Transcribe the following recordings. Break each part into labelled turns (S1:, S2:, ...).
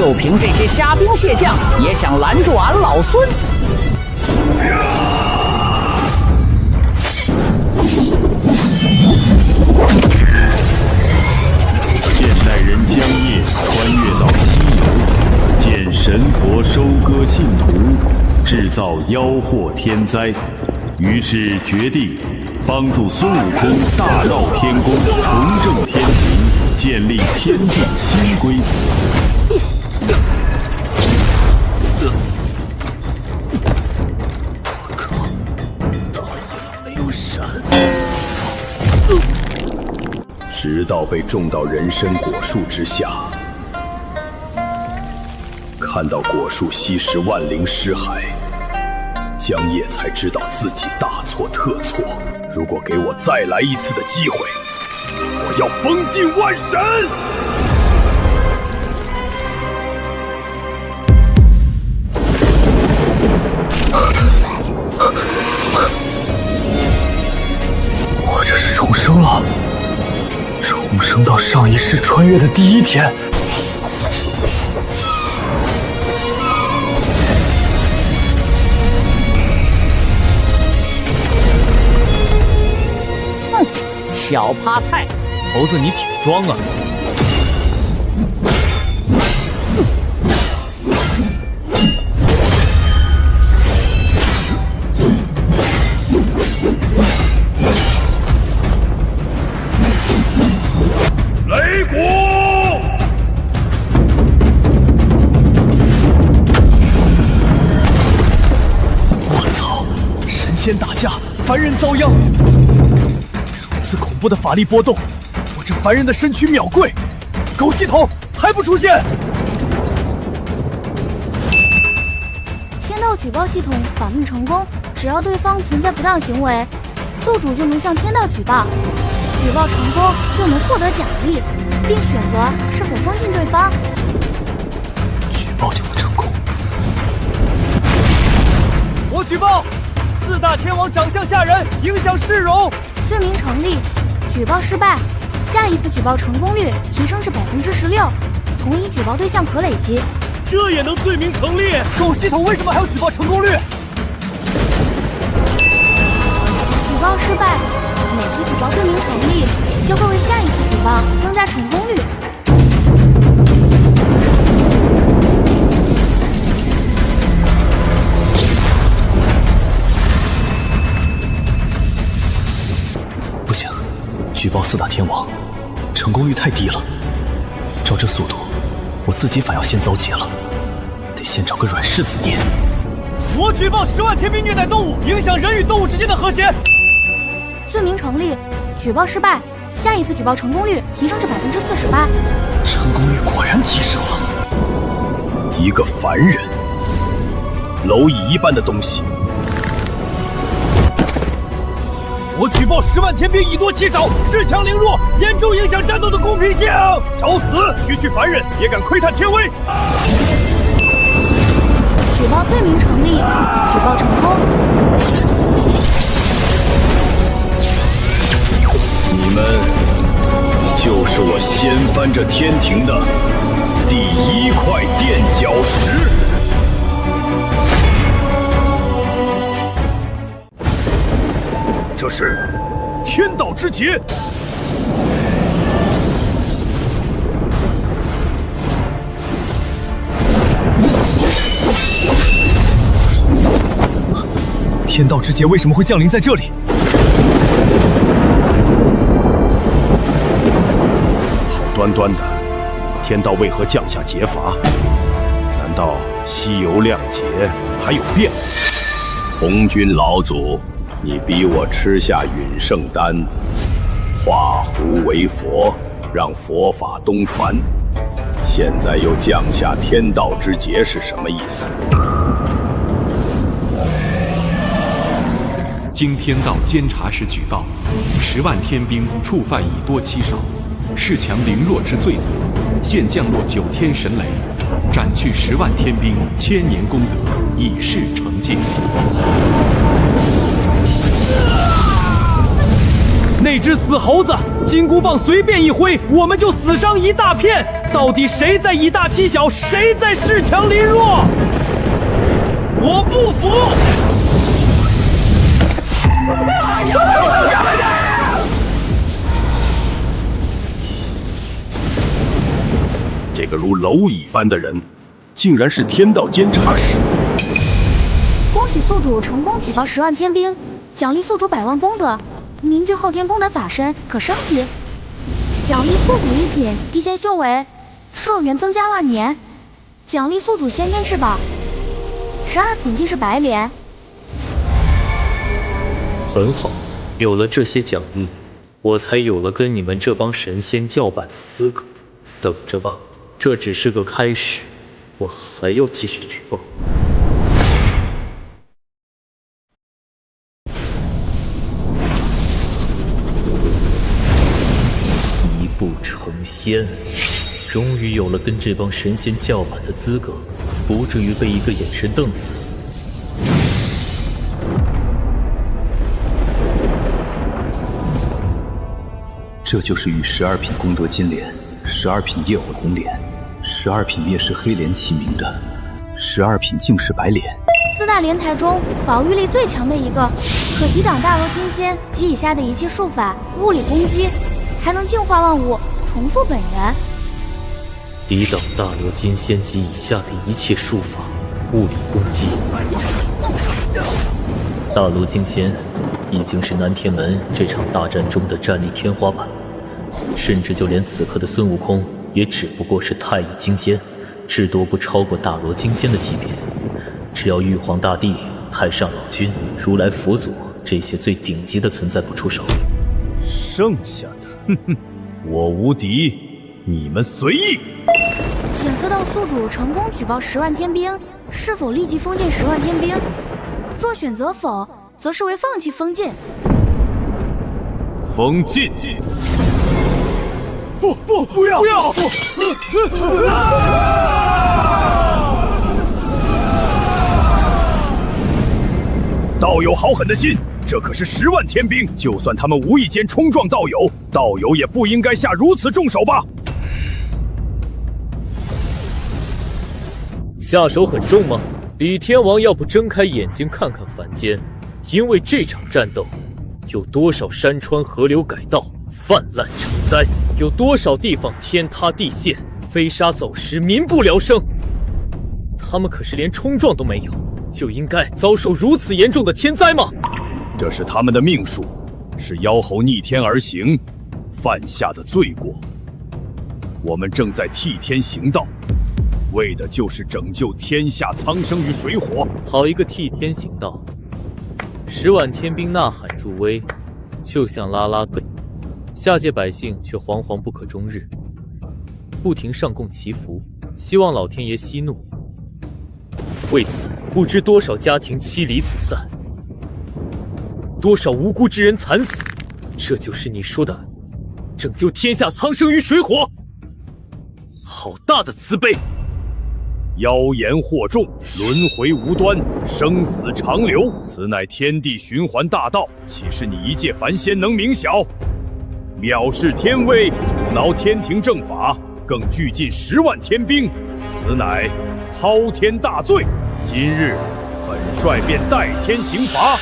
S1: 就凭这些虾兵蟹将，也想拦住俺老孙？
S2: 现代人江夜穿越到西游，见神佛收割信徒，制造妖祸天灾，于是决定帮助孙悟空大闹天宫，重正天庭，建立天地新规则。
S3: 我靠，大爷没有闪！
S4: 直到被种到人参果树之下，看到果树吸食万灵尸骸，江夜才知道自己大错特错。如果给我再来一次的机会，我要封禁万神！
S3: 我这是重生了，重生到上一世穿越的第一天。
S1: 小趴菜，
S3: 猴子你挺装啊！
S4: 擂鼓！
S3: 我操！神仙打架，凡人遭殃。如此恐怖的法力波动，我这凡人的身躯秒跪。狗系统还不出现！
S5: 天道举报系统访问成功，只要对方存在不当行为，宿主就能向天道举报，举报成功就能获得奖励，并选择是否封禁对方。
S3: 举报就能成功。我举报四大天王长相吓人，影响市容。
S5: 罪名成立，举报失败，下一次举报成功率提升至16%，同一举报对象可累积。
S3: 这也能罪名成立？狗系统为什么还要举报成功率？
S5: 举报失败，每次举报罪名成立，就会为下一次举报增加成功率。
S3: 不行，举报四大天王，成功率太低了。照这速度，我自己反要先遭劫了，得先找个软柿子捏。我举报10万天兵虐待动物，影响人与动物之间的和谐。
S5: 罪名成立，举报失败，下一次举报成功率提升至48%。
S3: 成功率果然提升了。
S4: 一个凡人，蝼蚁一般的东西。
S3: 我举报10万天兵以多欺少，恃强凌弱，严重影响战斗的公平性。找死！区区凡人也敢窥探天威！
S5: 举报罪名成立，举报成功。
S4: 你们就是我掀翻这天庭的第一块垫脚石。这是天道之劫。
S3: 天道之劫为什么会降临在这里？
S4: 好端端的，天道为何降下劫罚？难道西游亮劫还有变？红军老祖，你逼我吃下允圣丹，化胡为佛，让佛法东传，现在又降下天道之劫是什么意思？
S6: 经天道监察时举报，10万天兵触犯以多欺少，恃强凌弱之罪责，现降落9天神雷，斩去10万天兵1000年功德，以示惩戒。
S3: 内
S7: 那只死猴子，金箍棒随便一挥，我们就死伤一大片。到底谁在以大欺小，谁在恃强凌弱？我不服！
S4: 这个如蝼蚁般的人，竟然是天道监察使。
S5: 恭喜宿主成功举报10万天兵，奖励宿主100万功德，凝聚昊天功的法身可升级，奖励宿主一品地仙修为寿元增加万年，奖励宿主先天翅膀，12品即是白莲。
S3: 很好，有了这些奖励，我才有了跟你们这帮神仙叫板的资格。等着吧，这只是个开始，我还要继续举报。一步成仙，终于有了跟这帮神仙叫板的资格，不至于被一个眼神瞪死。
S8: 这就是与12品功德金莲、12品业火红莲、12品灭世黑莲齐名的12品净世白莲。
S5: 4大莲台中防御力最强的一个，可抵挡大罗金仙及以下的一切术法、物理攻击，还能净化万物，重塑本源。
S3: 抵挡大罗金仙及以下的一切术法、物理攻击。大罗金仙已经是南天门这场大战中的战力天花板，甚至就连此刻的孙悟空也只不过是太乙金仙，至多不超过大罗金仙的级别。只要玉皇大帝、太上老君、如来佛祖这些最顶级的存在不出手，
S4: 剩下的，我无敌，你们随意。
S5: 检测到宿主成功举报10万天兵，是否立即封禁10万天兵？若选择否，则视为放弃封禁。
S4: 封禁！不要！道友好狠的心，这可是10万天兵，就算他们无意间冲撞道友，道友也不应该下如此重手吧？
S3: 下手很重吗？李天王要不睁开眼睛看看凡间，因为这场战斗，有多少山川河流改道，泛滥成灾，有多少地方天塌地陷，飞沙走石，民不聊生。他们可是连冲撞都没有，就应该遭受如此严重的天灾吗？
S4: 这是他们的命数，是妖猴逆天而行犯下的罪过。我们正在替天行道，为的就是拯救天下苍生于水火。
S3: 好一个替天行道！10万天兵呐喊助威，就像啦啦队，下界百姓却惶惶不可终日，不停上供祈福，希望老天爷息怒。为此，不知多少家庭妻离子散，多少无辜之人惨死。这就是你说的拯救天下苍生于水火？好大的慈悲！
S4: 妖言惑众，轮回无端，生死长流，此乃天地循环大道，岂是你一介凡仙能明晓？藐视天威，阻挠天庭正法，更聚尽10万天兵，此乃滔天大罪。今日本帅便代天刑罚，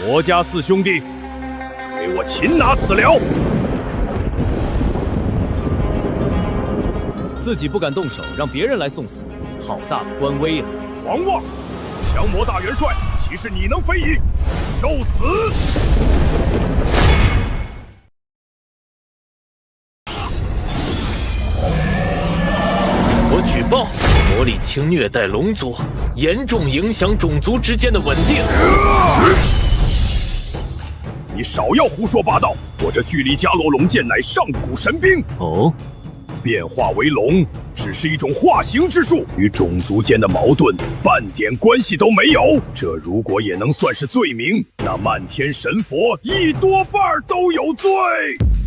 S4: 魔家四兄弟，给我擒拿此僚！
S7: 自己不敢动手，让别人来送死，好大的官威啊！
S4: 狂妄！降魔大元帅，岂是你能非议？受死！
S3: 我举报魔力侵虐待龙族，严重影响种族之间的稳定。
S4: 你少要胡说八道！我这巨力伽罗龙剑乃上古神兵。
S3: 哦，
S4: 变化为龙只是一种化形之术，与种族间的矛盾半点关系都没有。这如果也能算是罪名，那漫天神佛一多半都有罪。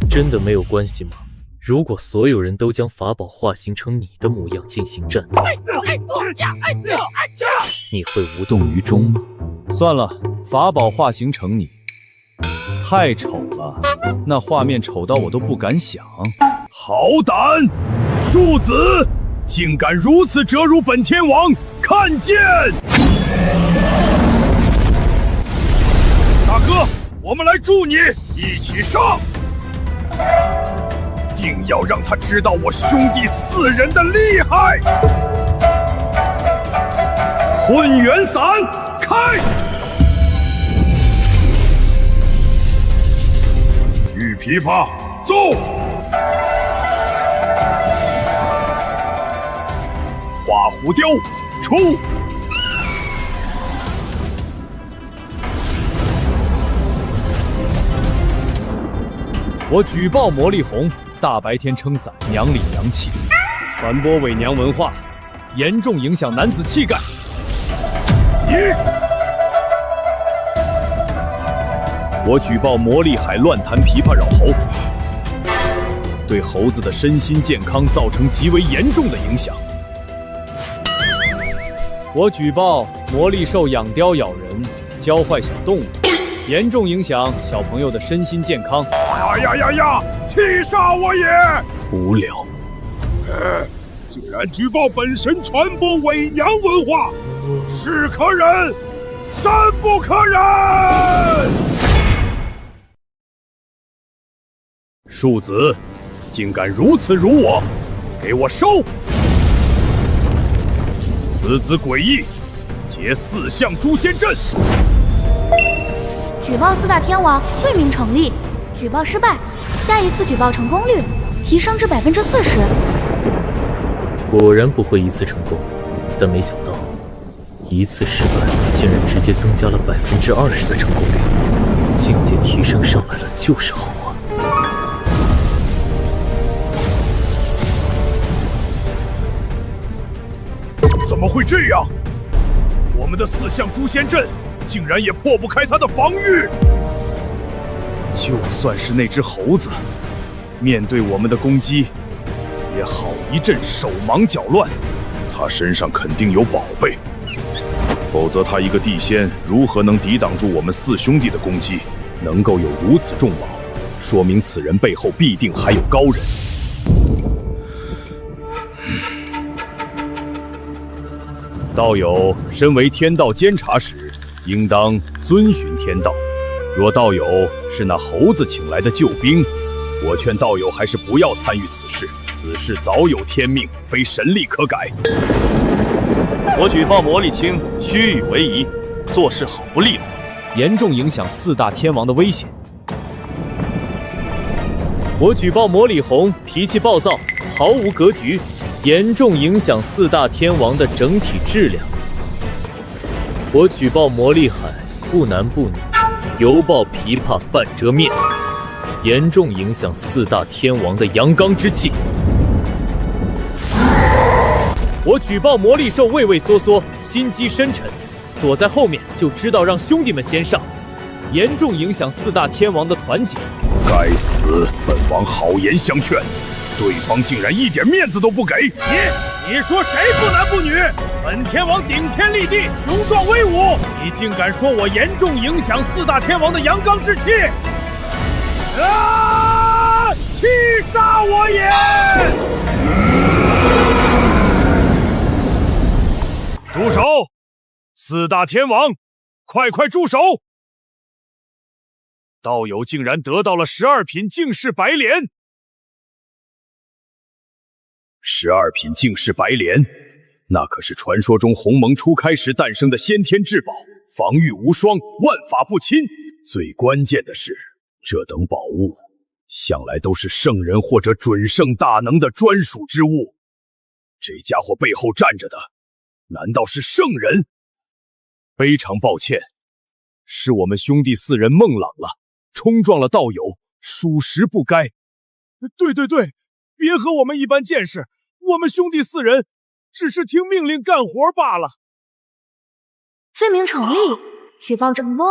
S3: 真的没有关系吗？如果所有人都将法宝化形成你的模样进行战斗，你会无动于衷吗？
S7: 算了，法宝化形成你，太丑了，那画面丑到我都不敢想。
S4: 好胆，庶子，竟敢如此折辱本天王！看剑！大哥，我们来助你，一起上！定要让他知道我兄弟4人的厉害！混元伞开！玉琵琶奏！花狐雕出！
S7: 我举报魔力红大白天撑伞，娘里娘气，传播伪娘文化，严重影响男子气概。
S4: 我举报魔力海乱弹琵琶扰猴，对猴子的身心健康造成极为严重的影响。
S7: 我举报魔力兽养貂咬人，教坏小动物，严重影响小朋友的身心健康。
S4: 呀！气煞我也！
S3: 无聊。
S4: 竟然举报本神传播伪娘文化，是可忍，山不可忍！庶子，竟敢如此辱我，给我收！此子诡异，结4项诛仙阵。
S5: 举报4大天王，罪名成立。举报失败，下一次举报成功率提升至40%。
S3: 果然不会一次成功，但没想到一次失败竟然直接增加了20%的成功率，境界提升上来了就是好啊！
S4: 怎么会这样？我们的4项诛仙阵竟然也破不开他的防御！就算是那只猴子，面对我们的攻击，也好一阵手忙脚乱。他身上肯定有宝贝，否则他一个地仙如何能抵挡住我们4兄弟的攻击？能够有如此重宝，说明此人背后必定还有高人。道友身为天道监察使，应当遵循天道。若道友是那猴子请来的救兵，我劝道友还是不要参与此事。此事早有天命，非神力可改。
S3: 我举报魔力青虚与委蛇，做事好不利落，
S7: 严重影响4大天王的威胁。我举报魔力红脾气暴躁，毫无格局，严重影响4大天王的整体质量。我举报魔力海不男不女，犹抱琵琶半遮面，严重影响4大天王的阳刚之气。我举报魔力兽畏畏缩缩，心机深沉，躲在后面就知道让兄弟们先上，严重影响4大天王的团结。
S4: 该死！本王好言相劝，对方竟然一点面子都不给。你说谁不男不女？本天王顶天立地，雄壮威武，你竟敢说我严重影响4大天王的阳刚之气！气杀我也！住手！4大天王，快住手！道友竟然得到了12品净世白莲！12品净世白莲，那可是传说中鸿蒙初开时诞生的先天至宝，防御无双，万法不侵。最关键的是，这等宝物向来都是圣人或者准圣大能的专属之物。这家伙背后站着的，难道是圣人？非常抱歉，是我们兄弟4人孟朗了，冲撞了道友，属实不该。对，别和我们一般见识，我们兄弟4人只是听命令干活罢了。
S5: 罪名成立，举报成功。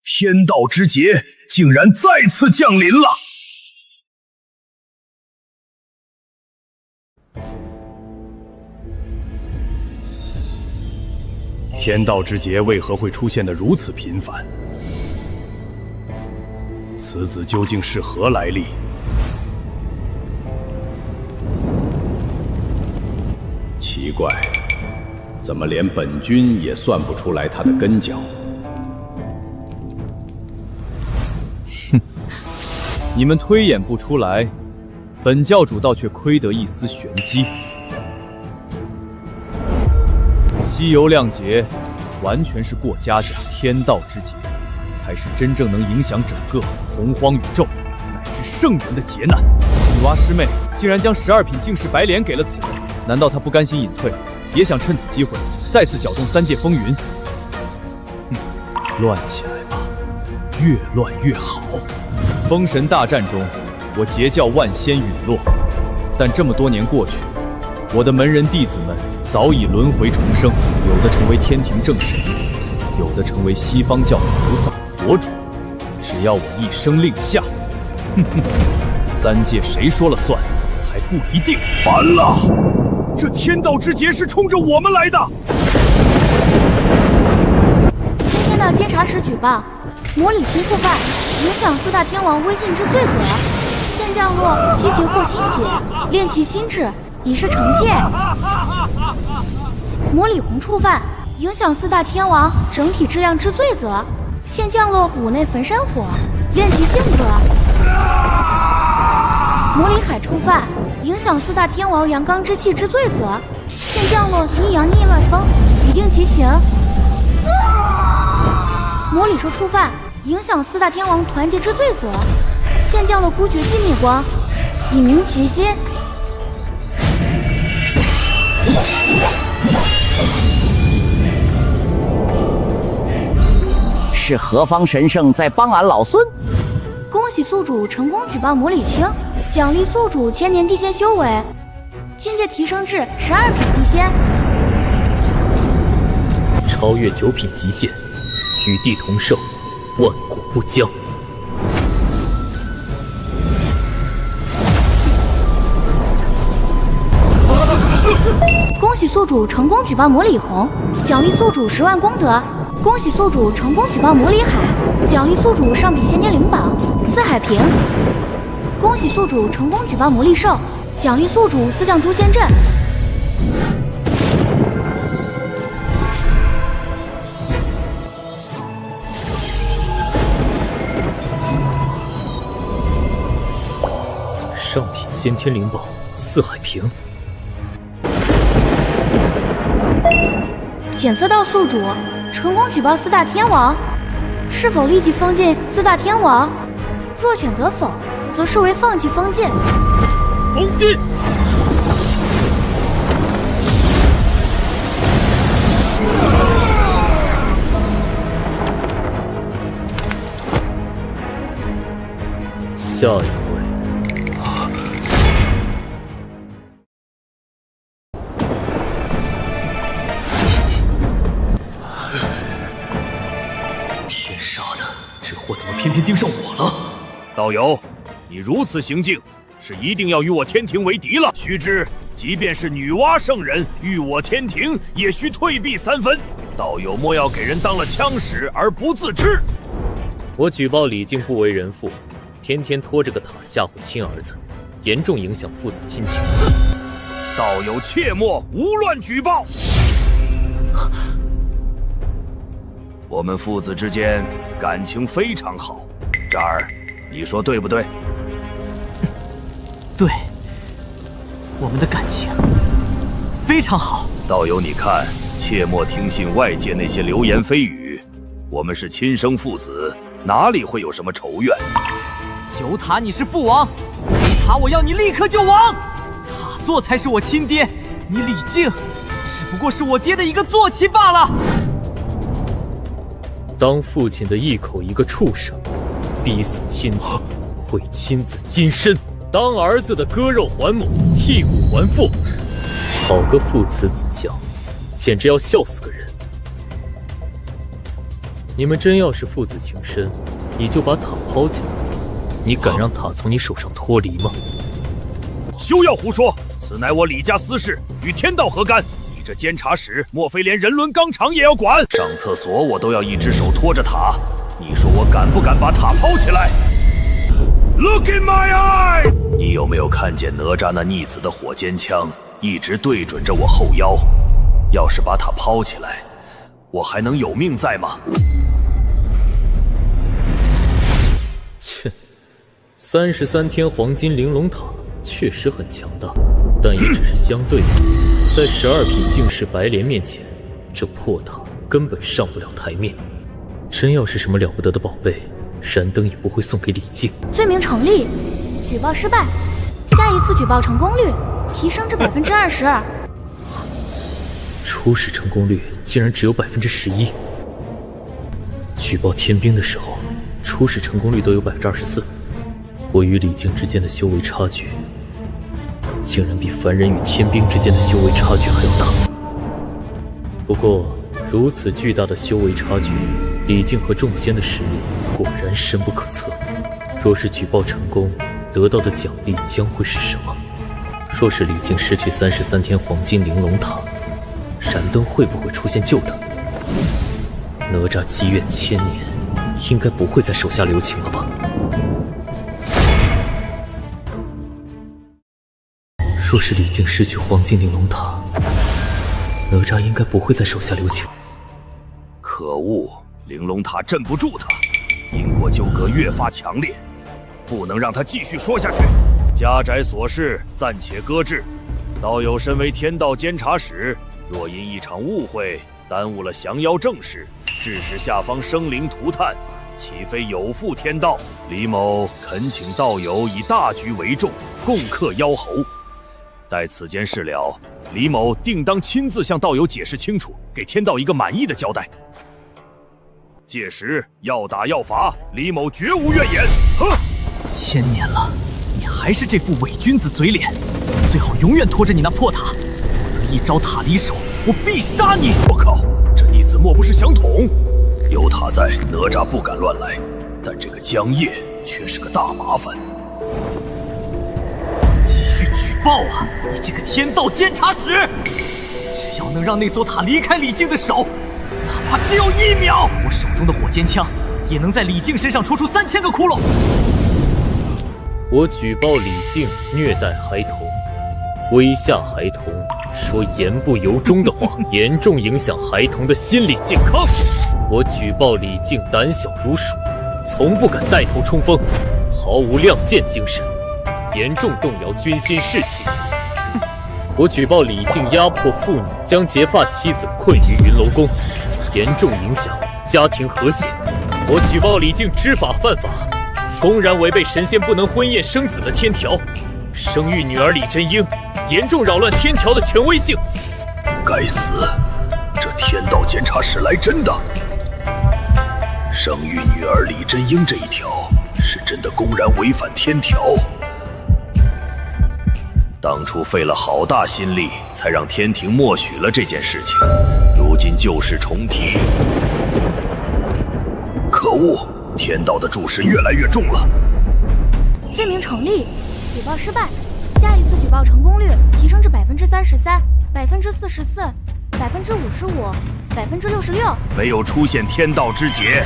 S4: 天道之劫竟然再次降临了！天道之劫为何会出现得如此频繁？此子究竟是何来历？
S8: 奇怪，怎么连本君也算不出来他的根脚？
S3: 你们推演不出来，本教主倒却窥得一丝玄机。西游亮劫完全是过家家，天道之劫才是真正能影响整个洪荒宇宙乃至圣人的劫难。女娲师妹竟然将12品净世白莲给了此人，难道她不甘心隐退，也想趁此机会再次搅动3界风云？乱起来吧，越乱越好。封神大战中，我截教万仙陨落，但这么多年过去，我的门人弟子们早已轮回重生，有的成为天庭正神，有的成为西方教菩萨佛主。只要我一声令下，3界谁说了算还不一定。
S4: 完了，这天道之劫是冲着我们来的。
S5: 今天的监察使举报，魔礼新触犯，影响4大天王威信之罪责，现降落7劫或心劫，炼其心智，以示惩戒。魔礼红触犯，影响4大天王整体质量之罪责，现降落五内焚山火，炼其性格。魔礼海触犯，影响4大天王阳刚之气之罪责，现降落逆阳逆乱风，以定其刑。魔礼蛇触犯，影响4大天王团结之罪责，现降了孤绝寂灭光，以明其心。
S1: 是何方神圣在帮俺老孙？
S5: 恭喜宿主成功举报魔礼清，奖励宿主1000年地仙修为，境界提升至12品地仙，
S7: 超越9品极限，与地同寿，万古不僵。
S5: 恭喜宿主成功举报魔礼红，奖励宿主10万功德。恭喜宿主成功举报魔礼海，奖励宿主上比先天灵宝4海平。恭喜宿主成功举报魔力兽，奖励宿主4将诛仙阵。
S7: 上品先天灵宝4海平。
S5: 检测到宿主成功举报4大天王，是否立即封禁4大天王？若选择否，则视为放弃封禁。
S7: 封禁。下一位。
S3: 天杀的，这货怎么偏偏盯上我了？
S4: 道友，你如此行径，是一定要与我天庭为敌了。须知，即便是女娲圣人遇我天庭，也需退避3分。道友莫要给人当了枪使而不自知。
S7: 我举报李靖不为人父，天天拖着个塔吓唬亲儿子，严重影响父子亲情。
S4: 道友切莫胡乱举报。我们父子之间感情非常好，这儿你说对不对？
S9: 对，我们的感情非常好。
S4: 道友，你看，切莫听信外界那些流言蜚语。我们是亲生父子，哪里会有什么仇怨？
S9: 尤塔，你是父王，尤塔，我要你立刻就亡。塔座才是我亲爹，你李靖只不过是我爹的一个坐骑罢了。
S7: 当父亲的一口一个畜生，逼死亲子，毁亲子金身；当儿子的割肉还母，剔骨还父，好个父慈子孝，简直要笑死个人！你们真要是父子情深，你就把塔抛起来，你敢让塔从你手上脱离吗？
S4: 休要胡说，此乃我李家私事，与天道何干？你这监察使莫非连人伦纲常也要管？上厕所我都要一只手托着塔，你说我敢不敢把塔抛起来 ？Look in my eye！ 你有没有看见哪吒那逆子的火尖枪一直对准着我后腰？要是把塔抛起来，我还能有命在吗？
S7: 切，33天黄金玲珑塔确实很强大，但也只是相对的。在12品净世白莲面前，这破塔根本上不了台面。真要是什么了不得的宝贝，燃灯也不会送给李靖。
S5: 罪名成立，举报失败，下一次举报成功率提升至20%。
S7: 初始成功率竟然只有11%。举报天兵的时候，初始成功率都有24%。我与李靖之间的修为差距，竟然比凡人与天兵之间的修为差距还要大。不过，如此巨大的修为差距，李靖和众仙的实力果然深不可测。若是举报成功，得到的奖励将会是什么？若是李靖失去33天黄金玲珑塔，燃灯会不会出现救他？哪吒积怨1000年，应该不会再手下留情了吧？若是李靖失去黄金玲珑塔，哪吒应该不会再手下留情。
S4: 可恶，玲珑塔镇不住他，因果纠葛越发强烈，不能让他继续说下去。家宅琐事暂且搁置。道友身为天道监察使，若因一场误会耽误了降妖正事，致使下方生灵涂炭，岂非有负天道？李某恳请道友以大局为重，共克妖侯。待此件事了，李某定当亲自向道友解释清楚，给天道一个满意的交代。届时要打要罚，李某绝无怨言。
S9: 1000年了，你还是这副伪君子嘴脸，最好永远拖着你那破塔，否则一朝塔离手，我必杀你！
S4: 我靠，这逆子莫不是想捅？有塔在，哪吒不敢乱来，但这个江夜却是个大麻烦。
S9: 继续举报啊！你这个天道监察使，只要能让那座塔离开李靖的手，哪怕只有1秒，我手中的火尖枪也能在李靖身上戳出3000个窟窿。
S7: 我举报李靖虐待孩童，威吓孩童，说言不由衷的话，严重影响孩童的心理健康。我举报李靖胆小如鼠，从不敢带头冲锋，毫无亮剑精神，严重动摇军心士气。我举报李靖压迫妇女，将结发妻子困于云楼宫，严重影响家庭和谐。我举报李靖知法犯法，公然违背神仙不能婚宴生子的天条，生育女儿李真英，严重扰乱天条的权威性。
S4: 该死，这天道监察使来真的！生育女儿李真英这一条是真的公然违反天条。当初费了好大心力，才让天庭默许了这件事情，如今旧事重提。可恶，天道的注视越来越重了。
S5: 罪名成立，举报失败，下一次举报成功率提升至33%、44%、55%、66%。
S4: 没有出现天道之劫。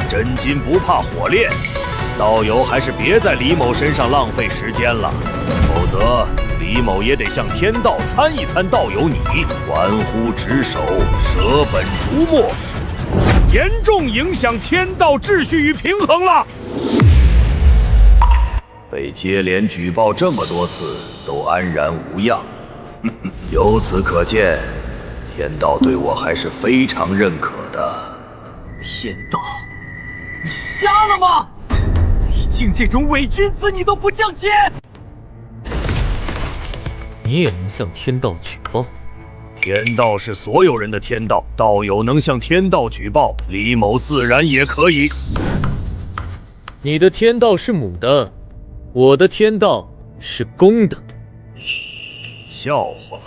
S4: 真金不怕火炼，道友还是别在李某身上浪费时间了，否则李某也得向天道参一参道友你，玩忽职守，舍本逐末，严重影响天道秩序与平衡了。被接连举报这么多次，都安然无恙，由此可见，天道对我还是非常认可的。
S9: 天道，你瞎了吗？李靖这种伪君子你都不降阶，
S7: 你也能向天道举报？
S4: 天道是所有人的天道，道友能向天道举报，李某自然也可以。
S7: 你的天道是母的，我的天道是公的。
S4: 笑话，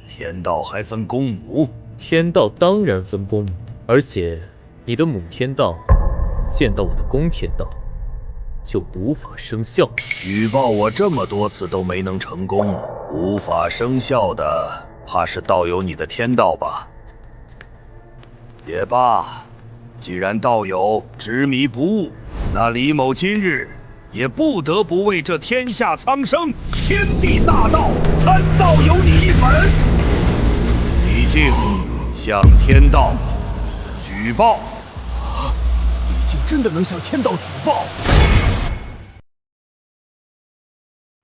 S4: 天道还分公母？
S7: 天道当然分公母，而且你的母天道见到我的公天道，就无法生效。
S4: 举报我这么多次都没能成功，无法生效的，怕是道友你的天道吧？也罢，既然道友执迷不悟，那李某今日也不得不为这天下苍生、天地大道参道友你一本。李靖向天道举报。李靖真的能向天道举报？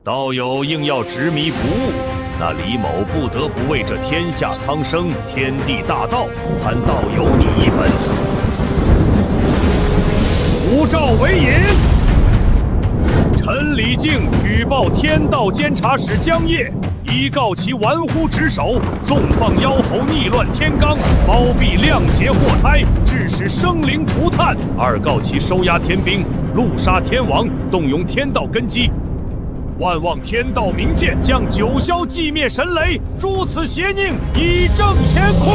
S4: 道友硬要执迷不悟，那李某不得不为这天下苍生、天地大道参道友你一本。无照为引。臣李靖举报天道监察使江业，一告其玩忽职守，纵放妖猴，逆乱天罡，包庇亮节祸胎，致使生灵涂炭；二告其收押天兵，戮杀天王，动用天道根基。万望天道明鉴，将九霄寂灭神雷，诛此邪佞，以正乾坤。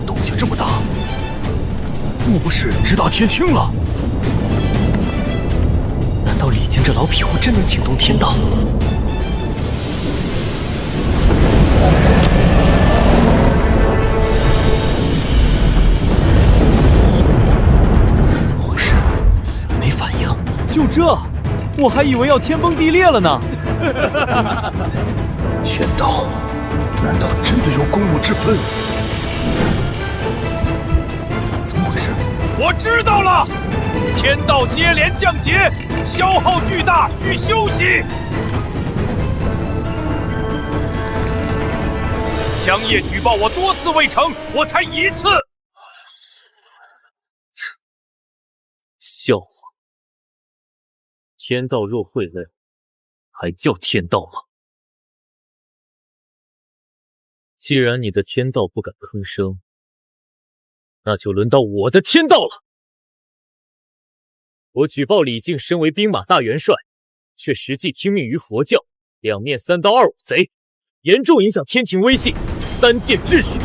S3: 动静这么大，莫不是直达天庭了？难道李靖这老匹夫真能请动天道？
S7: 就这，我还以为要天崩地裂了呢。
S3: 天道难道真的有公我之分？怎么回事？
S4: 我知道了，天道接连降劫，消耗巨大，需休息。江业举报我多次未成，我才一次。
S7: 笑话！天道若会累，还叫天道吗？既然你的天道不敢吭声，那就轮到我的天道了。我举报李靖身为兵马大元帅，却实际听命于佛教，两面三刀二五贼，严重影响天庭威信，三界秩序。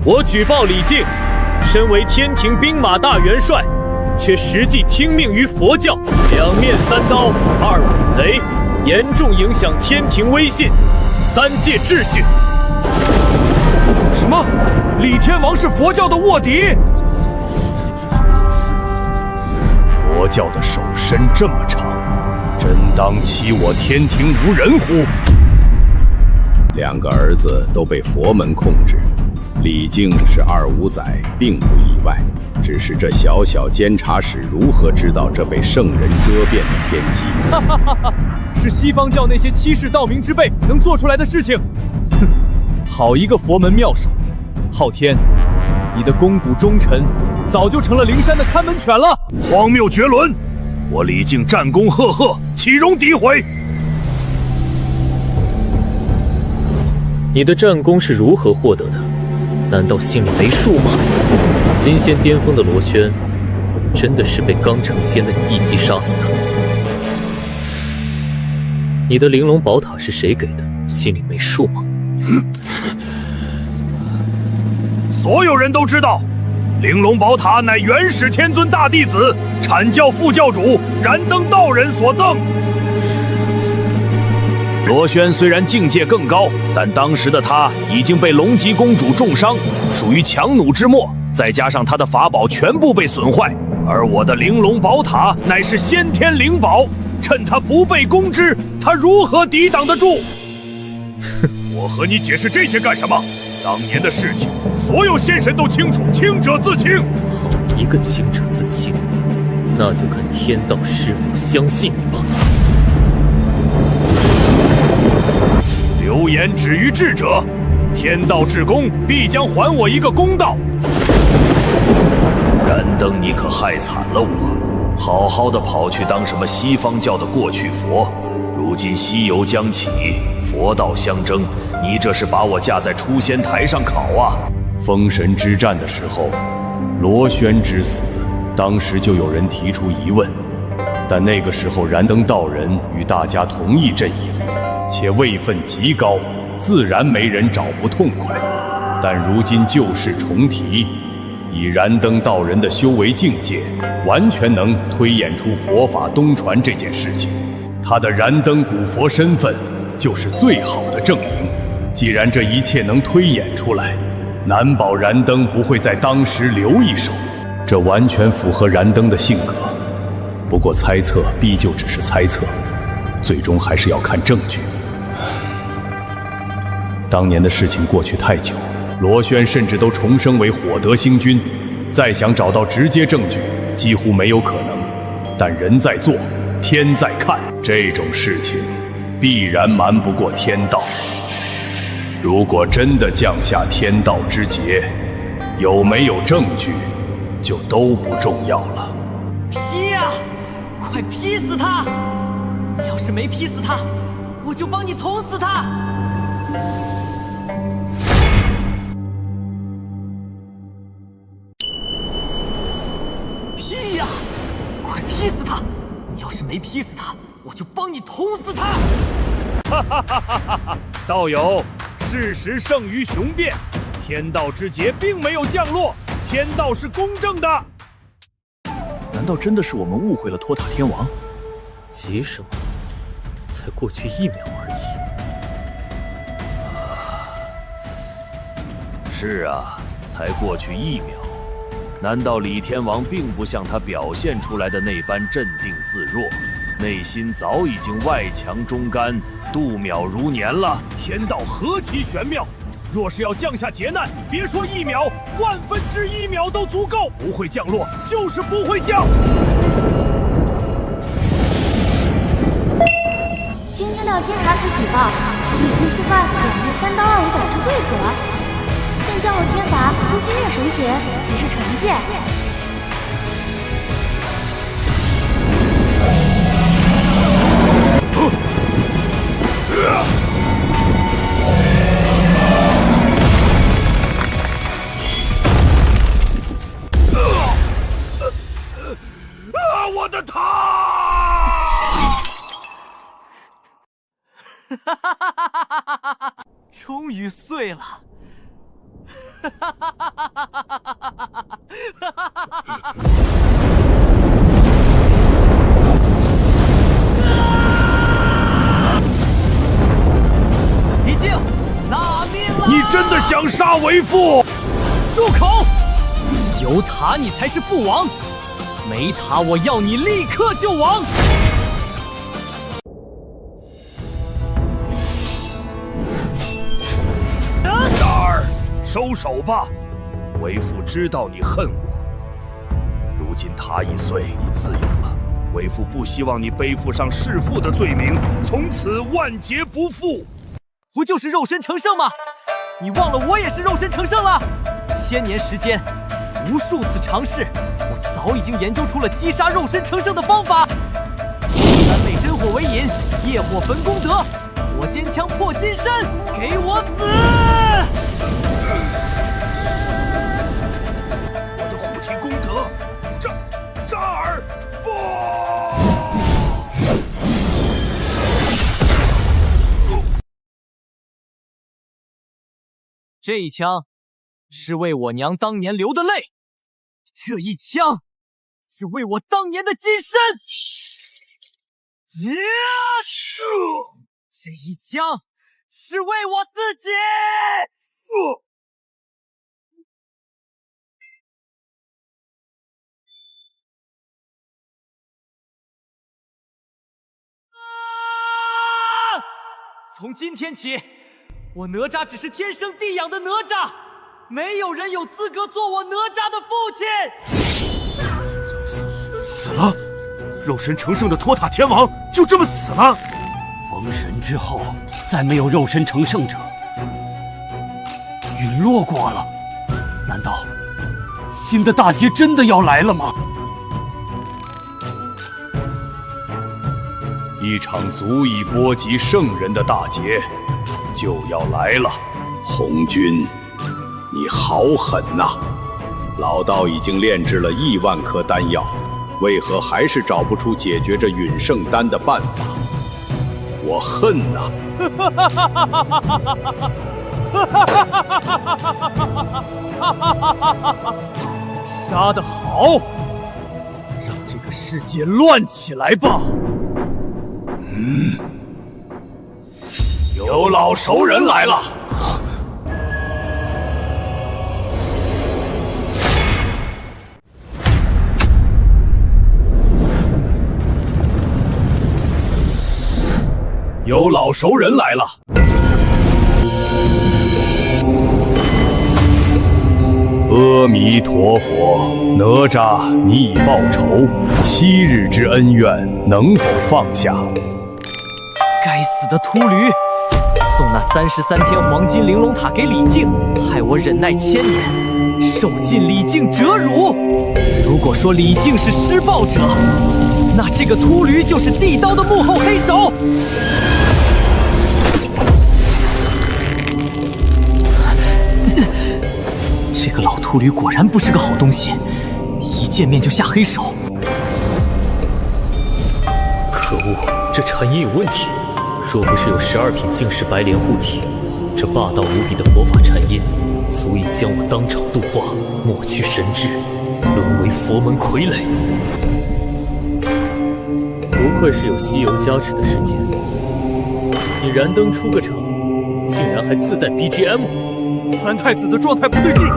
S7: 我举报李靖身为天庭兵马大元帅，却实际听命于佛教，两面三刀二五贼，严重影响天庭威信，三界秩序。
S4: 什么？李天王是佛教的卧底？佛教的手伸这么长，真当欺我天庭无人乎？
S8: 两个儿子都被佛门控制，李靖是25载，并不意外。只是这小小监察使如何知道这被圣人遮遍的天机？
S7: 是西方教那些欺世盗名之辈能做出来的事情。哼，好一个佛门妙手！昊天，你的肱骨忠臣早就成了灵山的看门犬了。
S4: 荒谬绝伦！我李靖战功赫赫，岂容诋毁？
S7: 你的战功是如何获得的？难道心里没数吗？金仙巅峰的罗轩，真的是被刚成仙的你一击杀死的？你的玲珑宝塔是谁给的？心里没数吗？
S4: 所有人都知道，玲珑宝塔乃元始天尊大弟子、阐教副教主燃灯道人所赠。罗轩虽然境界更高，但当时的他已经被龙吉公主重伤，属于强弩之末，再加上他的法宝全部被损坏，而我的玲珑宝塔乃是先天灵宝，趁他不备攻之，他如何抵挡得住？我和你解释这些干什么？当年的事情，所有仙神都清楚，清者自清。
S7: 好一个清者自清，那就看天道是否相信你吧。
S4: 流言止于智者，天道至公，必将还我一个公道。燃灯，你可害惨了我！好好的跑去当什么西方教的过去佛，如今西游将起，佛道相争，你这是把我架在出仙台上烤啊！封神之战的时候，罗轩之死，当时就有人提出疑问：但那个时候燃灯道人与大家同一阵营，且位分极高，自然没人找不痛快。但如今旧事重提，以燃灯道人的修为境界，完全能推演出佛法东传这件事情。他的燃灯古佛身份就是最好的证明。既然这一切能推演出来，难保燃灯不会在当时留一手，这完全符合燃灯的性格。不过猜测毕就只是猜测，最终还是要看证据。当年的事情过去太久，罗轩甚至都重生为火德星君，再想找到直接证据几乎没有可能。但人在做，天在看，这种事情必然瞒不过天道。如果真的降下天道之劫，有没有证据就都不重要了。
S9: 劈呀！快劈死他！你要是没劈死他，我就帮你捅死他！劈呀！快劈死他！你要是没劈死他，我就帮你捅死他！
S2: 哈哈哈哈哈！道友，事实胜于雄辩，天道之劫并没有降落，天道是公正的。
S3: 难道真的是我们误会了托塔天王？
S7: 急什么？才过去1秒而已。
S2: 是啊，才过去1秒。难道李天王并不像他表现出来的那般镇定自若，内心早已经外强中干，度秒如年了？天道何其玄妙！若是要降下劫难，别说1秒，1/1000秒都足够。不会降落，就是不会降。
S5: 今天的监察使举报，你已经触犯2灭3刀2无宰之规则。现降落天罚诛心月神劫，已是惩戒。
S2: 我的塔！
S9: 终于碎了！李靖，拿命了！
S2: 你真的想杀为父？
S9: 住口！有塔你才是父王，没塔我要你立刻就亡！
S2: 大儿，收手吧！为父知道你恨我，如今塔已碎，你自由了。为父不希望你背负上弑父的罪名，从此万劫不复。
S9: 不就是肉身成圣吗？你忘了我也是肉身成圣了？1000年时间，无数次尝试，我早已经研究出了击杀肉身成圣的方法。3昧真火为引，业火焚功德，火尖枪破金身，给我死！
S2: 我的护体功德，扎尔不！
S9: 这一枪是为我娘当年流的泪，这一枪是为我当年的金身。这一枪是为我自己。从今天起，我哪吒只是天生地养的哪吒，没有人有资格做我哪吒的父亲。
S10: 死了？肉身成圣的托塔天王就这么死了？封神之后，再没有肉身成圣者陨落过了。难道新的大劫真的要来了吗？
S4: 一场足以波及圣人的大劫就要来了。
S8: 红军，你好狠呐！老道已经炼制了10000颗丹药，为何还是找不出解决这陨圣丹的办法？我恨呐！
S9: 杀得好！让这个世界乱起来吧！
S4: 有老熟人来了。有老熟人来了。阿弥陀佛，哪吒，你已报仇，昔日之恩怨能否放下？
S9: 该死的秃驴！送那33天黄金玲珑塔给李靖，害我忍耐1000年，受尽李靖折辱。如果说李靖是施暴者，那这个秃驴就是地刀的幕后黑手。这个老秃驴果然不是个好东西，一见面就下黑手。
S7: 可恶，这禅音有问题。若不是有12品净世白莲护体，这霸道无比的佛法禅音，足以将我当场度化，抹去神智，沦为佛门傀儡。不愧是有西游加持的世界，你燃灯出个场，竟然还自带 BGM。
S9: 三太子的状态不对劲，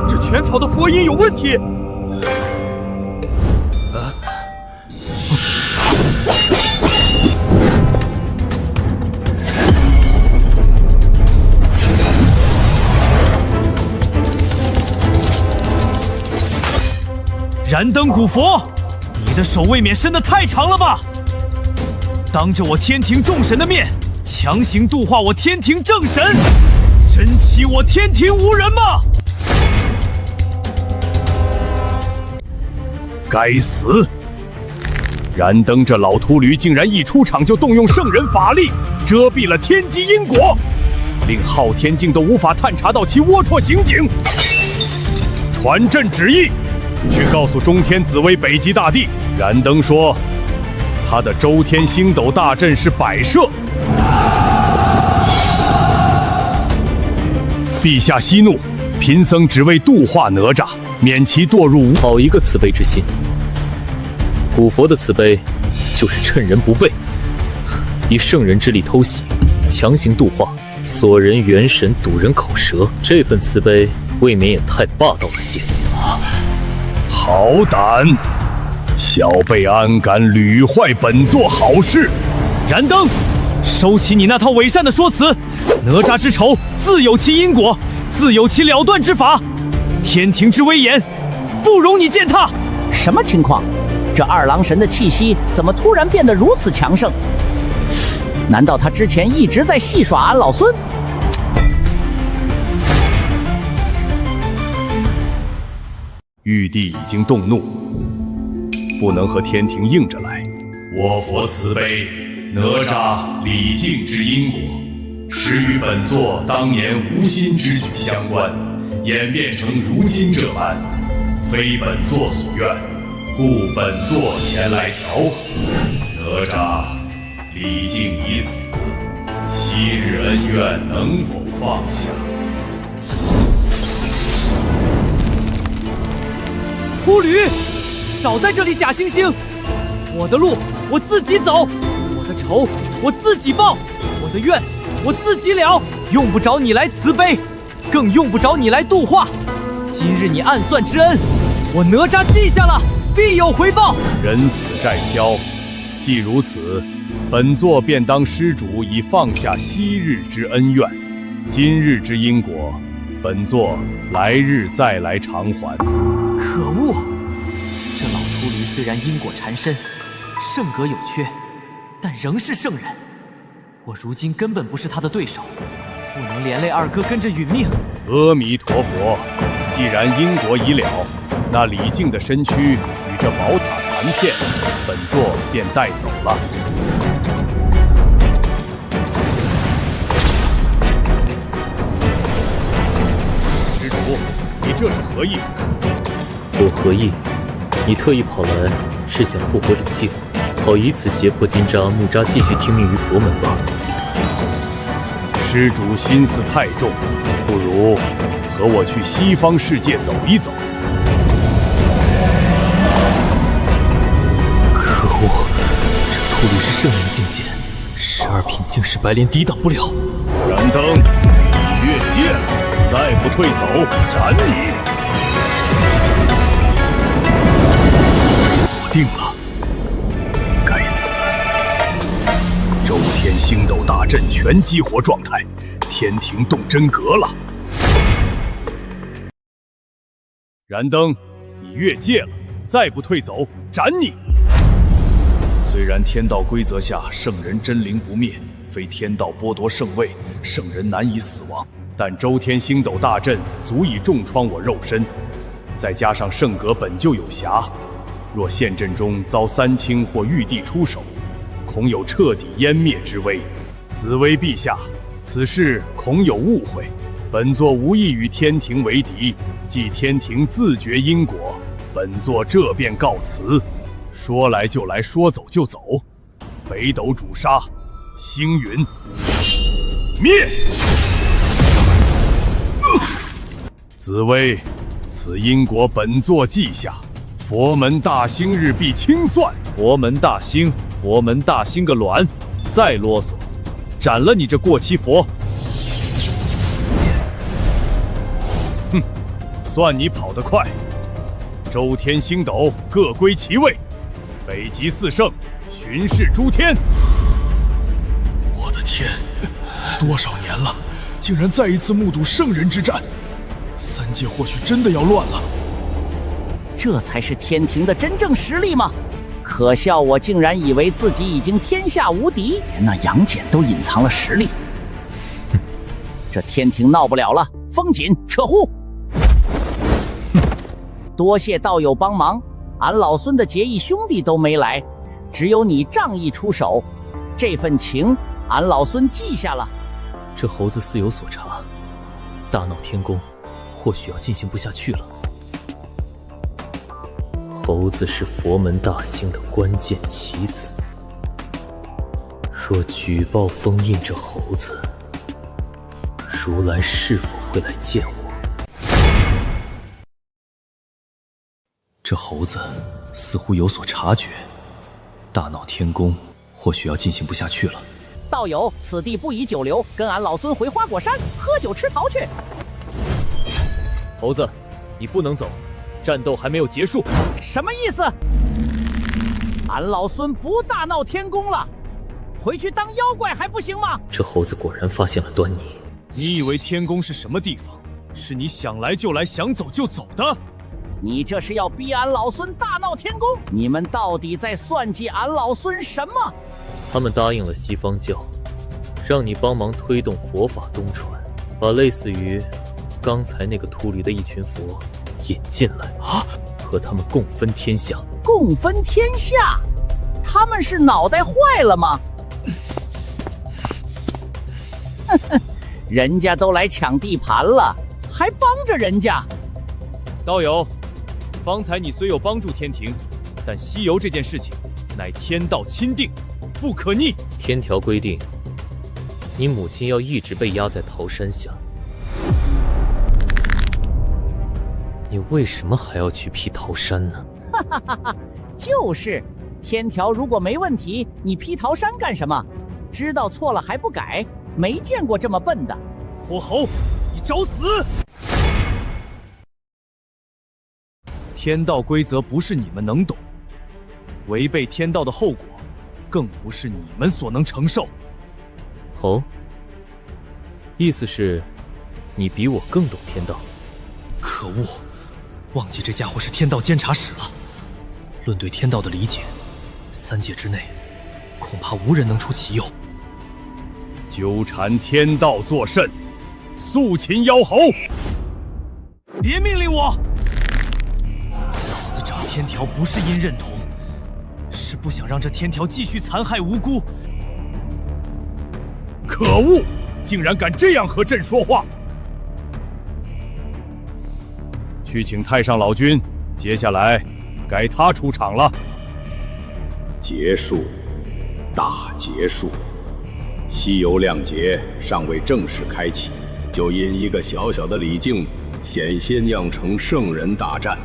S9: 这全草的佛音有问题。燃灯古佛，你的手未免伸得太长了吧？当着我天庭众神的面，强行度化我天庭正神，真欺我天庭无人吗？
S4: 该死！燃灯这老秃驴竟然一出场就动用圣人法力，遮蔽了天机因果，令昊天境都无法探查到其龌龊行径。传朕旨意，去告诉中天紫薇北极大帝，燃灯说，他的周天星斗大阵是摆设。陛下息怒，贫僧只为度化哪吒，免其堕入无。
S7: 好一个慈悲之心！古佛的慈悲，就是趁人不备，以圣人之力偷袭，强行度化，锁人元神，堵人口舌，这份慈悲未免也太霸道了些。
S4: 好胆！小辈安敢屡坏本座好事？
S9: 燃灯，收起你那套伪善的说辞。哪吒之仇，自有其因果，自有其了断之法。天庭之威严，不容你践踏。
S1: 什么情况？这二郎神的气息怎么突然变得如此强盛？难道他之前一直在戏耍俺老孙？
S4: 玉帝已经动怒，不能和天庭硬着来。
S2: 我佛慈悲，哪吒、李靖之因果，实与本座当年无心之举相关，演变成如今这般，非本座所愿，故本座前来调和。哪吒、李靖已死，昔日恩怨能否放下？
S9: 秃驴，少在这里假惺惺！我的路我自己走，我的仇我自己报，我的怨我自己了，用不着你来慈悲，更用不着你来度化。今日你暗算之恩，我哪吒记下了，必有回报。
S4: 人死债消，既如此，本座便当施主以放下昔日之恩怨，今日之因果，本座来日再来偿还。
S9: 可恶！这老秃驴虽然因果缠身，圣格有缺，但仍是圣人。我如今根本不是他的对手，不能连累二哥跟着殒命。
S4: 阿弥陀佛，既然因果已了，那李靖的身躯与这宝塔残片，本座便带走了。施主，你这是何意？
S7: 我何意？你特意跑来，是想复活李靖，好以此胁迫金吒、木吒继续听命于佛门吧。
S4: 施主心思太重，不如和我去西方世界走一走。
S7: 可恶，这秃驴是圣人境界，12品竟是白莲抵挡不了。
S4: 燃灯，你越界了，再不退走，斩你！锁定了，该死！周天星斗大阵全激活状态，天庭动真格了。燃灯，你越界了，再不退走，斩你！虽然天道规则下圣人真灵不灭，非天道剥夺圣位，圣人难以死亡，但周天星斗大阵足以重创我肉身，再加上圣格本就有瑕，若陷阵中遭三清或玉帝出手，恐有彻底湮灭之危。紫薇陛下，此事恐有误会，本座无意与天庭为敌，既天庭自绝因果，本座这便告辞。说来就来，说走就走。北斗主杀，星云灭。紫薇，此因果本座记下，佛门大兴日必清算。
S7: 佛门大兴，佛门大兴个卵！再啰嗦，斩了你这过期佛！
S4: 哼，算你跑得快。周天星斗各归其位，北极四圣巡视诸天。
S3: 我的天，多少年了，竟然再一次目睹圣人之战，三界或许真的要乱了。
S1: 这才是天庭的真正实力吗？可笑我竟然以为自己已经天下无敌，连那杨戬都隐藏了实力。这天庭闹不了了，风紧撤呼。多谢道友帮忙，俺老孙的结义兄弟都没来，只有你仗义出手，这份情俺老孙记下了。
S7: 这猴子似有所察，大闹天宫或许要进行不下去了。猴子是佛门大兴的关键棋子，若举报封印这猴子，如来是否会来见我？
S3: 这猴子似乎有所察觉，大闹天宫或许要进行不下去了。
S1: 道友，此地不宜久留，跟俺老孙回花果山喝酒吃桃去。
S7: 猴子，你不能走，战斗还没有结束。
S1: 什么意思？俺老孙不大闹天宫了，回去当妖怪还不行吗？
S7: 这猴子果然发现了端倪。
S4: 你以为天宫是什么地方？是你想来就来，想走就走的？
S1: 你这是要逼俺老孙大闹天宫？你们到底在算计俺老孙什么？
S7: 他们答应了西方教，让你帮忙推动佛法东传，把类似于刚才那个秃驴的一群佛引进来啊，和他们共分天下。
S1: 共分天下？他们是脑袋坏了吗？人家都来抢地盘了，还帮着人家。
S7: 道友，方才你虽有帮助天庭，但西游这件事情乃天道钦定，不可逆。天条规定，你母亲要一直被压在桃山下，你为什么还要去劈桃山呢？
S1: 哈哈哈哈，就是天条如果没问题，你劈桃山干什么？知道错了还不改，没见过这么笨的。
S4: 火猴，你找死！天道规则不是你们能懂，违背天道的后果，更不是你们所能承受。
S7: 哦，意思是，你比我更懂天道。
S3: 可恶，忘记这家伙是天道监察使了。论对天道的理解，三界之内，恐怕无人能出其右。
S4: 纠缠天道作甚？速擒妖猴！别命令我！
S3: 老子找天条不是因认同，是不想让这天条继续残害无辜。
S4: 可恶，竟然敢这样和朕说话！去请太上老君，接下来该他出场了。
S8: 结束，大结束。西游亮节尚未正式开启，就因一个小小的李靖险些酿成圣人大战，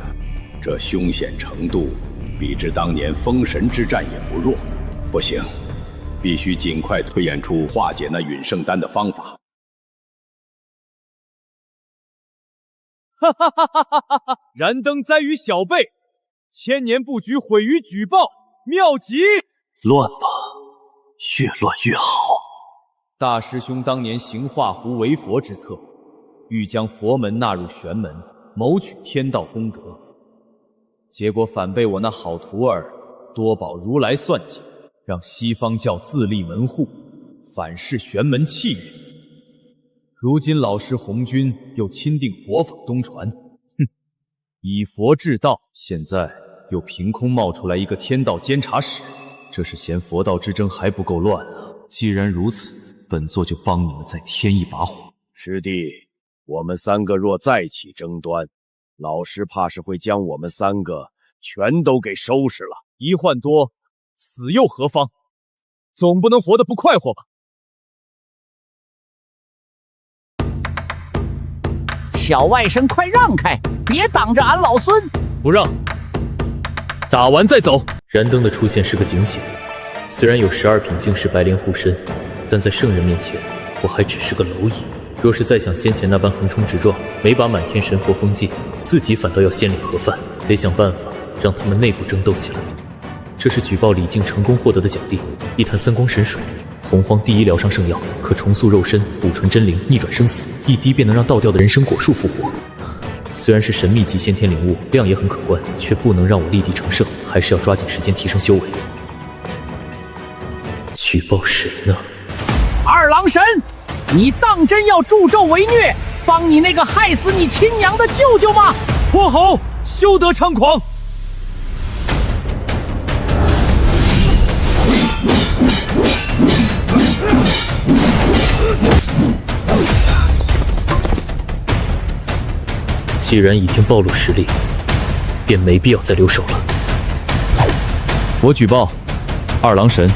S8: 这凶险程度比之当年封神之战也不弱。不行，必须尽快推演出化解那陨圣丹的方法。
S7: 哈哈哈哈哈哈！燃灯栽于小辈，千年布局毁于举报，妙极！
S3: 乱吧，越乱越好。
S7: 大师兄当年行化胡为佛之策，欲将佛门纳入玄门，谋取天道功德，结果反被我那好徒儿多宝如来算计，让西方教自立门户，反噬玄门气运。如今老师红军又钦定佛法东传，以佛治道，现在又凭空冒出来一个天道监察使，这是嫌佛道之争还不够乱啊！既然如此，本座就帮你们再添一把火。
S4: 师弟，我们三个若再起争端，老师怕是会将我们三个全都给收拾了。
S7: 一患多，死又何妨？总不能活得不快活吧？
S1: 小外甥，快让开，别挡着俺老孙！
S7: 不让，打完再走。燃灯的出现是个警醒，虽然有12品净世白莲护身，但在圣人面前，我还只是个蝼蚁。若是再像先前那般横冲直撞，没把满天神佛封禁，自己反倒要先领盒饭。得想办法让他们内部争斗起来。这是举报李靖成功获得的奖励，一坛三光神水。洪荒第一疗伤圣药，可重塑肉身，补纯真灵，逆转生死，一滴便能让倒掉的人参果树复活。虽然是神秘级先天灵物，量也很可观，却不能让我立地成圣，还是要抓紧时间提升修为。举报谁呢？
S1: 二郎神，你当真要助纣为虐，帮你那个害死你亲娘的舅舅吗？
S7: 泼猴，休得猖狂！既然已经暴露实力，便没必要再留手了。我举报二郎神。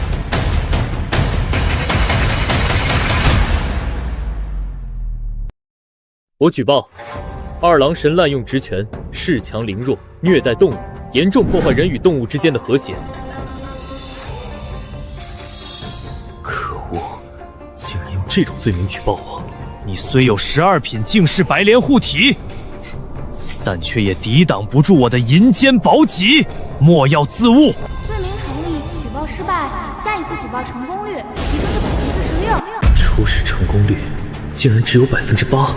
S7: 我举报二郎神滥用职权，恃强凌弱，虐待动物，严重破坏人与动物之间的和谐。可恶，竟然用这种罪名举报我！你虽有12品净世白莲护体，但却也抵挡不住我的银坚宝戟，莫要自误。
S5: 罪名成立，举报失败，下一次举报成功率一共是16%。
S7: 初始成功率竟然只有8%。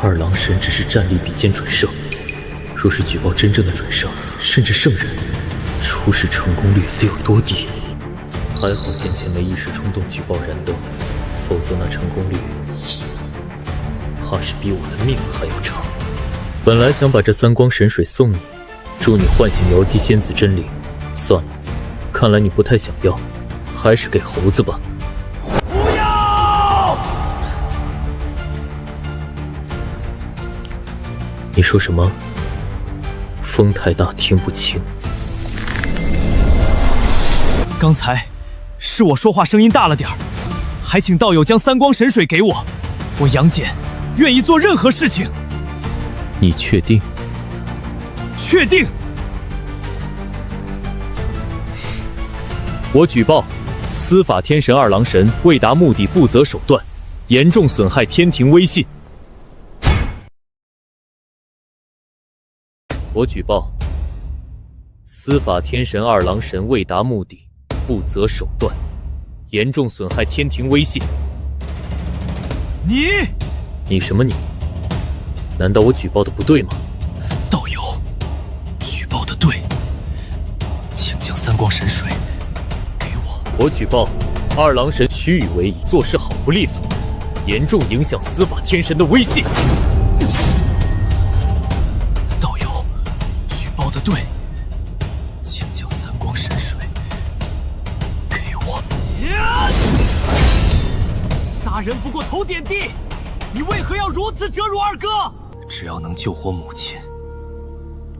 S7: 二郎神只是战力比肩准圣，若是举报真正的准圣，甚至圣人，初始成功率得有多低？还好先前没一时冲动举报燃灯，否则那成功率怕是比我的命还要长。本来想把这三光神水送你，助你唤醒瑶姬仙子真灵，算了，看来你不太想要，还是给猴子吧。
S1: 不要！
S7: 你说什么？风太大听不清。刚才是我说话声音大了点儿，还请道友将三光神水给我，我杨戬愿意做任何事情。你确定？确定。我举报司法天神二郎神为达目的不择手段，严重损害天庭威信。我举报司法天神二郎神为达目的不择手段，严重损害天庭威信。你什么你？难道我举报的不对吗？道友，举报的对，请将三光神水给我。我举报二郎神虚与委蛇，做事好不利索，严重影响司法天神的威信。道友，举报的对，请将三光神水给我。杀人不过头点地，你为何要如此折辱二哥？只要能救活母亲，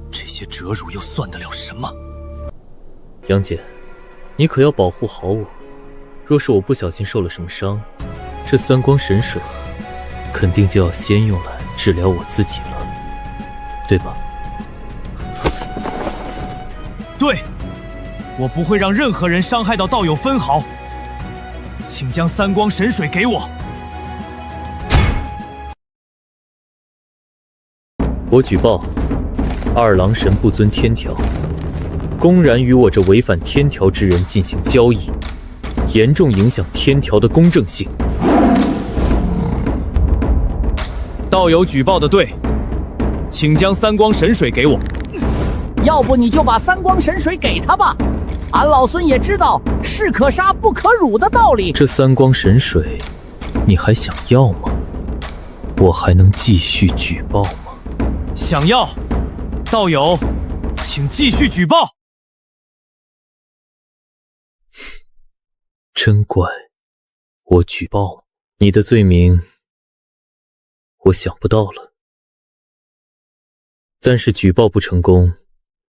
S7: 这些折辱又算得了什么？杨戬，你可要保护好我。若是我不小心受了什么伤，这三光神水肯定就要先用来治疗我自己了，对吧？
S9: 对，我不会让任何人伤害到道友分毫。请将三光神水给我。
S7: 我举报二郎神不遵天条，公然与我这违反天条之人进行交易，严重影响天条的公正性。
S9: 道友举报的对，请将三光神水给我。
S1: 要不你就把三光神水给他吧。俺老孙也知道士可杀不可辱的道理。
S7: 这三光神水，你还想要吗？我还能继续举报吗？
S9: 想要，道友，请继续举报。
S7: 真乖，我举报你的罪名，我想不到了。但是举报不成功，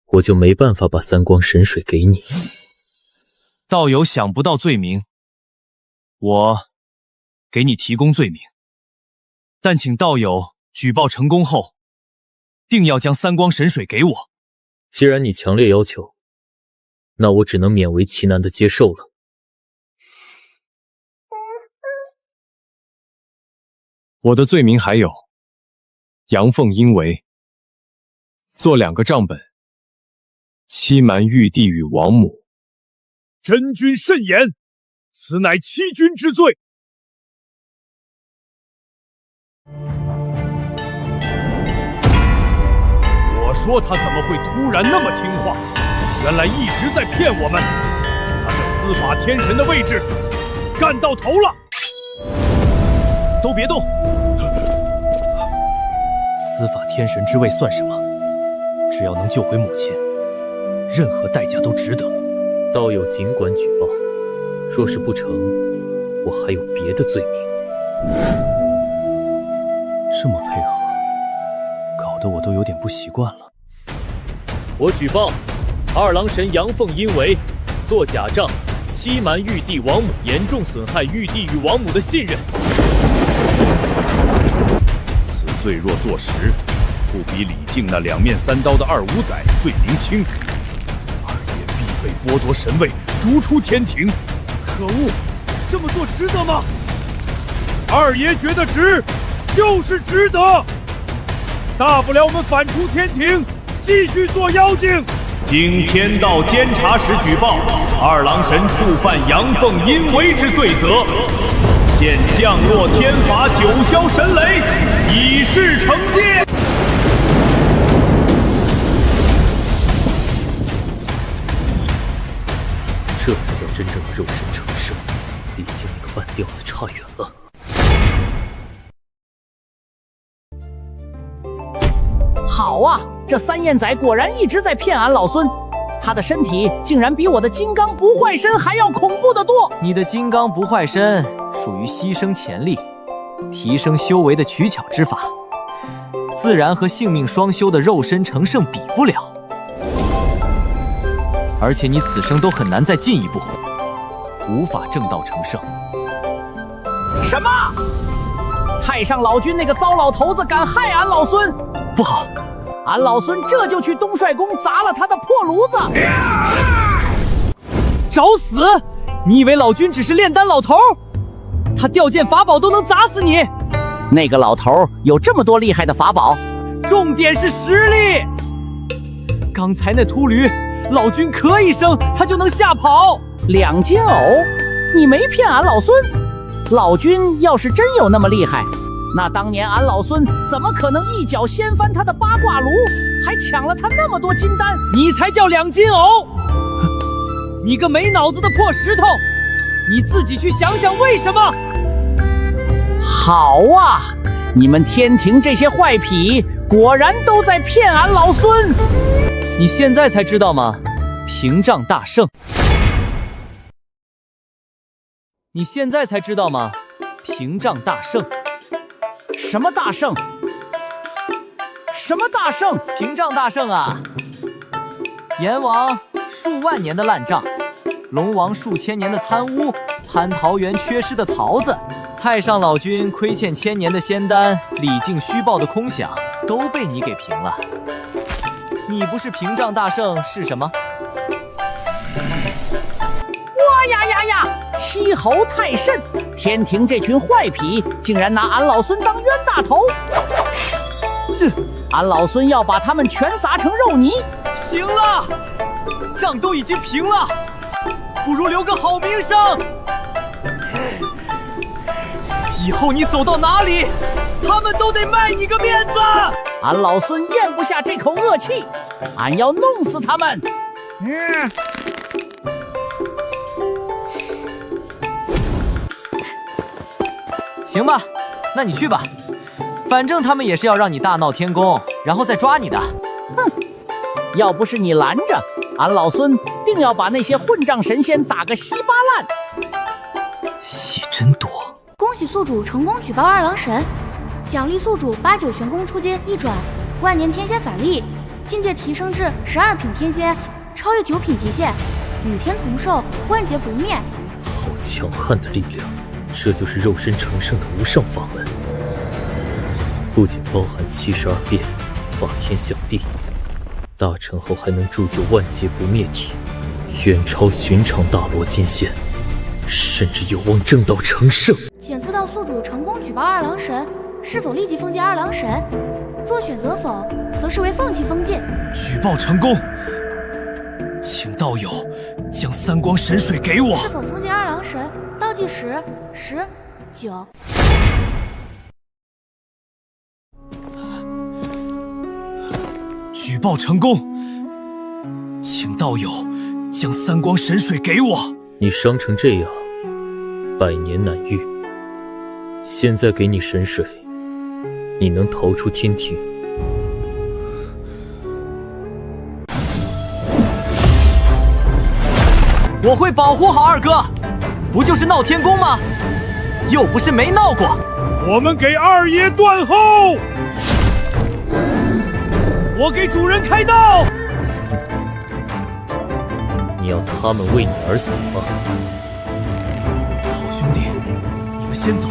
S7: 我就没办法把三光神水给你。
S9: 道友想不到罪名，我给你提供罪名，但请道友举报成功后，定要将三光神水给我。
S7: 既然你强烈要求，那我只能勉为其难的接受了。
S11: 我的罪名还有阳奉阴违，做2个账本，欺瞒玉帝与王母。
S4: 真君慎言，此乃欺君之罪。我说他怎么会突然那么听话？原来一直在骗我们。他这司法天神的位置干到头了。
S9: 都别动！司法天神之位算什么？只要能救回母亲，任何代价都值得。
S7: 道友尽管举报，若是不成，我还有别的罪名。
S9: 这么配合，搞得我都有点不习惯了。
S7: 我举报二郎神阳奉阴违，做假账，欺瞒玉帝王母，严重损害玉帝与王母的信任。
S4: 此罪若坐实，不比李靖那2面3刀的二五仔罪名轻。二爷必被剥夺神位，逐出天庭。可恶，这么做值得吗？二爷觉得值，就是值得。大不了我们反出天庭，继续做妖精。
S2: 经天道监察使举报，二郎神触犯阳奉阴违之罪责，现降落天罚9霄神雷，以示惩戒。
S7: 这才叫真正的肉身成圣，李靖那个半吊子差远了。
S1: 好啊，这三燕仔果然一直在骗俺老孙，他的身体竟然比我的金刚不坏身还要恐怖得多。
S9: 你的金刚不坏身属于牺牲潜力，提升修为的取巧之法，自然和性命双修的肉身成圣比不了。而且你此生都很难再进一步，无法正道成圣。
S1: 什么？太上老君那个糟老头子敢害俺老孙？
S9: 不好！
S1: 俺老孙这就去东帅宫砸了他的破炉子！
S9: 找死！你以为老君只是炼丹老头？他掉件法宝都能砸死你！
S1: 那个老头有这么多厉害的法宝？
S9: 重点是实力！刚才那秃驴，老君咳一声，他就能吓跑。
S1: 2金偶，你没骗俺老孙？老君要是真有那么厉害，那当年俺老孙怎么可能一脚掀翻他的八卦炉，还抢了他那么多金丹？
S9: 你才叫2金偶！你个没脑子的破石头，你自己去想想为什么？
S1: 好啊，你们天庭这些坏痞，果然都在骗俺老孙！
S9: 你现在才知道吗？屏障大圣！你现在才知道吗？屏障大圣！
S1: 什么大圣？什么大圣？
S9: 屏障大圣啊！阎王数万年的烂账，龙王数千年的贪污，蟠桃园缺失的桃子，太上老君亏欠1000年的仙丹，李靖虚报的空饷，都被你给平了。你不是屏障大圣是什么？
S1: 哇呀呀呀！欺猴太甚！天庭这群坏痞，竟然拿俺老孙当冤大头！俺老孙要把他们全砸成肉泥！
S9: 行了，账都已经平了，不如留个好名声。以后你走到哪里，他们都得卖你个面子。
S1: 俺老孙咽不下这口恶气，俺要弄死他们！
S9: 行吧，那你去吧，反正他们也是要让你大闹天宫，然后再抓你的。
S1: 哼，要不是你拦着，俺老孙定要把那些混账神仙打个稀巴烂。
S9: 戏真多。
S5: 恭喜宿主成功举报二郎神，奖励宿主89玄功初阶1转，万年天仙法力，境界提升至12品天仙，超越9品极限，与天同寿，万劫不灭。
S7: 好强悍的力量，这就是肉身成圣的无上法门，不仅包含72变，法天象地，大成后还能铸就万劫不灭体，远超寻常大罗金仙，甚至有望正道成圣。
S5: 检测到宿主成功举报二郎神，是否立即封禁二郎神？若选择否，则视为放弃封禁。
S9: 举报成功，请道友将三光神水给我。
S5: 是否封禁二郎神？倒计时10、9。
S9: 举报成功，请道友将三光神水给我。
S7: 你伤成这样，百年难愈。现在给你神水，你能逃出天庭。
S9: 我会保护好二哥，不就是闹天宫吗？又不是没闹过。
S2: 我们给二爷断后，我给主人开道。
S7: 你要他们为你而死吗？
S9: 好兄弟，你们先走，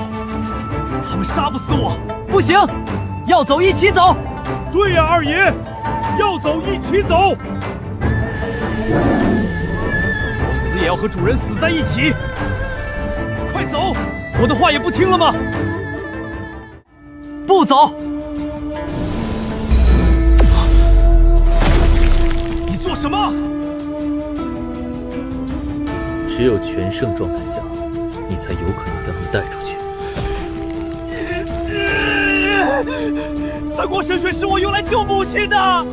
S9: 他们杀不死我。不行，要走一起走。
S2: 对呀，二爷，要走一起走。
S9: 我死也要和主人死在一起。快走！我的话也不听了吗？不走！你做什么？
S7: 只有全盛状态下，你才有可能将他们带出去。
S9: 三光神水是我用来救母亲的。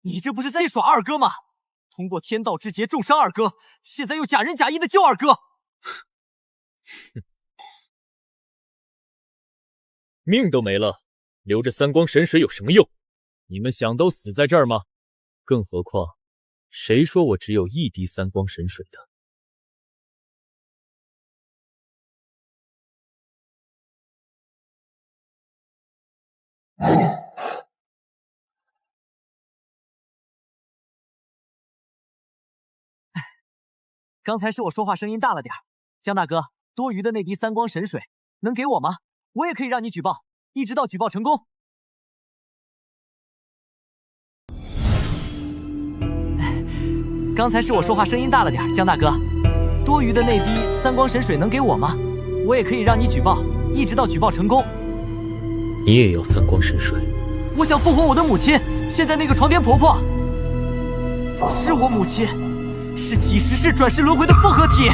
S9: 你这不是在耍二哥吗？通过天道之劫重伤二哥，现在又假仁假义的救二哥。
S7: 命都没了，留着三光神水有什么用？你们想都死在这儿吗？更何况，谁说我只有1滴三光神水的？
S9: 刚才是我说话声音大了点，江大哥，多余的那滴三光神水能给我吗？我也可以让你举报，一直到举报成功。刚才是我说话声音大了点，江大哥，多余的那滴三光神水能给我吗？我也可以让你举报，一直到举报成功。
S7: 你也要三光神水？
S9: 我想复活我的母亲，现在那个床边婆婆不是我母亲，是几十世转世轮回的复合体。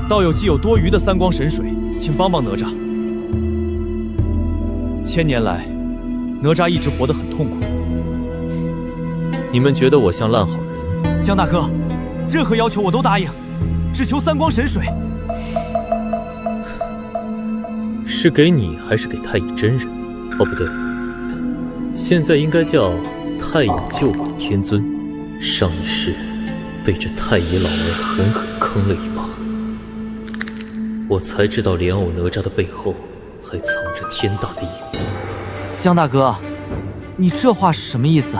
S9: 道友既有多余的三光神水，请帮帮哪吒。1000年来，哪吒一直活得很痛苦。
S7: 你们觉得我像烂好人？
S9: 江大哥，任何要求我都答应，只求三光神水。
S7: 是给你还是给太乙真人？哦，不对，现在应该叫太乙救苦天尊。上一世被这太乙老儿狠狠坑了一把，我才知道莲藕哪吒的背后还藏着天大的隐秘。
S9: 江大哥，你这话是什么意思？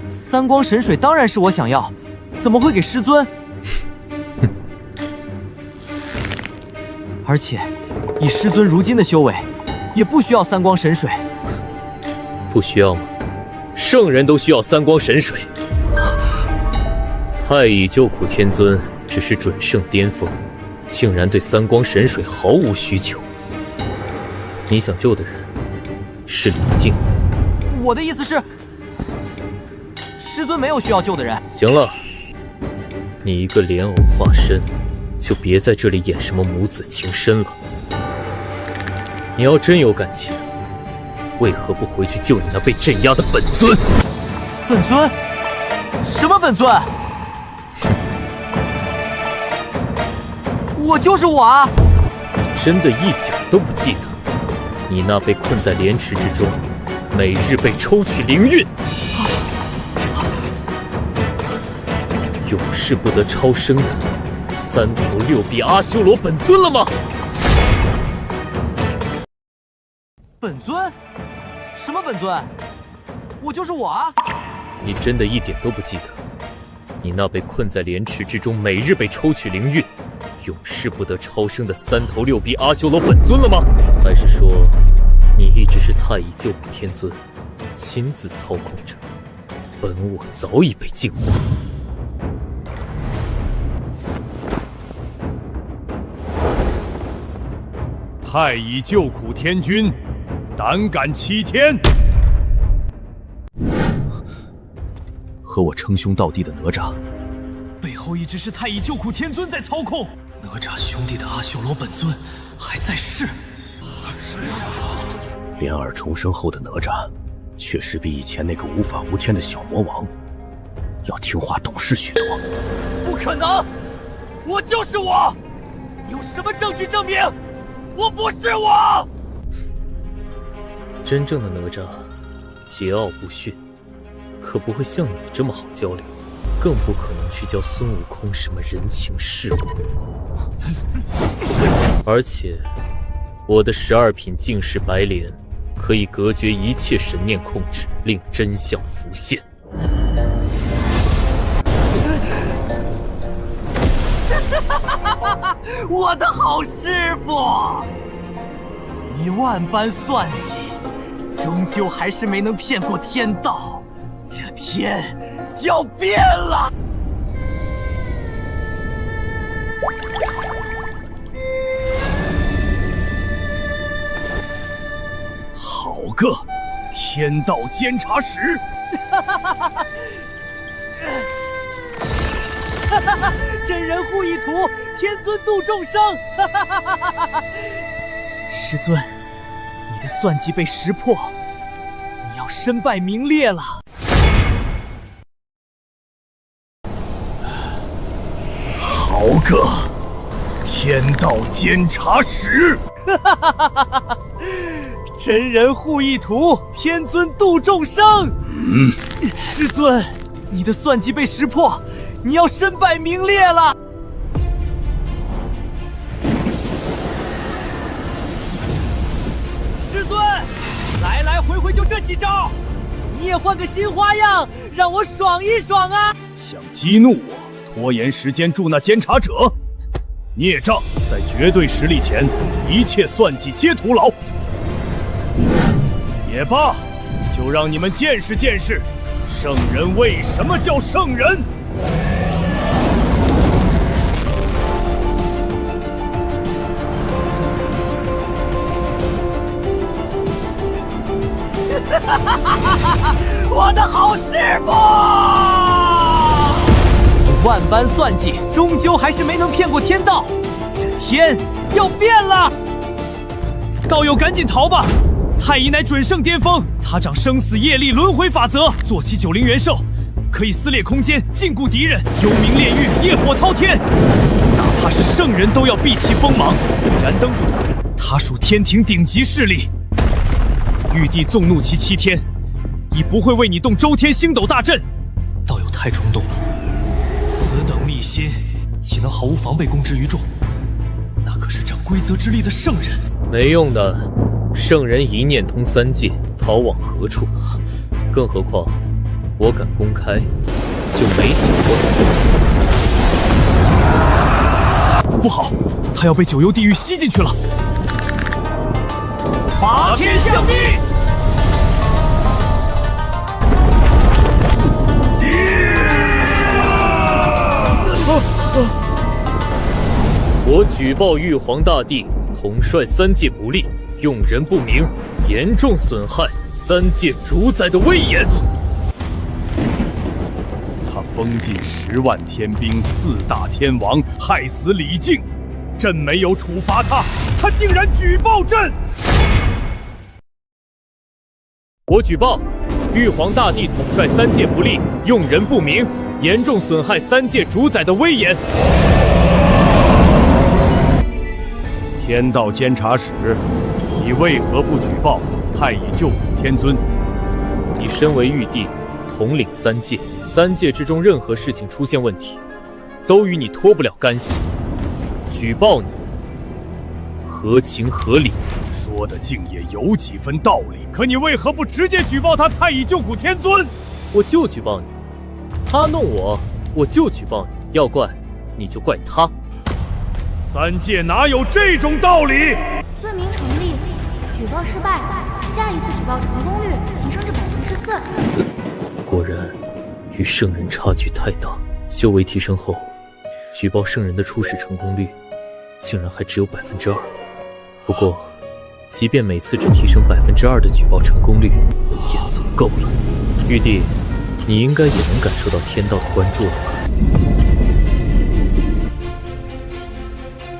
S9: 三光神水当然是我想要，怎么会给师尊？而且，以师尊如今的修为，也不需要三光神水。
S7: 不需要吗？圣人都需要三光神水。太乙救苦天尊只是准圣巅峰，竟然对三光神水毫无需求。你想救的人是李靖。
S9: 我的意思是，师尊没有需要救的人。
S7: 行了，你一个莲藕化身，就别在这里演什么母子情深了。你要真有感情，为何不回去救你那被镇压的本尊？
S9: 本尊？什么本尊？我就是我啊！
S7: 真的一点都不记得，你那被困在莲池之中，每日被抽取灵韵，永世不得超生的三头六臂阿修罗本尊了吗？
S9: 本尊？什么本尊？我就是我啊！
S7: 你真的一点都不记得，你那被困在莲池之中，每日被抽取灵韵，永世不得超生的三头六臂阿修罗本尊了吗？还是说，你一直是太乙救苦天尊，亲自操控着？本我早已被净化。
S4: 太乙救苦天君，胆敢欺天！
S3: 和我称兄道弟的哪吒，
S9: 背后一直是太乙救苦天尊在操控。
S3: 哪吒兄弟的阿修罗本尊还在世。莲儿重生后的哪吒，确实比以前那个无法无天的小魔王要听话懂事许多。
S9: 不可能，我就是我！有什么证据证明我不是我？
S7: 真正的哪吒，桀骜不驯，可不会像你这么好交流，更不可能去教孙悟空什么人情世故。而且，我的12品净世白莲可以隔绝一切神念控制，令真相浮现。
S9: 我的好师傅，你万般算计，终究还是没能骗过天道。这天要变了！
S4: 好个天道监察使！
S9: 真人护一图，天尊度众生！师尊，你的算计被识破，你要身败名裂了。
S4: 好个天道监察使！
S9: 真人护一图，天尊度众生。师尊，你的算计被识破，你要身败名裂了。师尊，来来回回就这几招，你也换个新花样，让我爽一爽啊！
S4: 想激怒我，拖延时间助那监察者，孽障，在绝对实力前，一切算计皆徒劳。也罢，就让你们见识见识，圣人为什么叫圣人。
S9: 我的好师傅！你万般算计，终究还是没能骗过天道。这天要变了！道友赶紧逃吧！太乙乃准圣巅峰，他掌生死业力轮回法则，坐骑90元兽，可以撕裂空间，禁锢敌人，幽冥炼狱，业火滔天。哪怕是圣人都要避其锋芒。燃灯不同，他属天庭顶级势力。玉帝纵怒其7天，已不会为你动周天星斗大阵。
S3: 道友太冲动了，
S9: 此等秘辛，
S3: 岂能毫无防备公之于众？那可是掌规则之力的圣人。
S7: 没用的，圣人一念通3界，逃往何处？更何况，我敢公开，就没想过躲走。
S3: 不好，他要被九幽地狱吸进去了！
S10: 伐天象地！
S7: 我举报玉皇大帝统帅3界不力，用人不明，严重损害3界主宰的威严。
S4: 他封禁10万天兵，4大天王，害死李靖，朕没有处罚他，他竟然举报朕！
S7: 我举报玉皇大帝统帅3界不力，用人不明，严重损害3界主宰的威严。
S4: 天道监察使，你为何不举报太乙救苦天尊？
S7: 你身为玉帝，统领3界，3界之中任何事情出现问题，都与你脱不了干系。举报你，合情合理。
S4: 说的竟也有几分道理，可你为何不直接举报他太乙救苦天尊？
S7: 我就举报你，他弄我，我就举报你，要怪你就怪他。
S4: 3界哪有这种道理？
S5: 罪名成立，举报失败，下一次举报成功率提升至4%。
S7: 果然，与圣人差距太大。修为提升后，举报圣人的初始成功率竟然还只有2%。不过，即便每次只提升2%的举报成功率，也足够了。玉帝，你应该也能感受到天道的关注了吧？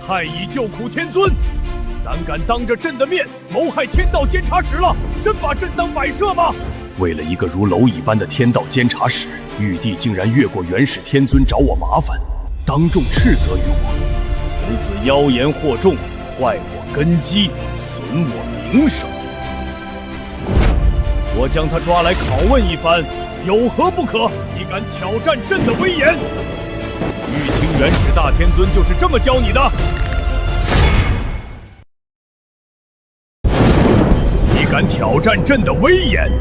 S4: 太乙救苦天尊，胆敢当着朕的面谋害天道监察使了，真把朕当摆设吗？为了一个如蝼蚁般的天道监察使，玉帝竟然越过元始天尊找我麻烦，当众斥责于我，此子妖言惑众，坏我根基，损我名声。我将他抓来拷问一番，有何不可？你敢挑战朕的威严？玉清元始大天尊就是这么教你的？你敢挑战朕的威严？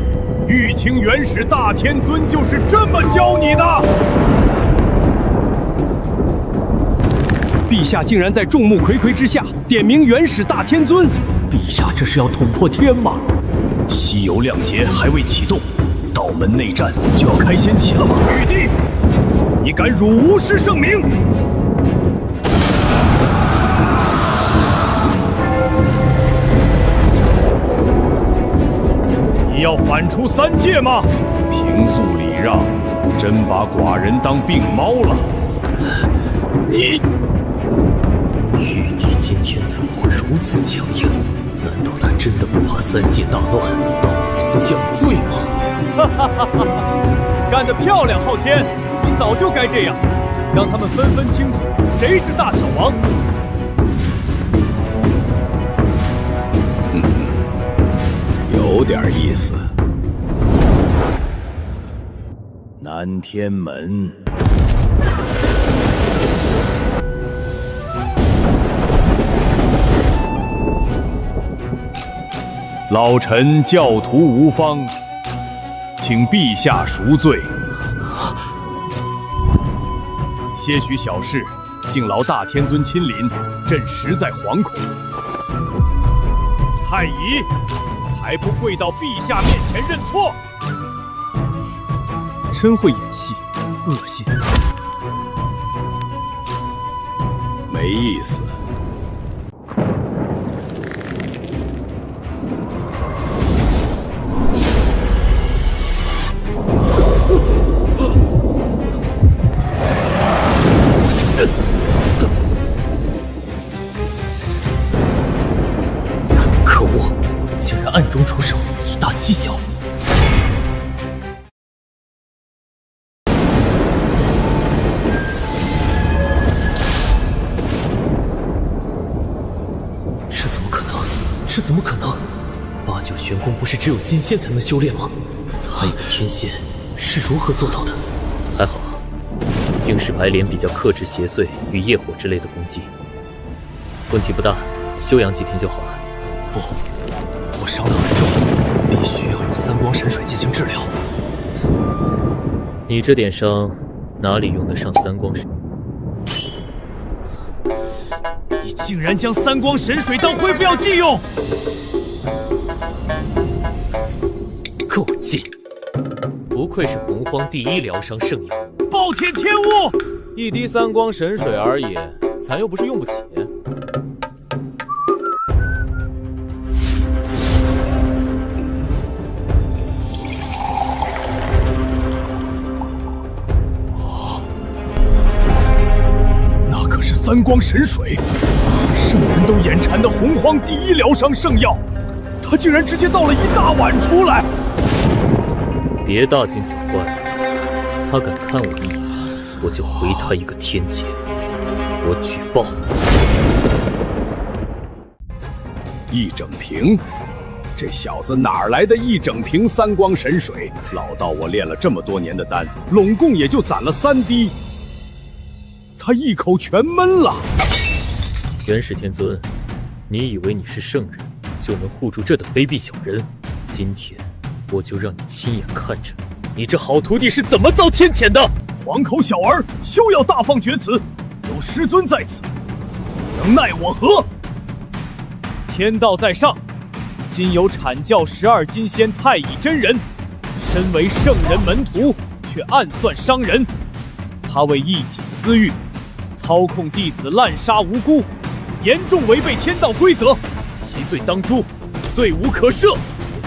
S4: 玉清元始大天尊就是这么教你的？
S3: 陛下竟然在众目睽睽之下点名元始大天尊，陛下这是要捅破天吗？
S4: 西游亮节还未启动，道门内战就要开先起了吗？玉帝，你敢辱无师圣明！你要反出3界吗？平素礼让，真把寡人当病猫了。
S7: 你，玉帝今天怎么会如此强硬？难道他真的不怕3界大乱，道祖降罪吗？
S3: 哈哈哈哈！干得漂亮，昊天！你早就该这样，让他们纷纷清楚谁是大小王。
S8: 有点意思。
S4: 南天门。老臣教徒无方，请陛下赎罪。些许小事，敬劳大天尊亲临，朕实在惶恐。太乙，还不跪到陛下面前认错？
S3: 真会演戏，恶心。
S8: 没意思。
S7: 可恶，竟然暗中出手，以大欺小。这怎么可能？8九玄功不是只有金仙才能修炼吗？他一个天仙是如何做到的？还好，净世白莲比较克制邪祟与业火之类的攻击，问题不大，休养几天就好了。
S3: 不，我伤得很重。必须要用三光神水进行治疗。
S7: 你这点伤，哪里用得上三光神？
S9: 你竟然将三光神水当恢复药剂用！
S7: 够劲！不愧是洪荒第一疗伤圣药。
S9: 暴殄天物！
S7: 一滴三光神水而已，咱又不是用不起。
S4: 那可是三光神水，圣人都眼馋的洪荒第一疗伤圣药，他竟然直接倒了一大碗出来！
S7: 别大惊小怪，他敢看我一眼，我就回他一个天劫。我举报。
S8: 一整瓶，这小子哪来的一整瓶三光神水？老道我练了这么多年的丹，拢共也就攒了3滴，他一口全闷了。
S7: 元始天尊，你以为你是圣人就能护住这等卑鄙小人？今天我就让你亲眼看着你这好徒弟是怎么遭天谴的！
S4: 黄口小儿，休要大放厥词！有师尊在此，能奈我何？
S12: 天道在上，今有阐教12金仙太乙真人，身为圣人门徒，却暗算商人。他为一己私欲，操控弟子滥杀无辜，严重违背天道规则，其罪当诛，罪无可赦。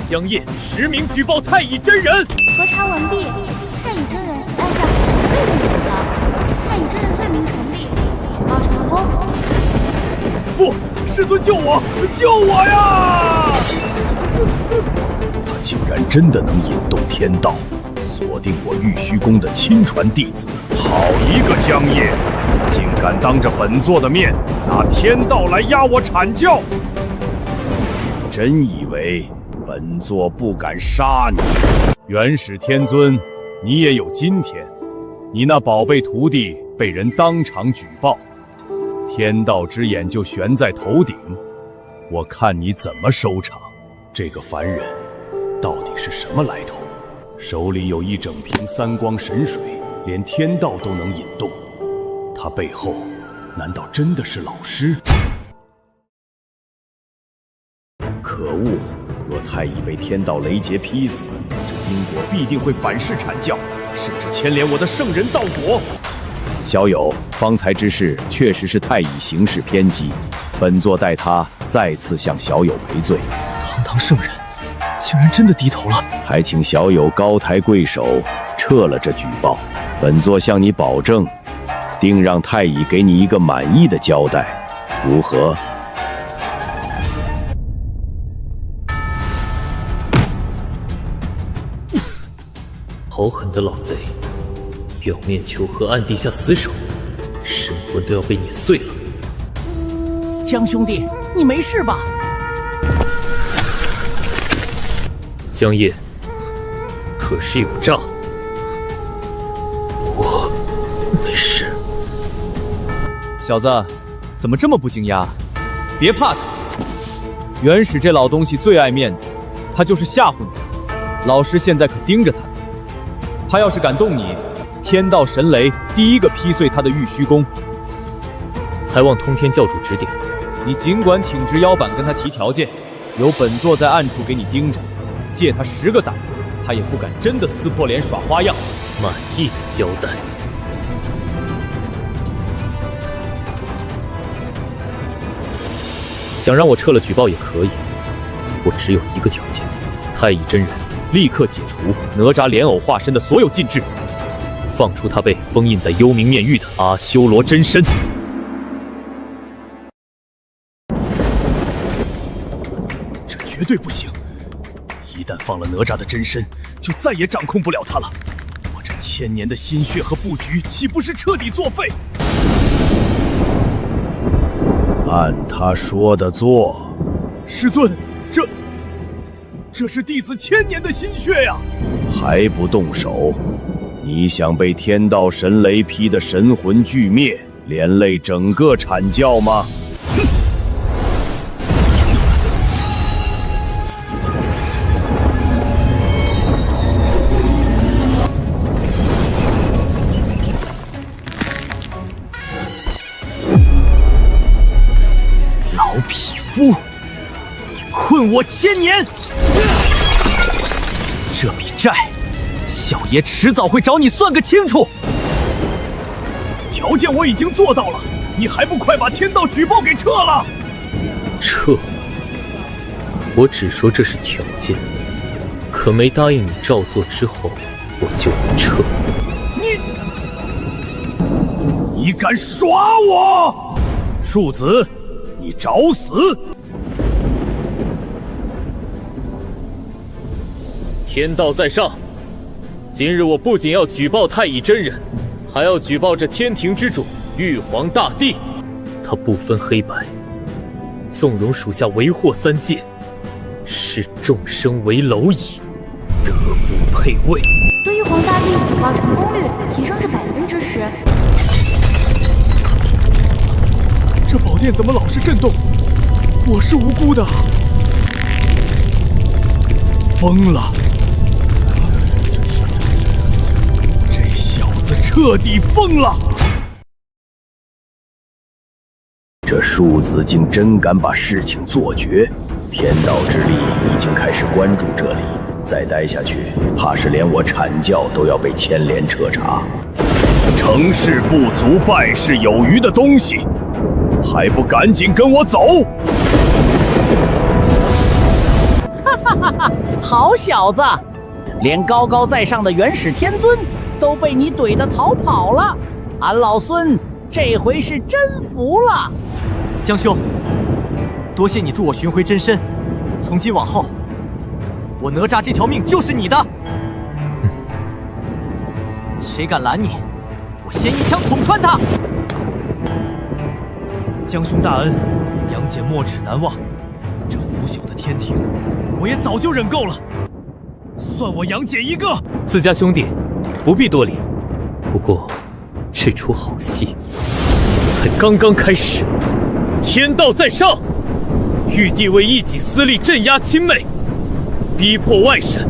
S12: 江夜实名举报太乙真人。
S5: 核查完毕，太乙真人已按下罪名选择，太乙真人罪名成立，举报成功。
S4: 不，师尊救我，救我呀！他竟然真的能引动天道，锁定我玉虚宫的亲传弟子。好一个江夜，竟敢当着本座的面拿天道来压我阐教！真以为本座不敢杀你？元始天尊，你也有今天。你那宝贝徒弟被人当场举报，天道之眼就悬在头顶，我看你怎么收场。这个凡人到底是什么来头？手里有一整瓶三光神水，连天道都能引动，他背后难道真的是老师？可恶！若太乙被天道雷劫劈死，这因果必定会反噬阐教，甚至牵连我的圣人道果。小友，方才之事确实是太乙行事偏激，本座代他再次向小友赔罪。
S3: 堂堂圣人，竟然真的低头了，
S4: 还请小友高抬贵手，撤了这举报。本座向你保证，定让太乙给你一个满意的交代，如何？
S7: 好狠的老贼！表面求和，暗地下死守，神魂都要被碾碎了。
S1: 江兄弟，你没事吧？
S7: 江夜，可是有诈。我没事。
S12: 小子，怎么这么不惊讶？别怕他，元始这老东西最爱面子，他就是吓唬你的。老师现在可盯着他。他要是敢动你，天道神雷第一个劈碎他的玉虚宫。
S7: 还望通天教主指点。
S12: 你尽管挺直腰板跟他提条件，有本座在暗处给你盯着，借他10个胆子，他也不敢真的撕破脸耍花样。
S7: 满意的交代。想让我撤了举报也可以，我只有一个条件：太乙真人立刻解除哪吒莲藕化身的所有禁制，放出他被封印在幽冥面狱的阿修罗真身。
S4: 这绝对不行！一旦放了哪吒的真身，就再也掌控不了他了。我这1000年的心血和布局，岂不是彻底作废？按他说的做。师尊，这是弟子1000年的心血呀！还不动手？你想被天道神雷劈得神魂俱灭，连累整个阐教吗？
S9: 老匹夫，你困我1000年，这笔债，小爷迟早会找你算个清楚。
S12: 条件我已经做到了，你还不快把天道举报给撤了？
S7: 撤？我只说这是条件，可没答应你照做之后，我就会撤。
S12: 你敢耍我？庶子，你找死！
S7: 天道在上，今日我不仅要举报太乙真人，还要举报这天庭之主玉皇大帝。他不分黑白，纵容属下为祸3界，视众生为蝼蚁，德不配位。
S5: 对玉皇大帝举报成功率提升至10%。
S12: 这宝殿怎么老是震动？我是无辜的。疯了！这小子彻底疯了！
S4: 这庶子竟真敢把事情做绝，天道之力已经开始关注这里，再待下去，怕是连我阐教都要被牵连彻查。
S12: 成事不足败事有余的东西，还不赶紧跟我走！
S1: 哈哈哈哈！好小子，连高高在上的元始天尊都被你怼得逃跑了，俺老孙这回是真服了。
S9: 江兄，多谢你助我寻回真身，从今往后，我哪吒这条命就是你的。谁敢拦你，我先一枪捅穿他！江兄大恩，杨戬没齿难忘。这腐朽的天庭，我也早就忍够了。算我杨戬一个。
S7: 自家兄弟，不必多礼。不过，这出好戏才刚刚开始。天道在上，玉帝为一己私利镇压亲妹，逼迫外甥，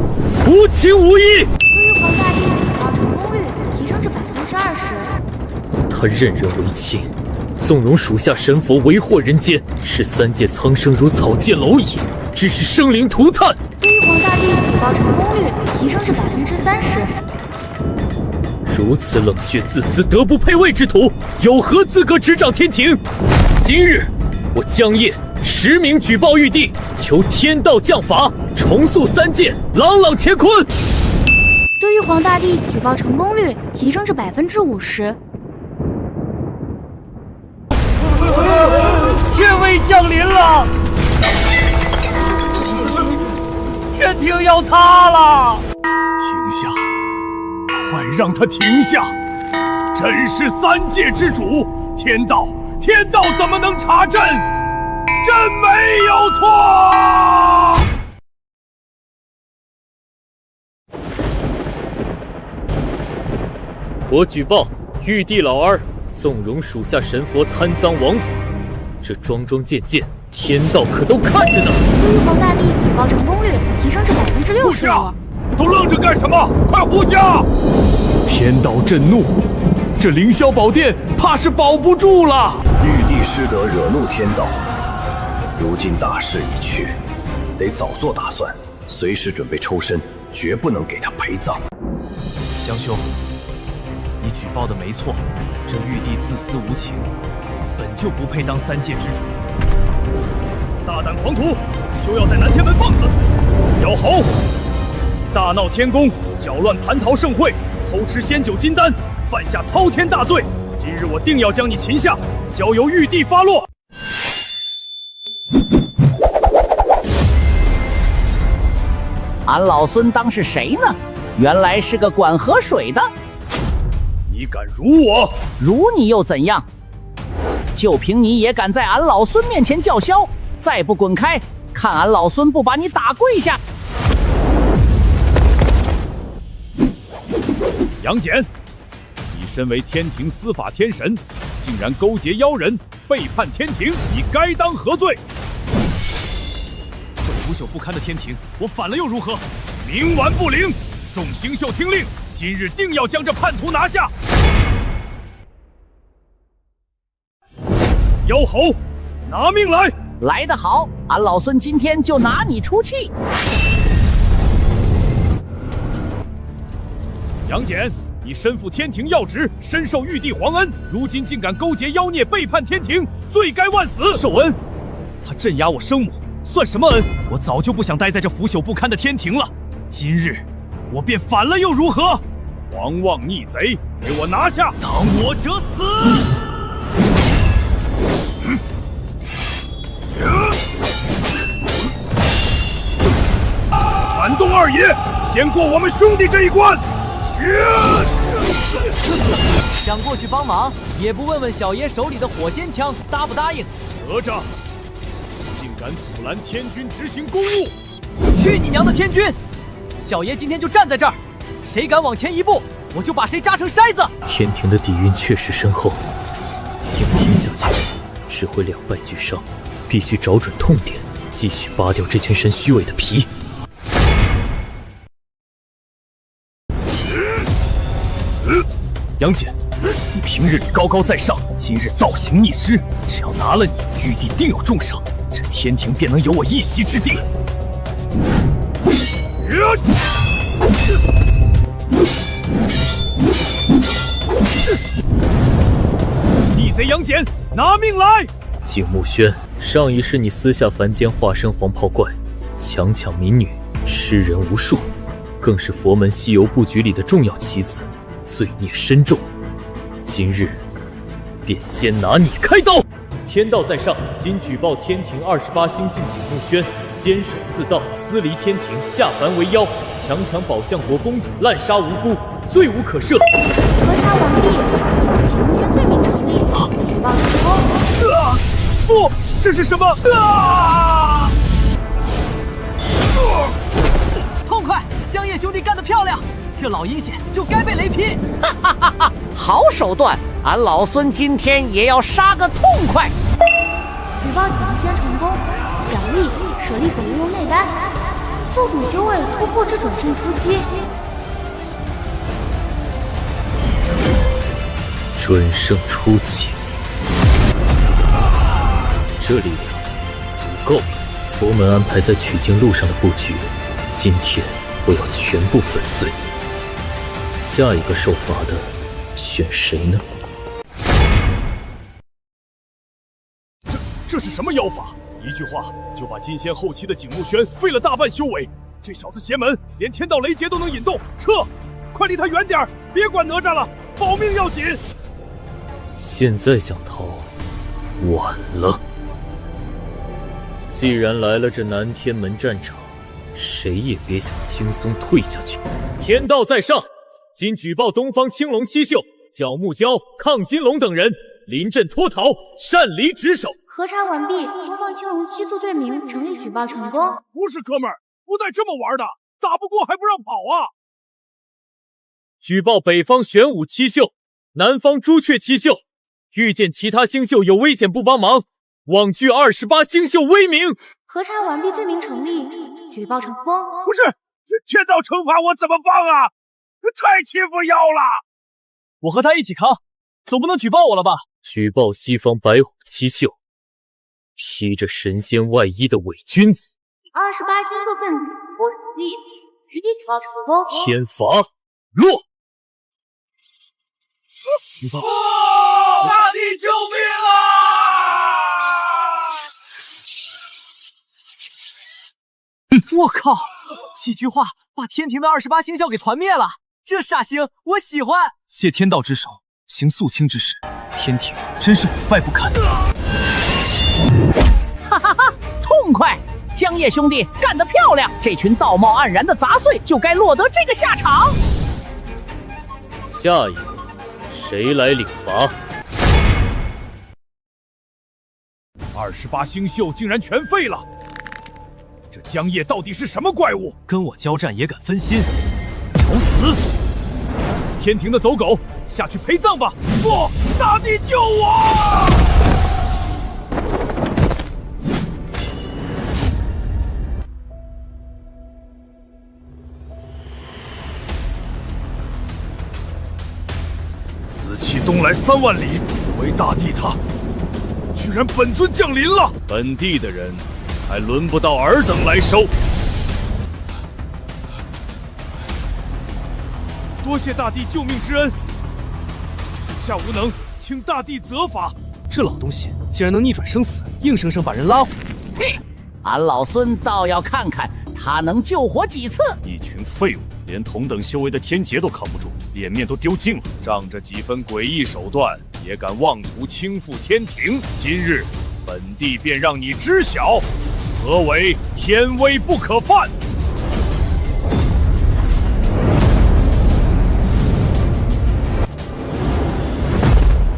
S7: 无情无义。
S5: 对玉皇大帝举报成功率提升至20%。
S7: 他任人唯亲，纵容属下神佛为祸人间，视3界苍生如草芥蝼蚁，致使生灵涂炭。
S5: 对玉皇大帝举报成功率提升至30%。
S7: 如此冷血自私、德不配位之徒，有何资格执掌天庭？今日我江夜实名举报玉帝，求天道降罚，重塑3界，朗朗乾坤。
S5: 对玉皇大帝举报成功率提升至50%。
S10: 天威降临了，天庭要塌了！
S12: 停下！快让他停下！朕是3界之主，天道怎么能查朕？朕没有错！
S7: 我举报玉帝老儿纵容属下神佛贪赃枉法，这桩桩件件，天道可都看着呢。
S5: 对玉皇大帝举报成功率提升至60%。
S12: 不是啊，都愣着干什么？快护驾！天道震怒，这凌霄宝殿怕是保不住了。
S3: 玉帝失德惹怒天道，如今大势已去，得早做打算，随时准备抽身，绝不能给他陪葬。
S9: 江兄，你举报的没错，这玉帝自私无情，本就不配当3界之主。
S12: 大胆狂徒，休要在南天门放肆！妖猴，大闹天宫，搅乱蟠桃盛会，偷吃仙酒金丹，犯下滔天大罪。今日我定要将你擒下，交由玉帝发落。
S1: 俺老孙当是谁呢？原来是个管河水的。
S12: 你敢辱我？
S1: 辱你又怎样？就凭你也敢在俺老孙面前叫嚣？再不滚开，看俺老孙不把你打跪下！
S12: 杨戬，你身为天庭司法天神，竟然勾结妖人，背叛天庭，你该当何罪？
S9: 这腐朽不堪的天庭，我反了又如何？
S12: 冥顽不灵！众星宿听令，今日定要将这叛徒拿下！妖猴，拿命来！
S1: 来得好，俺老孙今天就拿你出气。
S12: 杨戬，你身负天庭要职，深受玉帝皇恩，如今竟敢勾结妖孽，背叛天庭，罪该万死。受恩？他镇压我生母，算什么恩？我早就不想待在这腐朽不堪的天庭了。今日我便反了又如何？狂妄逆贼，给我拿下！当我者死！反动二爷，先过我们兄弟这一关！
S9: 想过去帮忙，也不问问小爷手里的火尖枪答不答应？
S12: 哪吒，竟敢阻拦天军执行公务！
S9: 去你娘的天军！小爷今天就站在这儿，谁敢往前一步，我就把谁扎成筛子！
S7: 天庭的底蕴确实深厚，硬拼下去只会两败俱伤，必须找准痛点，继续扒掉这群神虚伪的皮。
S12: 杨戬，你平日里高高在上，今日倒行逆施，只要拿了你，玉帝定有重赏，这天庭便能有我一席之地。逆贼杨戬，拿命来！
S7: 景木轩，上一世你私下凡间化身黄袍怪，强抢民女，吃人无数，更是佛门西游布局里的重要棋子，罪孽深重。今日便先拿你开刀！天道在上，今举报天庭28星姓景木轩监守自盗，私离天庭，下凡为妖，强抢宝象国公主，滥杀无辜，罪无可赦。
S5: 核查完毕，景木轩罪名成立，举报成功。
S12: 不，这是什么？
S9: 痛快！江夜兄弟干得漂亮，这老阴险就该被雷劈！
S1: 哈哈哈哈！好手段，俺老孙今天也要杀个痛快！
S5: 举报景木轩成功，奖励舍利子玲珑内丹，宿主修为突破至转正初期。
S7: 转胜初期，这力量足够了。佛门安排在取经路上的布局，今天我要全部粉碎。下一个受罚的选谁呢？
S12: 这是什么妖法？一句话就把金仙后期的景木轩废了大半修为。这小子邪门，连天道雷劫都能引动，撤！快离他远点，别管哪吒了，保命要紧。
S7: 现在想逃，晚了。既然来了这南天门战场，谁也别想轻松退下去。天道在上，今举报东方青龙七宿、角木蛟、亢金龙等人临阵脱逃，擅离职守。
S5: 核查完毕，东方青龙七宿罪名成立，举报成功。
S12: 不是哥们儿，不带这么玩的，打不过还不让跑啊！
S7: 举报北方玄武七宿、南方朱雀七宿，遇见其他星宿有危险不帮忙，枉惧28星宿威名。
S5: 核查完毕，罪名成立，举报成功。
S12: 不是，天道惩罚我怎么帮啊？太欺负妖了！
S9: 我和他一起扛，总不能举报我了吧？
S7: 举报西方白虎七宿，披着神仙外衣的伪君子。
S5: 28星宿分子我成立，直接举报成功。
S7: 天罚落。
S12: 大帝救命啊！
S9: 我靠！几句话把天庭的28星宿给团灭了，这煞星我喜欢。
S3: 借天道之手，行肃清之事，天庭真是腐败不堪。
S1: 哈哈哈，痛快！江夜兄弟干得漂亮，这群道貌岸然的杂碎就该落得这个下场。
S7: 下一个，谁来领罚
S12: ？28星宿竟然全废了！这江夜到底是什么怪物？
S3: 跟我交战也敢分心，
S12: 找死！天庭的走狗，下去陪葬吧！不，大帝救我！此气东来3万里，此为大帝他。居然本尊降临了！本地的人还轮不到尔等来收。多谢大帝救命之恩，属下无能，请大帝责罚。
S3: 这老东西竟然能逆转生死，硬生生把人拉回。
S1: 嘿，俺老孙倒要看看他能救活几次！
S12: 一群废物，连同等修为的天劫都扛不住，脸面都丢尽了。仗着几分诡异手段，也敢妄图倾覆天庭！今日，本帝便让你知晓，何为天威不可犯！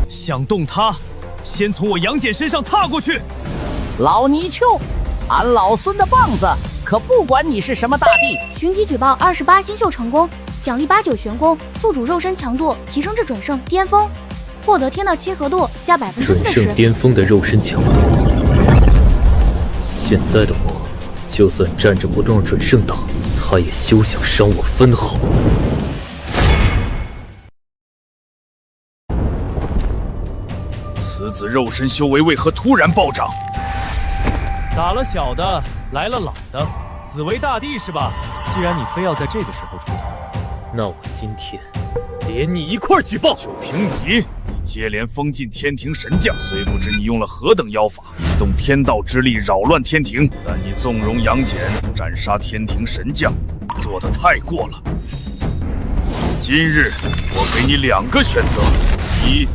S9: 想动他，先从我杨戬身上踏过去。
S1: 老泥鳅，俺老孙的棒子可不管你是什么大帝。
S5: 群体举报28星宿成功，奖励89玄功，宿主肉身强度提升至准圣巅峰，获得天道契合度加40%。
S7: 准圣巅峰的肉身强度，现在的我，就算站着不动准圣档，他也休想伤我分毫。
S12: 此子肉身修为为何突然暴涨？
S9: 打了小的，来了老的，紫薇大帝是吧？既然你非要在这个时候出头，
S7: 那我今天连你一块儿举报！
S12: 就凭你接连封禁天庭神将，虽不知你用了何等妖法，引动天道之力扰乱天庭，但你纵容杨戬斩杀天庭神将，做得太过了。今日我给你2个选择：一，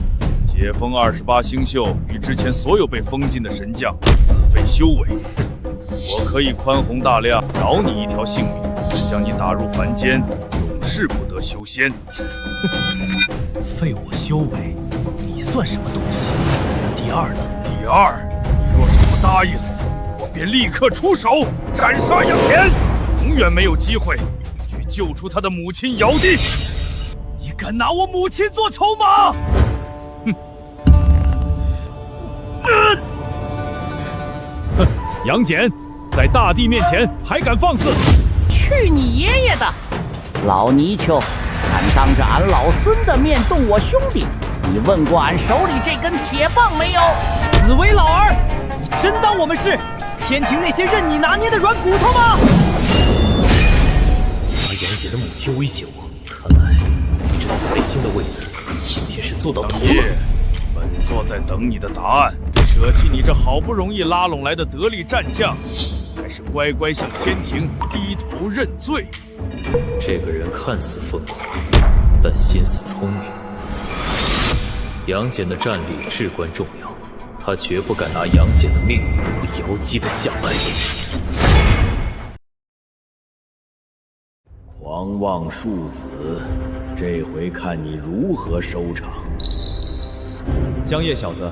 S12: 解封28星宿与之前所有被封禁的神将自废修为，我可以宽宏大量，饶你一条性命，将你打入凡间，永世不得修仙。
S9: 废我修为，你算什么东西？那第二呢？
S12: 第二，你若是不答应，我便立刻出手斩杀杨戬，永远没有机会去救出他的母亲瑶帝。
S9: 你敢拿我母亲做筹码？
S12: 哼！杨戬，在大帝面前还敢放肆！
S1: 去你爷爷的！老泥鳅，敢当着俺老孙的面动我兄弟，你问过俺手里这根铁棒没有？
S9: 紫薇老儿，你真当我们是天庭那些任你拿捏的软骨头吗？
S7: 拿杨戬的母亲威胁我，看来你这紫微星的位子今天是做到头了。
S12: 本座在等你的答案。舍弃你这好不容易拉拢来的得力战将，还是乖乖向天庭低头认罪？
S7: 这个人看似疯狂，但心思聪明。杨戬的战力至关重要，他绝不敢拿杨戬的命和瑶姬的下半身。
S4: 狂妄庶子，这回看你如何收场。
S9: 江夜小子，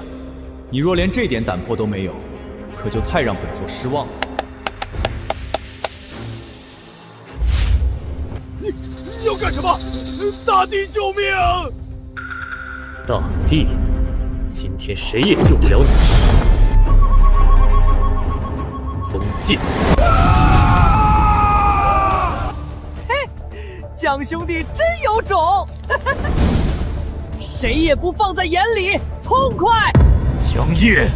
S9: 你若连这点胆魄都没有，可就太让本座失望了。
S12: 你要干什么？大帝救命！
S7: 大帝，今天谁也救不了你。封禁。
S9: 嘿，蒋兄弟真有种！谁也不放在眼里，痛快！
S12: 江夜，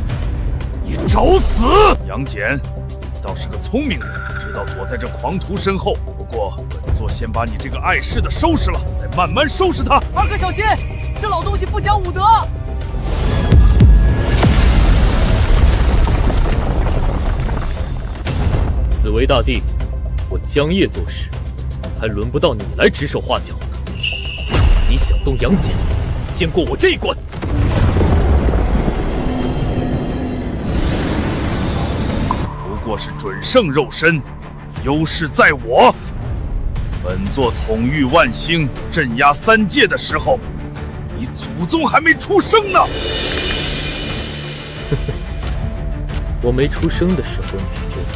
S12: 你找死！杨戬，你倒是个聪明人，知道躲在这狂徒身后。不过，本座先把你这个碍事的收拾了，再慢慢收拾他。
S9: 二哥小心，这老东西不讲武德。
S7: 紫薇大帝，我江夜做事，还轮不到你来指手画脚。你想动杨戬，先过我这一关。
S12: 不过是准圣肉身，优势在我。本座统御万星、镇压3界的时候，你祖宗还没出生呢。
S7: 我没出生的时候你是这样，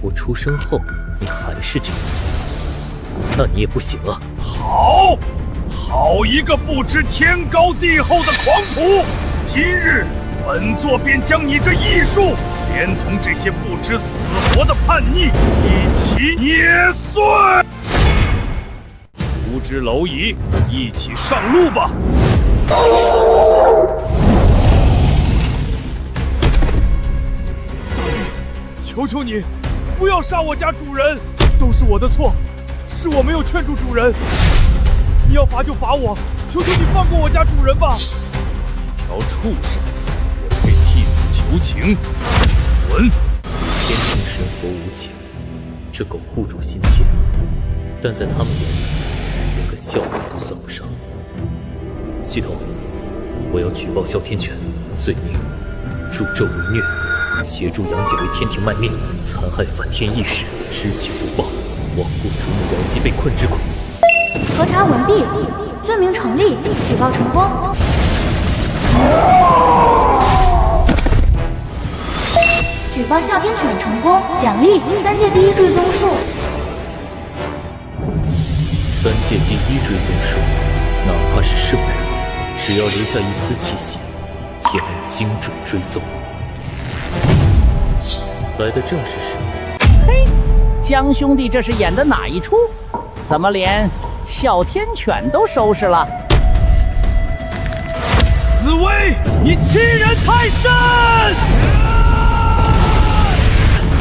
S7: 我出生后你还是这样，那你也不行啊。
S12: 好一个不知天高地厚的狂徒！今日本座便将你这异术，连同这些不知死活的叛逆一起捏碎！无知蝼蚁，一起上路吧！求求你，不要杀我家主人，都是我的错，是我没有劝住主人。你要罚就罚我，求求你放过我家主人吧！
S2: 一条畜生，也配替主求情？滚！
S7: 天庭神佛无情，这狗护主心切，但在他们眼里，连个笑话都算不上。系统，我要举报哮天犬，罪名助纣为虐，协助杨戬为天庭卖命，残害反天意识，知情不报，罔顾逐母瑶姬被困之苦。
S5: 核查完毕，罪名成立，举报成功。举报哮天犬成功，奖励3届第1追踪术。
S7: 3届第1追踪术，哪怕是圣人，只要留下一丝迹象，也能精准追踪。来的正是时候。
S1: 嘿，江兄弟这是演的哪一出？怎么连哮天犬都收拾了？
S12: 紫薇，你欺人太甚！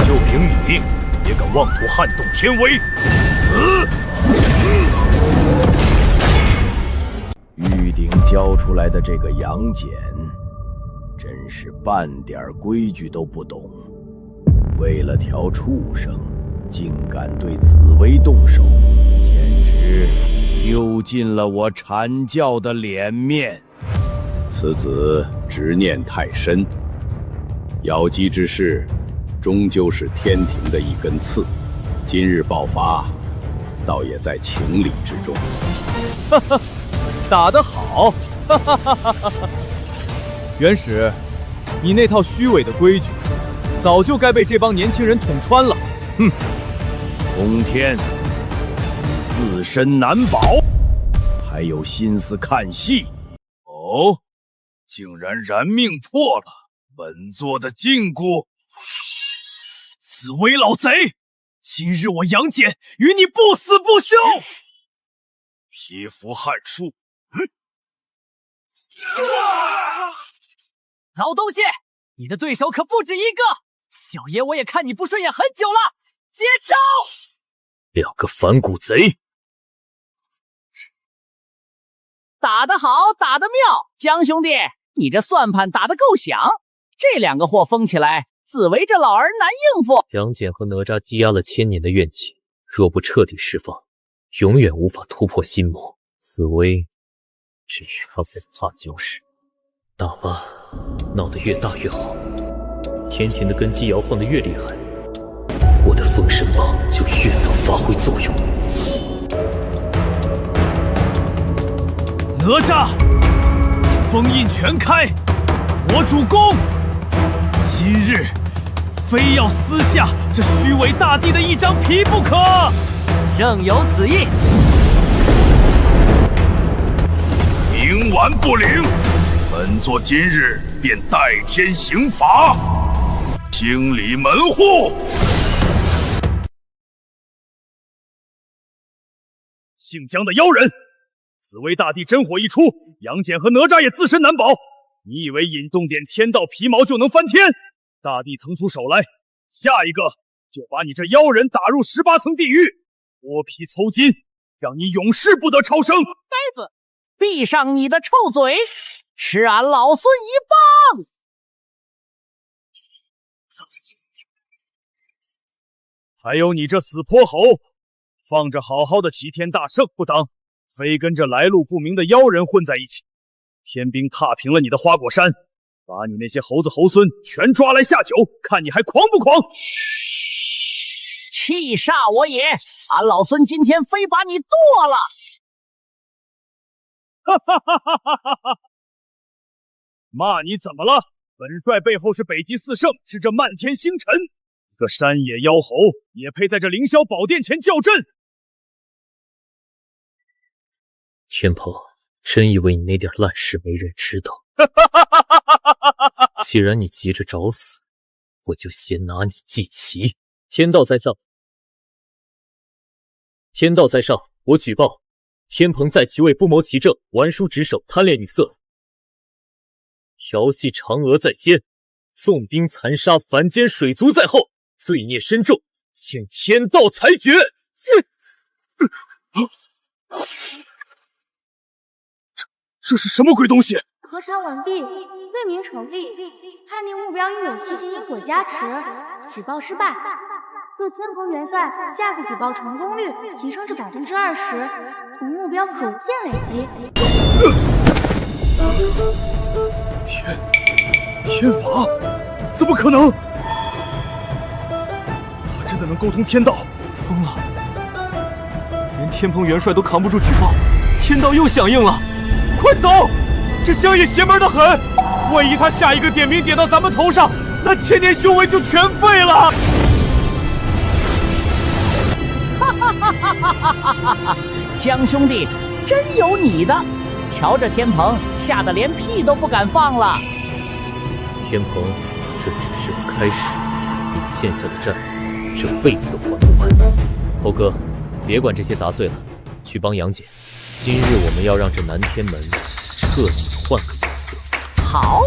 S2: 就凭你，也敢妄图撼动天威，死！
S4: 玉鼎教出来的这个杨戬，真是半点规矩都不懂。为了条畜生，竟敢对紫薇动手，简直丢尽了我阐教的脸面。
S8: 此子执念太深，瑶姬之事终究是天庭的一根刺，今日爆发，倒也在情理之中。
S12: 哈哈，打得好！哈哈哈哈哈！元始，你那套虚伪的规矩，早就该被这帮年轻人捅穿了。
S4: 哼，通天，自身难保，还有心思看戏？
S2: 哦，竟然燃命破了本座的禁锢！
S12: 紫薇老贼，今日我杨戬与你不死不休！
S2: 披符撼术！
S9: 老东西，你的对手可不止一个！小爷我也看你不顺眼很久了，接招
S7: ！2个反骨贼！
S1: 打得好，打得妙，江兄弟，你这算盘打得够响。这2个货封起来，紫薇这老儿难应付。
S7: 杨戬和哪吒积压了1000年的怨气，若不彻底释放，永远无法突破心魔。紫薇只差在擦胶时，打吧，闹得越大越好。天庭的根基摇晃得越厉害，我的封神榜就越能发挥作用。
S12: 哪吒，封印全开，我主攻！今日非要撕下这虚伪大帝的一张皮不可！
S9: 正有此意。
S2: 冥顽不灵，本座今日便代天行罚，清理门户。
S12: 姓姜的妖人，紫薇大帝真火一出，杨戬和哪吒也自身难保。你以为引动点天道皮毛就能翻天？大帝腾出手来，下一个就把你这妖人打入18层地狱，剥皮抽筋，让你永世不得超生！
S1: 呆子，闭上你的臭嘴，吃俺老孙一棒！
S12: 还有你这死泼猴，放着好好的齐天大圣不当，非跟着来路不明的妖人混在一起。天兵踏平了你的花果山，把你那些猴子猴孙全抓来下酒，看你还狂不狂！
S1: 气煞我也！俺老孙今天非把你剁了！
S12: 哈哈哈哈哈哈！骂你怎么了？本帅背后是北极4圣，是这漫天星辰，一个山野妖猴也配在这凌霄宝殿前叫阵？
S7: 天蓬，真以为你那点烂事没人知道？既然你急着找死，我就先拿你祭旗。天道在上，天道在上，我举报天蓬在其位不谋其政，玩书职守，贪恋女色，调戏嫦娥在先，纵兵残杀凡间水族在后，罪孽深重，请天道裁决。
S12: 这是什么鬼东西？
S5: 核查完毕，罪名成立，判定目标拥有吸金因果加持，举报失败。各天蓬元帅下次举报成功率提升至20%，同目标可无限累积。
S12: 天罚？怎么可能？他真的能沟通天道？
S9: 疯了！连天蓬元帅都扛不住举报，天道又响应了。
S12: 快走！这江野邪门的很，万一他下一个点名点到咱们头上，那千年修为就全废了。
S1: 江兄弟，真有你的！瞧这天蓬吓得连屁都不敢放了。
S7: 天蓬，这只是个开始，你欠下的债，这辈子都还不完。猴哥，别管这些杂碎了，去帮杨戬。今日我们要让这南天门彻底换个颜色。
S1: 好。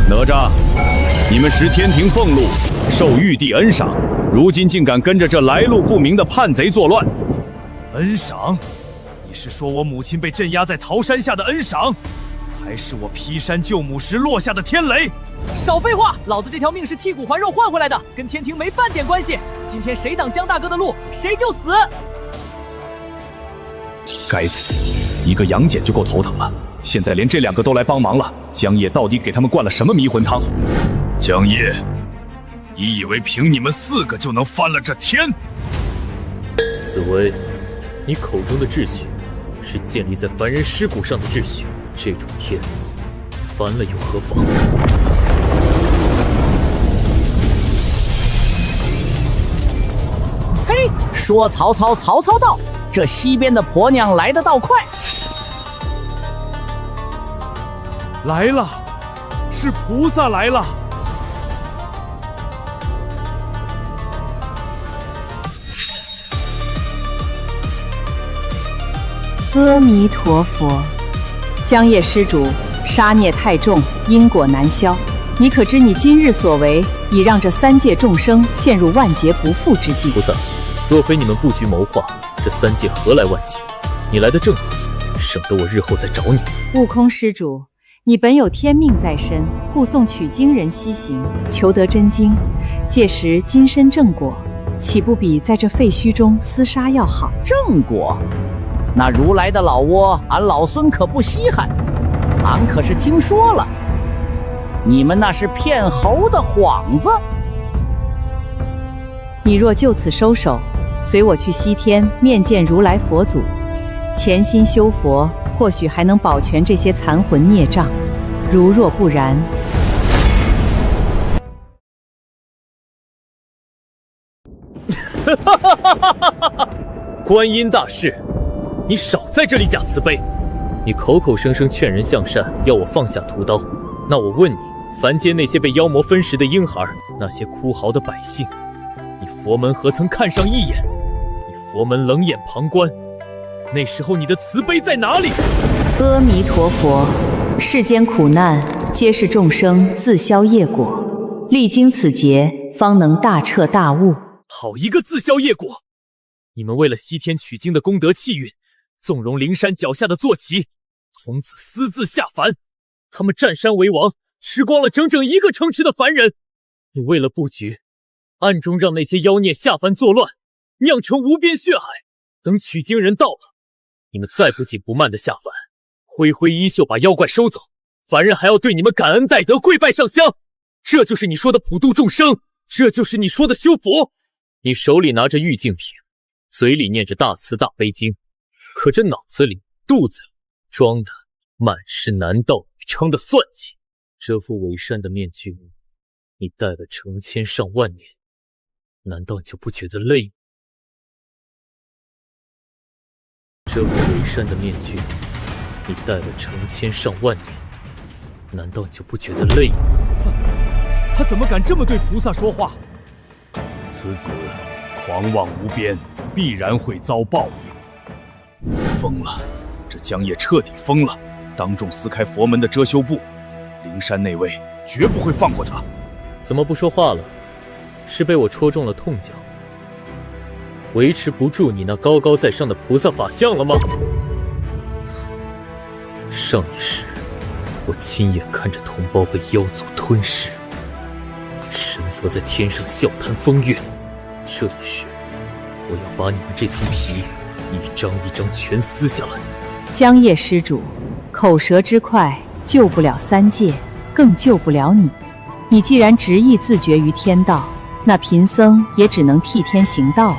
S2: 哪吒，你们识天庭俸禄，受玉帝恩赏，如今竟敢跟着这来路不明的叛贼作乱。
S12: 恩赏？你是说我母亲被镇压在桃山下的恩赏，还是我劈山救母时落下的天雷？
S9: 少废话！老子这条命是剔骨还肉换回来的，跟天庭没半点关系。今天谁挡江大哥的路，谁就死。
S3: 该死，一个杨戬就够头疼了，现在连这两个都来帮忙了。江夜到底给他们灌了什么迷魂汤？
S2: 江夜，你以为凭你们4个就能翻了这天？
S7: 紫薇，你口中的秩序，是建立在凡人尸骨上的秩序，这种天，翻了又何妨？
S1: 嘿，说曹操，曹操到，这西边的婆娘来得倒快。
S12: 来了，是菩萨来了。
S13: 阿弥陀佛，江夜施主，杀孽太重，因果难消。你可知你今日所为，已让这3界众生陷入万劫不复之境？
S7: 菩萨，若非你们布局谋划，这3界何来万劫？你来得正好，省得我日后再找你。
S13: 悟空施主，你本有天命在身，护送取经人西行，求得真经，届时金身正果，岂不比在这废墟中厮杀要好？
S1: 正果？那如来的老窝，俺老孙可不稀罕。俺可是听说了，你们那是骗猴的幌子。
S13: 你若就此收手，随我去西天面见如来佛祖，潜心修佛，或许还能保全这些残魂孽障。如若不然，
S7: 观音大士，你少在这里假慈悲！你口口声声劝人向善，要我放下屠刀，那我问你，凡间那些被妖魔分食的婴孩，那些哭嚎的百姓，你佛门何曾看上一眼？你佛门冷眼旁观，那时候你的慈悲在哪里？
S13: 阿弥陀佛，世间苦难皆是众生自消业果，历经此劫，方能大彻大悟。
S7: 好一个自消业果！你们为了西天取经的功德气运，纵容灵山脚下的坐骑童子私自下凡，他们占山为王，吃光了整整1个城池的凡人。你为了布局，暗中让那些妖孽下凡作乱，酿成无边血海。等取经人到了，你们再不紧不慢的下凡，挥挥衣袖把妖怪收走，凡人还要对你们感恩戴德，跪拜上香。这就是你说的普度众生，这就是你说的修佛。你手里拿着玉净瓶，嘴里念着大慈大悲经，可这脑子里肚子里装的满是男盗女娼的算计。这副伪善的面具你戴了成千上万年，难道你就不觉得累吗？这副伪善的面具你戴了成千上万年，难道你就不觉得累吗？
S12: 他怎么敢这么对菩萨说话？
S4: 此子狂妄无边，必然会遭报应。
S3: 疯了，
S4: 这江夜彻底疯了，当众撕开佛门的遮羞布，灵山那位绝不会放过他。
S7: 怎么不说话了？是被我戳中了痛脚，维持不住你那高高在上的菩萨法相了吗？上一世，我亲眼看着同胞被妖族吞噬，神佛在天上笑谈风月。这一世，我要把你们这层皮一张一张全撕下来。
S13: 江夜施主，口舌之快救不了三界，更救不了你。你既然执意自绝于天道，那贫僧也只能替天行道了。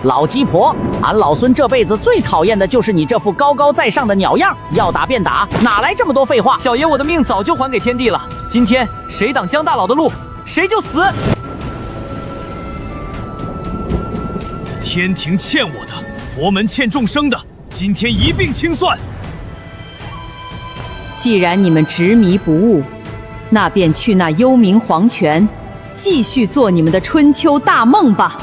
S1: 老鸡婆，俺老孙这辈子最讨厌的就是你这副高高在上的鸟样，要打便打，哪来这么多废话？
S9: 小爷我的命早就还给天地了，今天谁挡江大佬的路，谁就死。
S12: 天庭欠我的，佛门欠众生的，今天一并清算。
S13: 既然你们执迷不悟，那便去那幽冥黄泉，继续做你们的春秋大梦吧。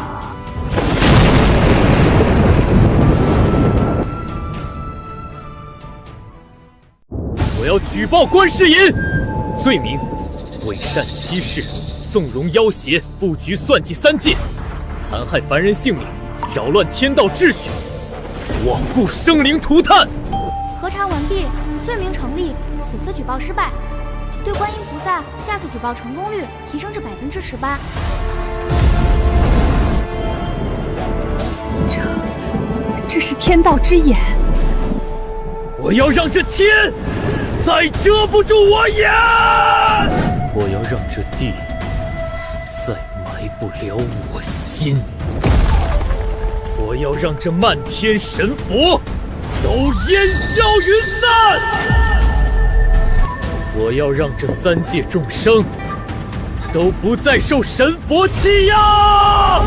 S7: 我要举报观世隐，罪名：伪善欺世，纵容妖邪，布局算计三界，残害凡人性命，扰乱天道秩序，罔顾生灵涂炭。
S5: 核查完毕，罪名成立，此次举报失败。对观音菩萨下次举报成功率提升至18%。
S13: 这是天道之眼。
S7: 我要让这天再遮不住我眼，我要让这地再埋不了我心，我要让这漫天神佛都烟消云散，我要让这三界众生都不再受神佛欺压。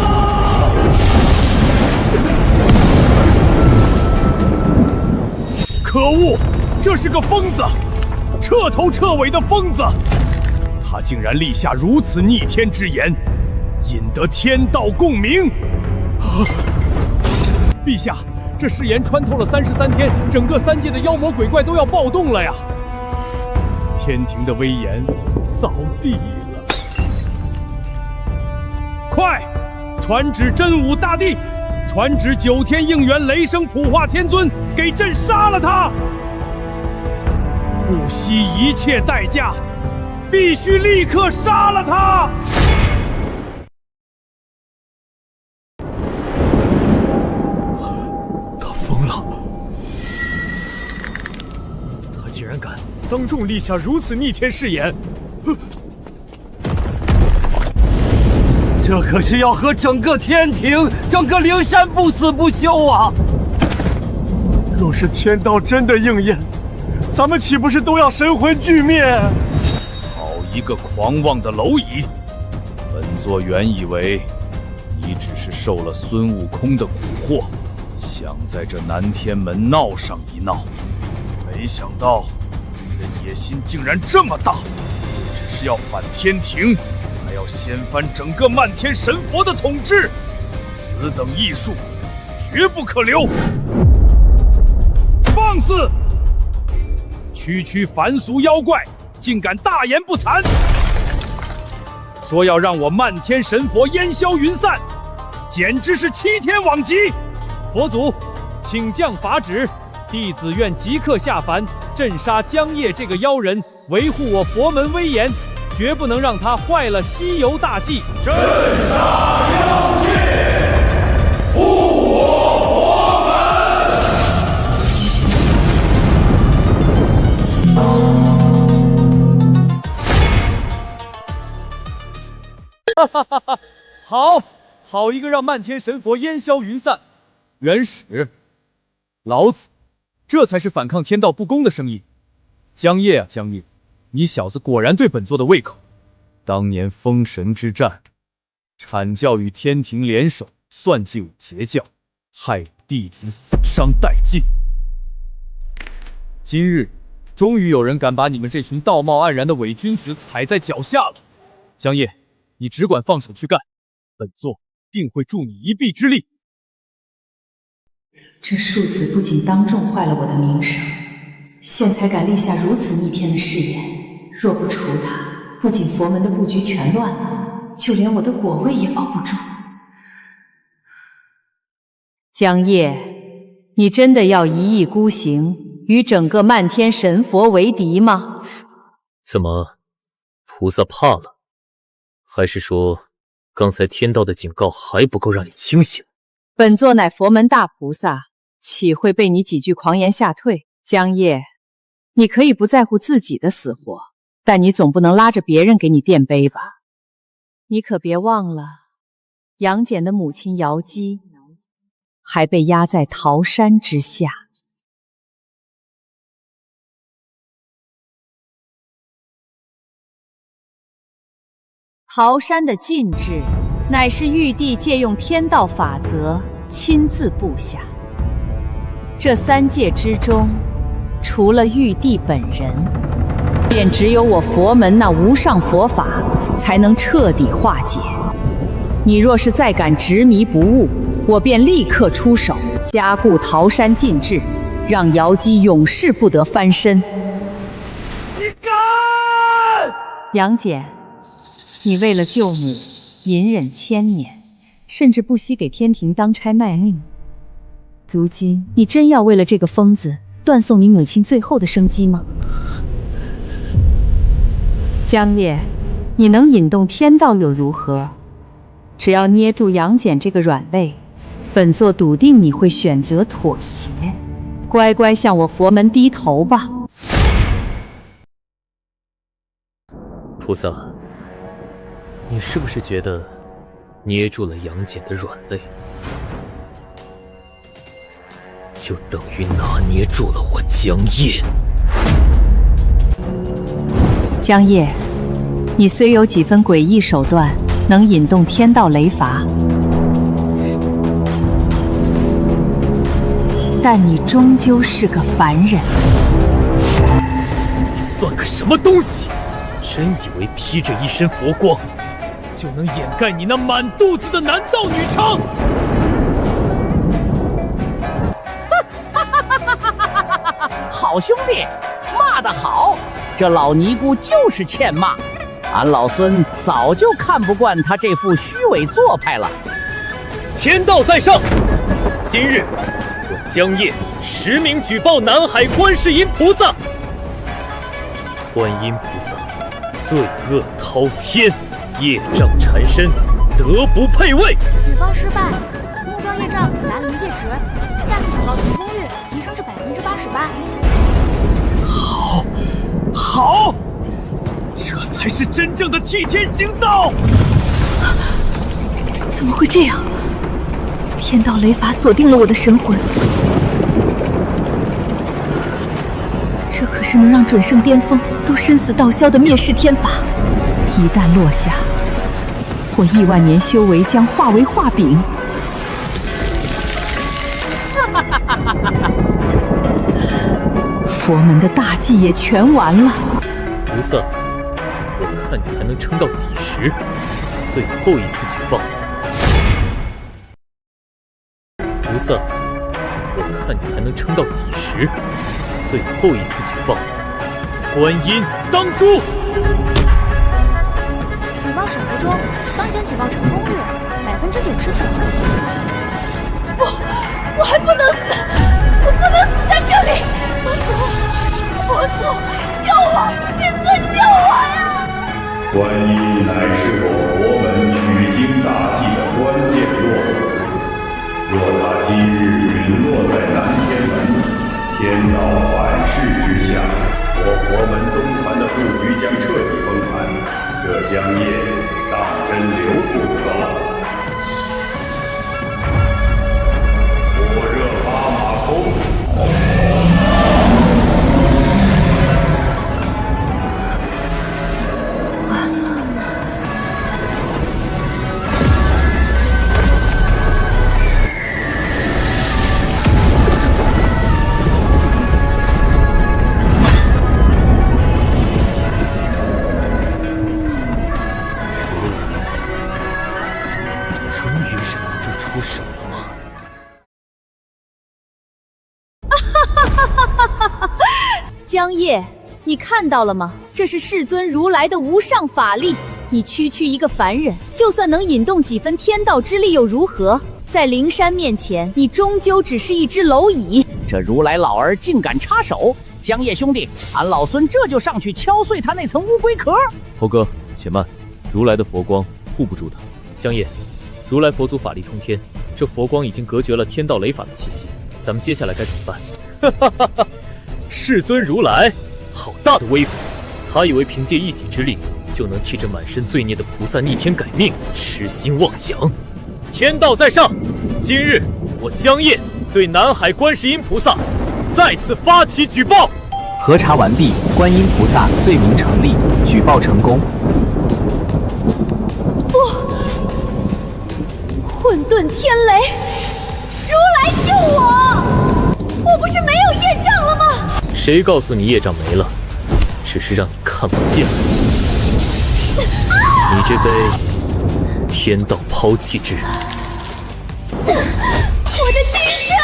S12: 可恶，这是个疯子，彻头彻尾的疯子！他竟然立下如此逆天之言，引得天道共鸣。陛下，这誓言穿透了33天，整个三界的妖魔鬼怪都要暴动了呀！天庭的威严扫地了。快，传旨真武大帝！传旨9天应元雷声普化天尊，给朕杀了他！不惜一切代价，必须立刻杀了他！
S7: 他疯了！他竟然敢当众立下如此逆天誓言！
S10: 这可是要和整个天庭、整个灵山不死不休啊！
S12: 若是天道真的应验，咱们岂不是都要神魂俱灭？
S4: 好一个狂妄的蝼蚁！本座原以为你只是受了孙悟空的蛊惑，想在这南天门闹上一闹，没想到你的野心竟然这么大，只是要反天庭，还要掀翻整个漫天神佛的统治，此等艺术绝不可留！
S12: 放肆！区凡俗妖怪，竟敢大言不惭，说要让我漫天神佛烟消云散，简直是欺天罔极！佛祖，请降法旨，弟子愿即刻下凡，镇杀江夜这个妖人，维护我佛门威严，绝不能让他坏了西游大计。
S2: 镇杀妖界，护我佛门！
S12: 好一个让漫天神佛烟消云散！元始，老子，这才是反抗天道不公的声音。江夜啊江夜，你小子果然对本座的胃口。当年封神之战，阐教与天庭联手，算计我邪教，害弟子死伤殆尽。今日，终于有人敢把你们这群道貌岸然的伪君子踩在脚下了。江夜，你只管放手去干，本座定会助你一臂之力。
S13: 这庶子不仅当众坏了我的名声，现才敢立下如此逆天的誓言。若不除他，不仅佛门的布局全乱了，就连我的果位也保不住。江夜，你真的要一意孤行，与整个漫天神佛为敌吗？
S7: 怎么，菩萨怕了？还是说，刚才天道的警告还不够让你清醒？
S13: 本座乃佛门大菩萨，岂会被你几句狂言吓退？江夜，你可以不在乎自己的死活，但你总不能拉着别人给你垫背吧？你可别忘了，杨戬的母亲瑶姬还被压在桃山之下。桃山的禁制，乃是玉帝借用天道法则亲自布下。这3界之中，除了玉帝本人，便只有我佛门那无上佛法才能彻底化解。你若是再敢执迷不悟，我便立刻出手，加固桃山禁制，让瑶姬永世不得翻身。
S10: 你敢！
S13: 杨戬，你为了救母，隐忍1000年，甚至不惜给天庭当差卖命。如今，你真要为了这个疯子断送你母亲最后的生机吗？江烈，你能引动天道又如何？只要捏住杨戬这个软肋，本座笃定你会选择妥协，乖乖向我佛门低头吧。
S7: 菩萨，你是不是觉得捏住了杨戬的软肋，就等于拿捏住了我江夜？
S13: 江夜，你虽有几分诡异手段，能引动天道雷罚，但你终究是个凡人。
S7: 算个什么东西？真以为披着一身佛光，就能掩盖你那满肚子的男盗女娼？
S1: 好兄弟，骂得好！这老尼姑就是欠骂，俺老孙早就看不惯他这副虚伪做派了。
S7: 天道在上，今日我江夜实名举报南海观世音菩萨。观音菩萨罪恶滔天，业障缠身，德不配位。
S5: 举报失败，目标业障达临界值，下次举报成功率提升至88%。
S12: 好，这才是真正的替天行道。
S5: 怎么会这样？天道雷法锁定了我的神魂，这可是能让准圣巅峰都生死道消的灭世天法。一旦落下，我亿万年修为将化为画饼。佛门的大计也全完了。
S7: 菩萨，我看你还能撑到几时？最后一次举报。菩萨，我看你还能撑到几时？最后一次举报。观音当诛！
S5: 举报审核中，当前举报成功率99%。我还不能死，我不能死在这里！佛祖，救我！师尊，救我呀！
S2: 观音乃是我佛门取经大计的关键落子，若他今日陨落在南天门，天道反噬之下，我佛门东传的布局将彻底崩盘，这江夜当真留不得了。火热八马空。
S14: 江夜，你看到了吗？这是世尊如来的无上法力。你区区一个凡人，就算能引动几分天道之力又如何？在灵山面前，你终究只是一只蝼蚁。
S1: 这如来老儿竟敢插手！江夜兄弟，俺老孙这就上去敲碎他那层乌龟壳。
S7: 猴哥，且慢，如来的佛光护不住他。江夜，如来佛祖法力通天，这佛光已经隔绝了天道雷法的气息，咱们接下来该怎么办？哈哈哈！世尊如来，好大的威风！他以为凭借一己之力就能替这满身罪孽的菩萨逆天改命，痴心妄想！天道在上，今日我江夜对南海观世音菩萨再次发起举报。
S3: 核查完毕，观音菩萨罪名成立，举报成功。
S14: 不，混沌天雷，如来救我！我不是没有业障了吗？
S7: 谁告诉你业障没了？只是让你看不见了。你这被天道抛弃之人。
S14: 我的金身，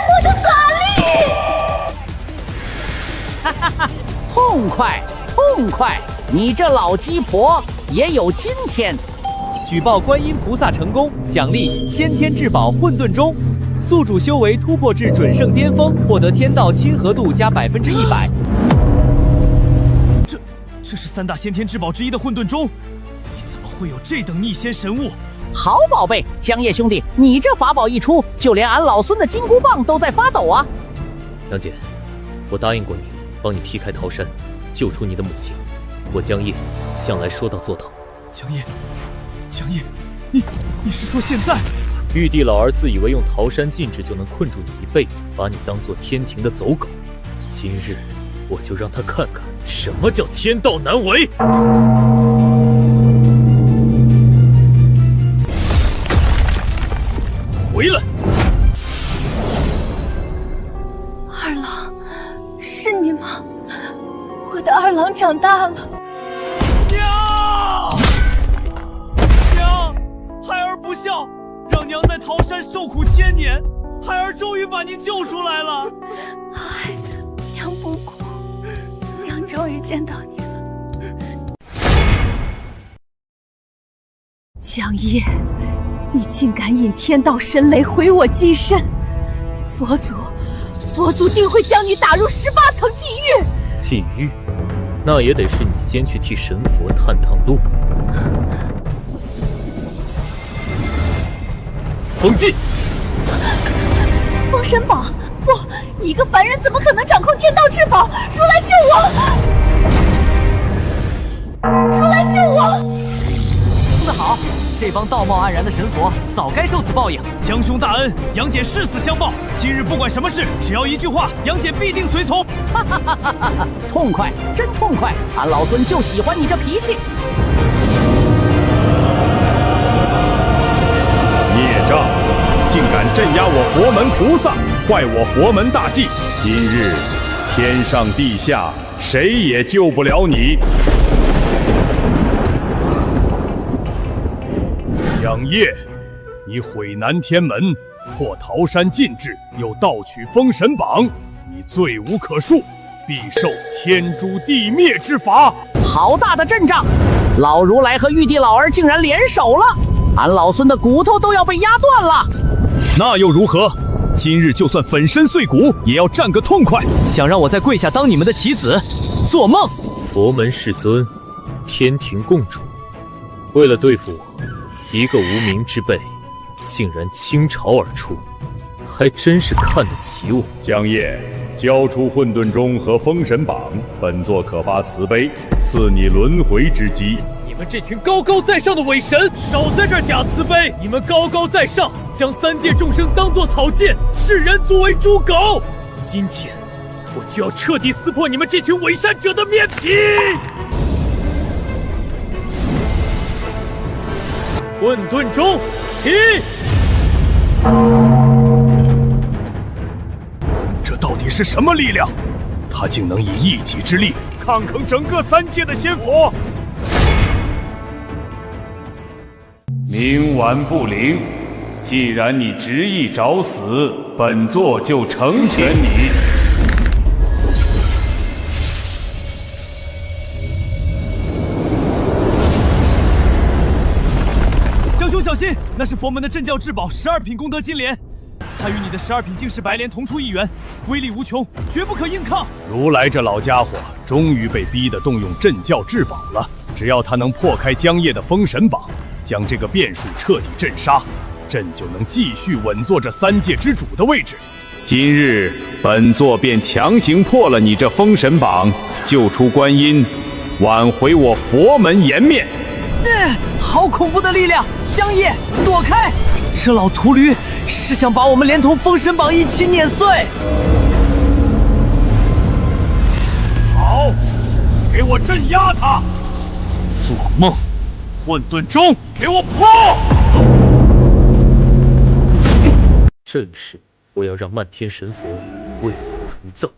S14: 我的法力！
S1: 哈哈哈，痛快，痛快！你这老鸡婆也有今天！
S15: 举报观音菩萨成功，奖励先天至宝混沌钟。宿主修为突破至准圣巅峰，获得天道亲和度加100%。
S12: 这是3大先天至宝之一的混沌钟，你怎么会有这等逆仙神物？
S1: 好宝贝，江夜兄弟，你这法宝一出，就连俺老孙的金箍棒都在发抖啊！
S7: 杨姐，我答应过你，帮你劈开桃山，救出你的母亲。我江夜向来说到做到。
S12: 江夜，你是说现在？
S7: 玉帝老儿自以为用桃山禁制就能困住你一辈子，把你当做天庭的走狗。今日我就让他看看什么叫天道难违。回来！
S14: 二郎，是你吗？我的二郎长大了。
S12: 娘，孩儿不孝，让娘在桃山受苦1000年，孩儿终于把您救出来了。
S14: 好孩子，娘不哭，娘终于见到你了。江夜，你竟敢引天道神雷毁我金身，佛祖定会将你打入18层地狱。
S7: 地狱？那也得是你先去替神佛探趟路。封禁！
S14: 封神榜？不，你一个凡人怎么可能掌控天道至宝？如来救我！如来救我！
S9: 说得好，这帮道貌岸然的神佛早该受此报应。
S12: 江兄大恩，杨戬誓死相报。今日不管什么事，只要一句话，杨戬必定随从。
S1: 哈哈哈哈哈！痛快，真痛快！俺老孙就喜欢你这脾气。
S4: 孽障，竟敢镇压我佛门菩萨，坏我佛门大计！今日天上地下谁也救不了你。江夜，你毁南天门，破桃山禁制，又盗取封神榜，你罪无可恕，必受天诛地灭之罚。
S1: 好大的阵仗！老如来和玉帝老儿竟然联手了，俺老孙的骨头都要被压断了。
S11: 那又如何？今日就算粉身碎骨，也要战个痛快！
S15: 想让我再跪下当你们的棋子？做梦！
S7: 佛门世尊，天庭共主，为了对付我，一个无名之辈，竟然倾巢而出，还真是看得起我。
S4: 江夜，交出混沌钟和封神榜，本座可发慈悲，赐你轮回之机。
S7: 你们这群高高在上的伪神，少在这儿假慈悲！你们高高在上，将3界众生当作草芥，视人族为猪狗。今天，我就要彻底撕破你们这群伪善者的面皮！混沌钟，起！
S4: 这到底是什么力量？他竟能以一己之力抗衡整个3界的仙佛！冥顽不灵，既然你执意找死，本座就成全你。
S12: 是佛门的镇教至宝12品功德金莲，它与你的12品净世白莲同出一源，威力无穷，绝不可硬抗。
S4: 如来这老家伙终于被逼得动用镇教至宝了，只要他能破开江夜的封神榜，将这个变数彻底镇杀，朕就能继续稳坐这三界之主的位置。
S8: 今日本座便强行破了你这封神榜，救出观音，挽回我佛门颜面。
S9: 好恐怖的力量！江夜，躲开！这老秃驴是想把我们连同封神榜一起碾碎。
S4: 好，给我镇压他！做梦！混沌钟，给我破！
S7: 正是，我要让漫天神佛为我徒赠。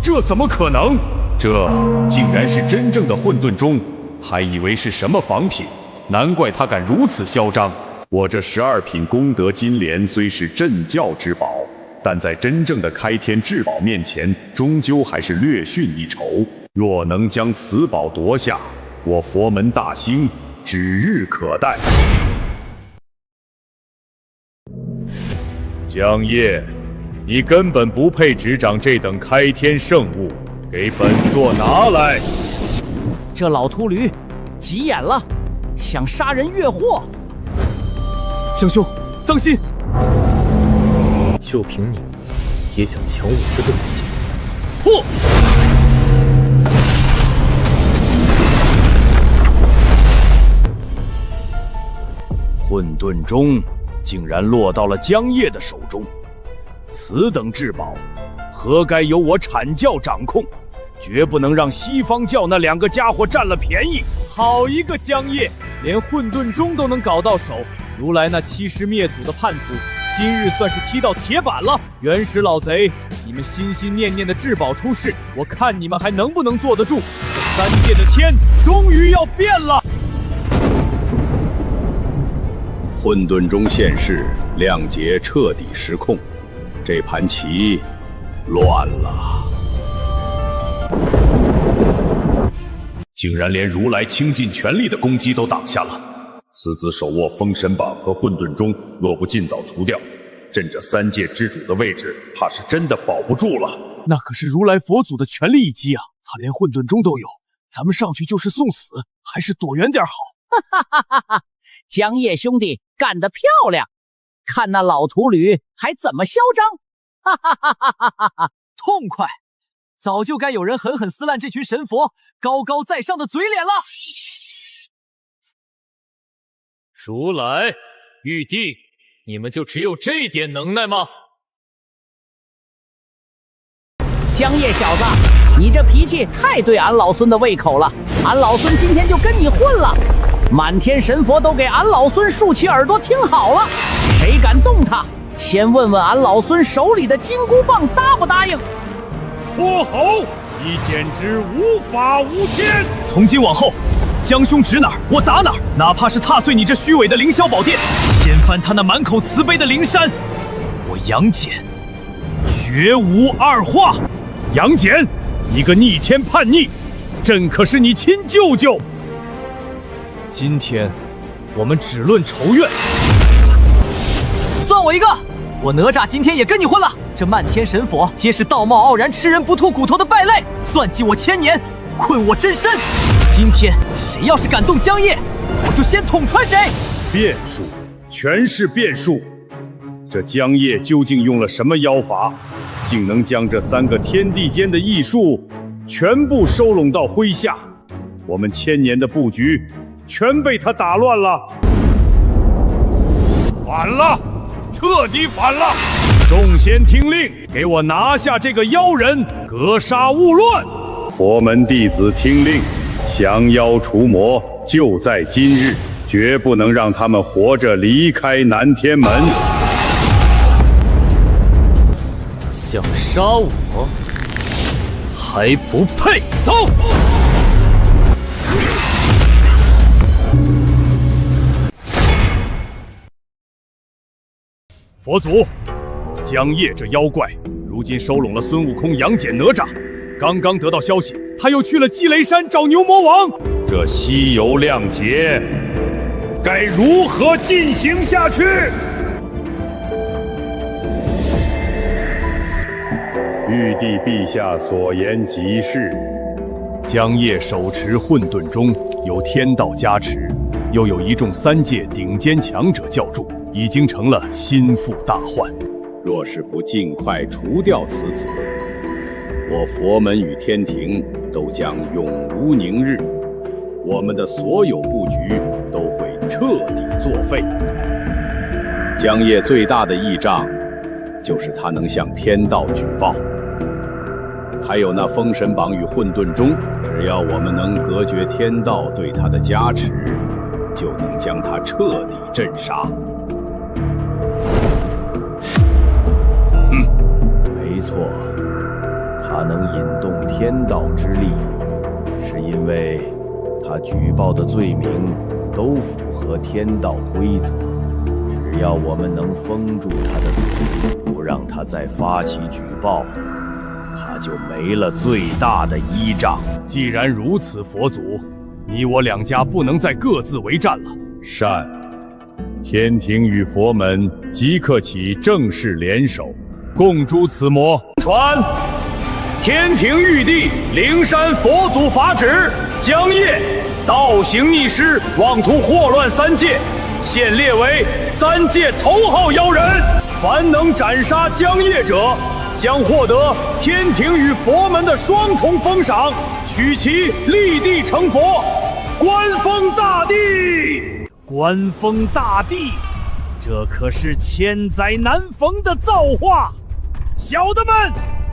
S2: 这怎么可能？这竟然是真正的混沌钟，还以为是什么仿品，难怪他敢如此嚣张。我这12品功德金莲虽是镇教之宝，但在真正的开天至宝面前，终究还是略逊一筹。若能将此宝夺下，我佛门大兴指日可待。
S12: 江夜，你根本不配执掌这等开天圣物，给本座拿来！
S1: 这老秃驴急眼了，想杀人越货。
S12: 江兄，当心！
S7: 就凭你，也想抢我的东西？
S12: 破！
S4: 混沌钟竟然落到了江夜的手中，此等至宝，何该由我阐教掌控？绝不能让西方教那2个家伙占了便宜！
S12: 好一个江夜，连混沌钟都能搞到手！如来那欺师灭祖的叛徒，今日算是踢到铁板了。原始老贼，你们心心念念的至宝出世，我看你们还能不能坐得住？这3界的天终于要变了！
S4: 混沌钟现世，亮节彻底失控，这盘棋乱了。
S2: 竟然连如来倾尽全力的攻击都挡下了。此子手握封神榜和混沌钟，若不尽早除掉，朕这3界之主的位置，怕是真的保不住了。
S12: 那可是如来佛祖的全力一击啊！他连混沌钟都有，咱们上去就是送死，还是躲远点好。
S1: 哈哈哈哈！江夜兄弟干得漂亮，看那老秃驴还怎么嚣张！哈哈哈哈哈哈！
S9: 痛快！早就该有人狠狠撕烂这群神佛高高在上的嘴脸了。
S7: 如来、玉帝，你们就只有这点能耐吗？
S1: 江夜小子，你这脾气太对俺老孙的胃口了，俺老孙今天就跟你混了。满天神佛都给俺老孙竖起耳朵听好了，谁敢动他，先问问俺老孙手里的金箍棒答不答应。
S12: 泼猴，你简直无法无天！从今往后，江兄指哪儿我打哪儿，哪怕是踏碎你这虚伪的凌霄宝殿，掀翻他那满口慈悲的灵山，我杨戬绝无二话。杨戬，你个逆天叛逆，朕可是你亲舅舅。今天我们只论仇怨。
S9: 算我一个，我哪吒今天也跟你混了。这漫天神佛皆是道貌傲然、吃人不吐骨头的败类，算计我千年，困我真身。今天谁要是敢动江夜，我就先捅穿谁。
S4: 变数，全是变数。这江夜究竟用了什么妖法，竟能将这3个天地间的异术全部收拢到麾下？我们1000年的布局全被他打乱了。反了，彻底反了！众仙听令，给我拿下这个妖人，格杀勿论！佛门弟子听令，降妖除魔就在今日，绝不能让他们活着离开南天门。
S7: 想杀我，还不配！走！
S4: 佛祖，江夜这妖怪
S12: 如今收拢了孙悟空、杨戬、哪吒，刚刚得到消息，他又去了积雷山找牛魔王。
S4: 这西游亮节该如何进行下去？
S2: 玉帝陛下所言极是。
S4: 江夜手持混沌钟，有天道加持，又有一众3界顶尖强者教助，已经成了心腹大患。
S8: 若是不尽快除掉此子，我佛门与天庭都将永无宁日，我们的所有布局都会彻底作废。江夜最大的依仗，就是他能向天道举报。还有那封神榜与混沌钟，只要我们能隔绝天道对他的加持，就能将他彻底镇杀。
S4: 没错，他能引动天道之力，是因为他举报的罪名都符合天道规则。只要我们能封住他的嘴，不让他再发起举报，他就没了最大的依仗。既然如此，佛祖，你我2家不能再各自为战了。
S2: 善，天庭与佛门即刻起正式联手，共诛此魔。
S12: 传，天庭玉帝灵山佛祖法旨，江夜倒行逆施，妄图祸乱3界，现列为3界头号妖人。凡能斩杀江夜者，将获得天庭与佛门的双重封赏，许其立地成佛，官封大帝。官封大帝，这可是千载难逢的造化！小的们，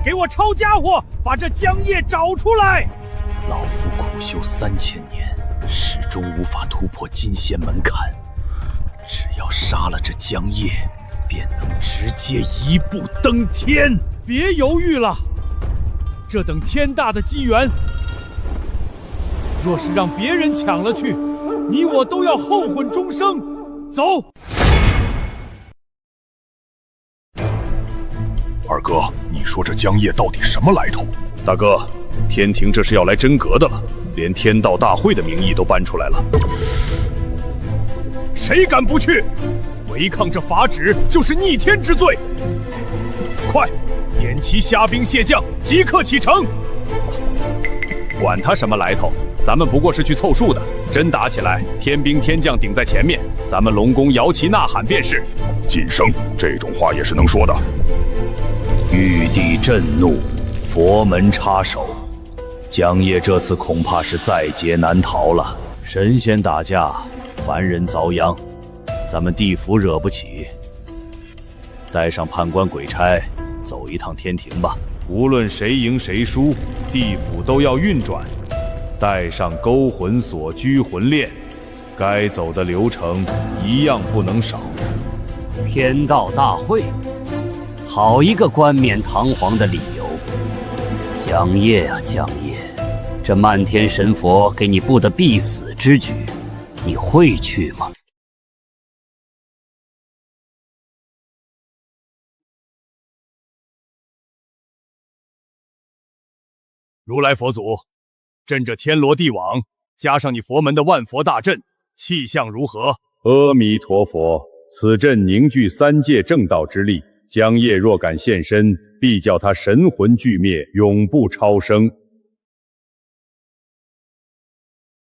S12: 给我抄家伙，把这江夜找出来！
S3: 老夫苦修3000年，始终无法突破金仙门槛。只要杀了这江夜，便能直接一步登天。
S12: 别犹豫了，这等天大的机缘，若是让别人抢了去，你我都要后悔终生。走。
S4: 二哥，你说这江夜到底什么来头？大哥，天庭这是要来真格的了，连天道大会的名义都搬出来了。谁敢不去？违抗这法旨就是逆天之罪！快，点齐虾兵蟹将，即刻启程！管他什么来头，咱们不过是去凑数的。真打起来，天兵天将顶在前面，咱们龙宫摇旗呐喊便是。晋升，这种话也是能说的。玉帝震怒，佛门插手，江夜这次恐怕是在劫难逃了。神仙打架，凡人遭殃，咱们地府惹不起。带上判官鬼差，走一趟天庭吧。无论谁赢谁输，地府都要运转。带上勾魂锁、拘魂链，该走的流程一样不能少。
S10: 天道大会，好一个冠冕堂皇的理由！江夜啊江夜，这漫天神佛给你布的必死之局，你会去吗？
S4: 如来佛祖，朕这天罗地网，加上你佛门的万佛大阵，气象如何？
S2: 阿弥陀佛，此阵凝聚3界正道之力，江夜若敢现身，必叫他神魂俱灭，永不超生。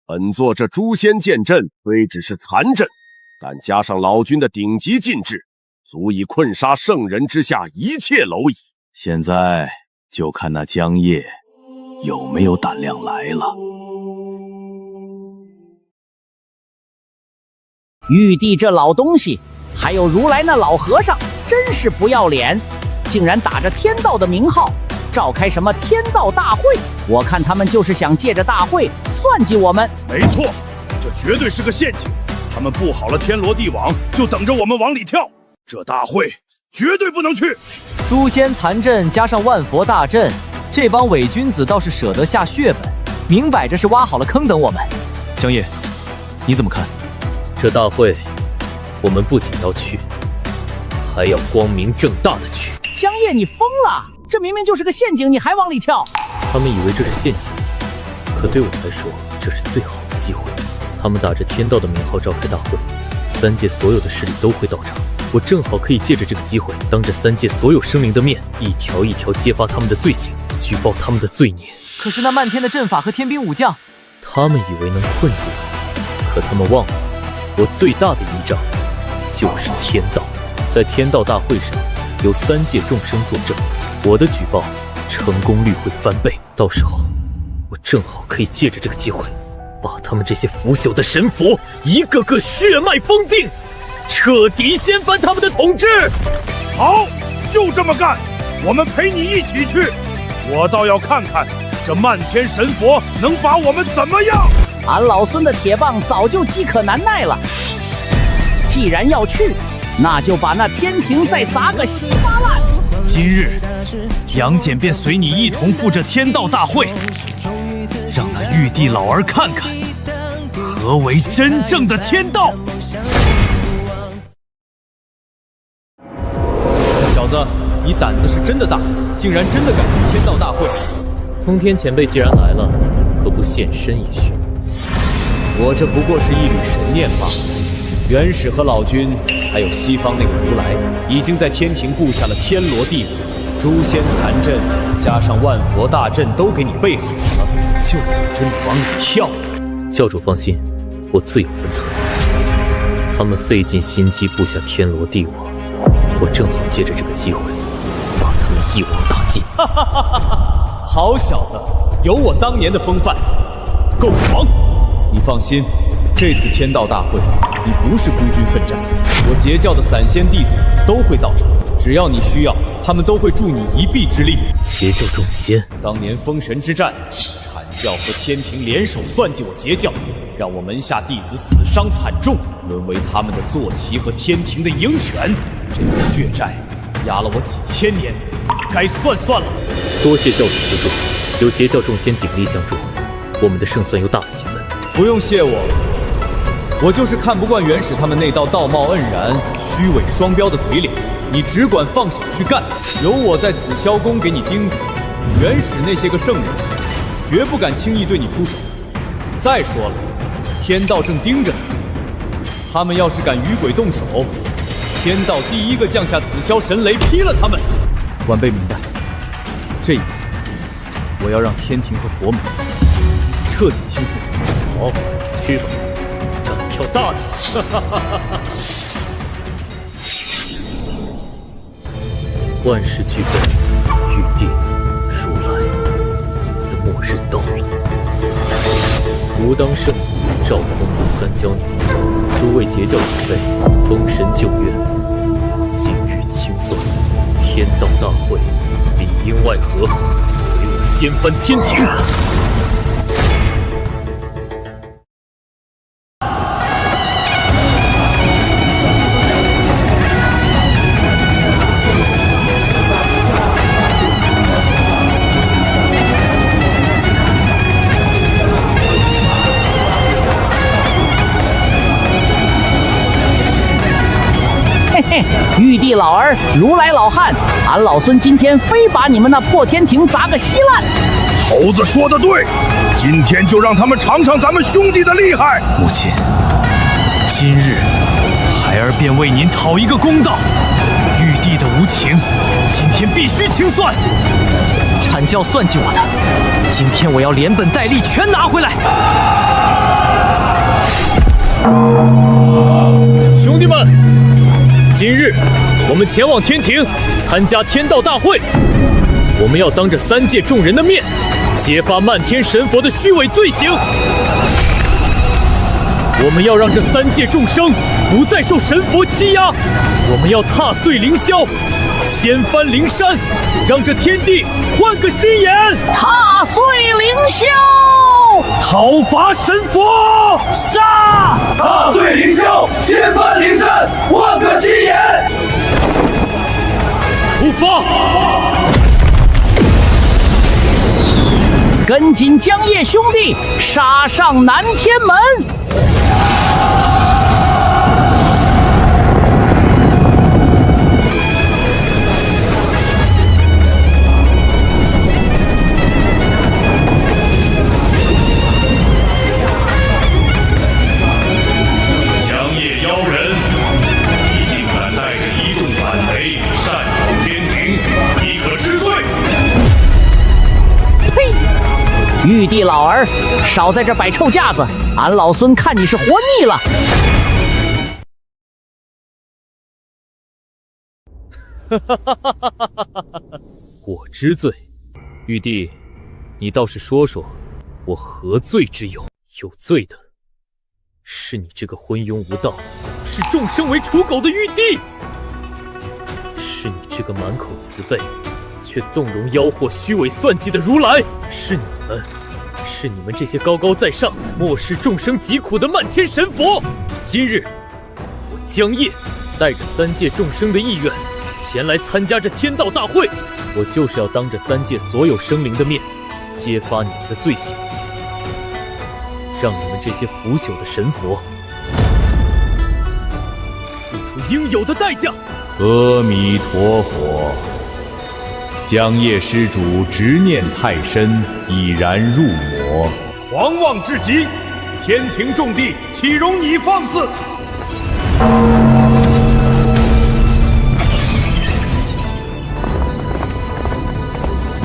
S4: 本座这诛仙剑阵虽只是残阵，但加上老君的顶级禁制，足以困杀圣人之下一切蝼蚁。现在就看那江夜有没有胆量来了。
S1: 玉帝这老东西，还有如来那老和尚，真是不要脸，竟然打着天道的名号召开什么天道大会。我看他们就是想借着大会算计我们。
S4: 没错，这绝对是个陷阱。他们布好了天罗地网，就等着我们往里跳。这大会绝对不能去。
S15: 诛仙残阵加上万佛大阵，这帮伪君子倒是舍得下血本，明摆着是挖好了坑等我们。
S3: 江夜，你怎么看？
S7: 这大会，我们不仅要去，还要光明正大的去。
S1: 江夜，你疯了！这明明就是个陷阱，你还往里跳？
S7: 他们以为这是陷阱，可对我来说，这是最好的机会。他们打着天道的名号召开大会，3界所有的势力都会到场，我正好可以借着这个机会，当着3界所有生灵的面，一条一条揭发他们的罪行，举报他们的罪孽。
S9: 可是那漫天的阵法和天兵武将，
S7: 他们以为能困住我，可他们忘了，我最大的依仗就是天道。在天道大会上，由3界众生作证，我的举报成功率会翻倍。到时候，我正好可以借着这个机会，把他们这些腐朽的神佛一个个血脉封定，彻底掀翻他们的统治。
S16: 好，就这么干，我们陪你一起去。我倒要看看这漫天神佛能把我们怎么样。
S1: 俺老孙的铁棒早就饥渴难耐了，既然要去，那就把那天庭再砸个稀巴烂。
S12: 今日杨戬便随你一同赴这天道大会，让那玉帝老儿看看何为真正的天道。小子，你胆子是真的大，竟然真的敢去天道大会。
S7: 通天前辈既然来了，何不现身一叙？
S12: 我这不过是一缕神念罢了。元始和老君，还有西方那个如来，已经在天庭布下了天罗地网，诛仙残阵加上万佛大阵都给你备好了，就等着你往里跳。
S7: 教主放心，我自有分寸。他们费尽心机布下天罗地网，我正好借着这个机会，把他们一网打尽。
S12: 哈哈哈哈哈！好小子，有我当年的风范，够狂！你放心，这次天道大会，你不是孤军奋战，我截教的散仙弟子都会到场，只要你需要，他们都会助你一臂之力。
S7: 截教众仙，
S12: 当年封神之战，阐教和天庭联手算计我截教，让我门下弟子死伤惨重，沦为他们的坐骑和天庭的鹰犬。这个血债压了我几千年，该算算了。
S7: 多谢教主资助，有截教众仙鼎力相助，我们的胜算又大了几分。
S12: 不用谢我，我就是看不惯元始他们那道道貌岸然、虚伪双标的嘴脸。你只管放手去干，有我在紫霄宫给你盯着，元始那些个圣人绝不敢轻易对你出手。再说了，天道正盯着你，他们要是敢与鬼动手，天道第一个降下紫霄神雷劈了他们。晚辈明白，这一次我要让天庭和佛门彻底倾覆。
S7: 好，去吧，让你跳大的。万事俱备，玉帝、如来，你们的末日到了。吾当圣母赵空明三娇女，诸位截教前辈，封神救愿，今日清算，天道大会，里应外合，随我掀翻天庭。
S1: 玉帝老儿，如来老汉，俺老孙今天非把你们那破天庭砸个稀烂！
S16: 猴子说的对，今天就让他们尝尝咱们兄弟的厉害。
S12: 母亲，今日孩儿便为您讨一个公道。玉帝的无情，今天必须清算。阐教算计我的，今天我要连本带利全拿回来。
S7: 兄弟们，今日我们前往天庭参加天道大会，我们要当着3界众人的面，揭发漫天神佛的虚伪罪行。我们要让这3界众生不再受神佛欺压，我们要踏碎凌霄，掀翻灵山，让这天地换个心眼。
S1: 踏碎凌霄，
S16: 讨伐神佛，
S1: 杀！
S17: 踏碎凌霄，掀翻灵山，换个心眼。
S7: 出发！
S1: 跟紧江夜兄弟，杀上南天门！玉帝老儿，少在这摆臭架子，俺老孙看你是活腻了。
S7: 我知罪，玉帝，你倒是说说，我何罪之有？有罪的是你这个昏庸无道、视众生为刍狗的玉帝，是你这个满口慈悲却纵容妖惑、虚伪算计的如来，是你们这些高高在上、漠视众生疾苦的漫天神佛。今日，我江夜带着三界众生的意愿前来参加这天道大会，我就是要当着三界所有生灵的面，揭发你们的罪行，让你们这些腐朽的神佛付出应有的代价。
S2: 阿弥陀佛，江夜施主执念太深，已然入魔，
S16: 狂妄至极，天庭众地岂容你放肆！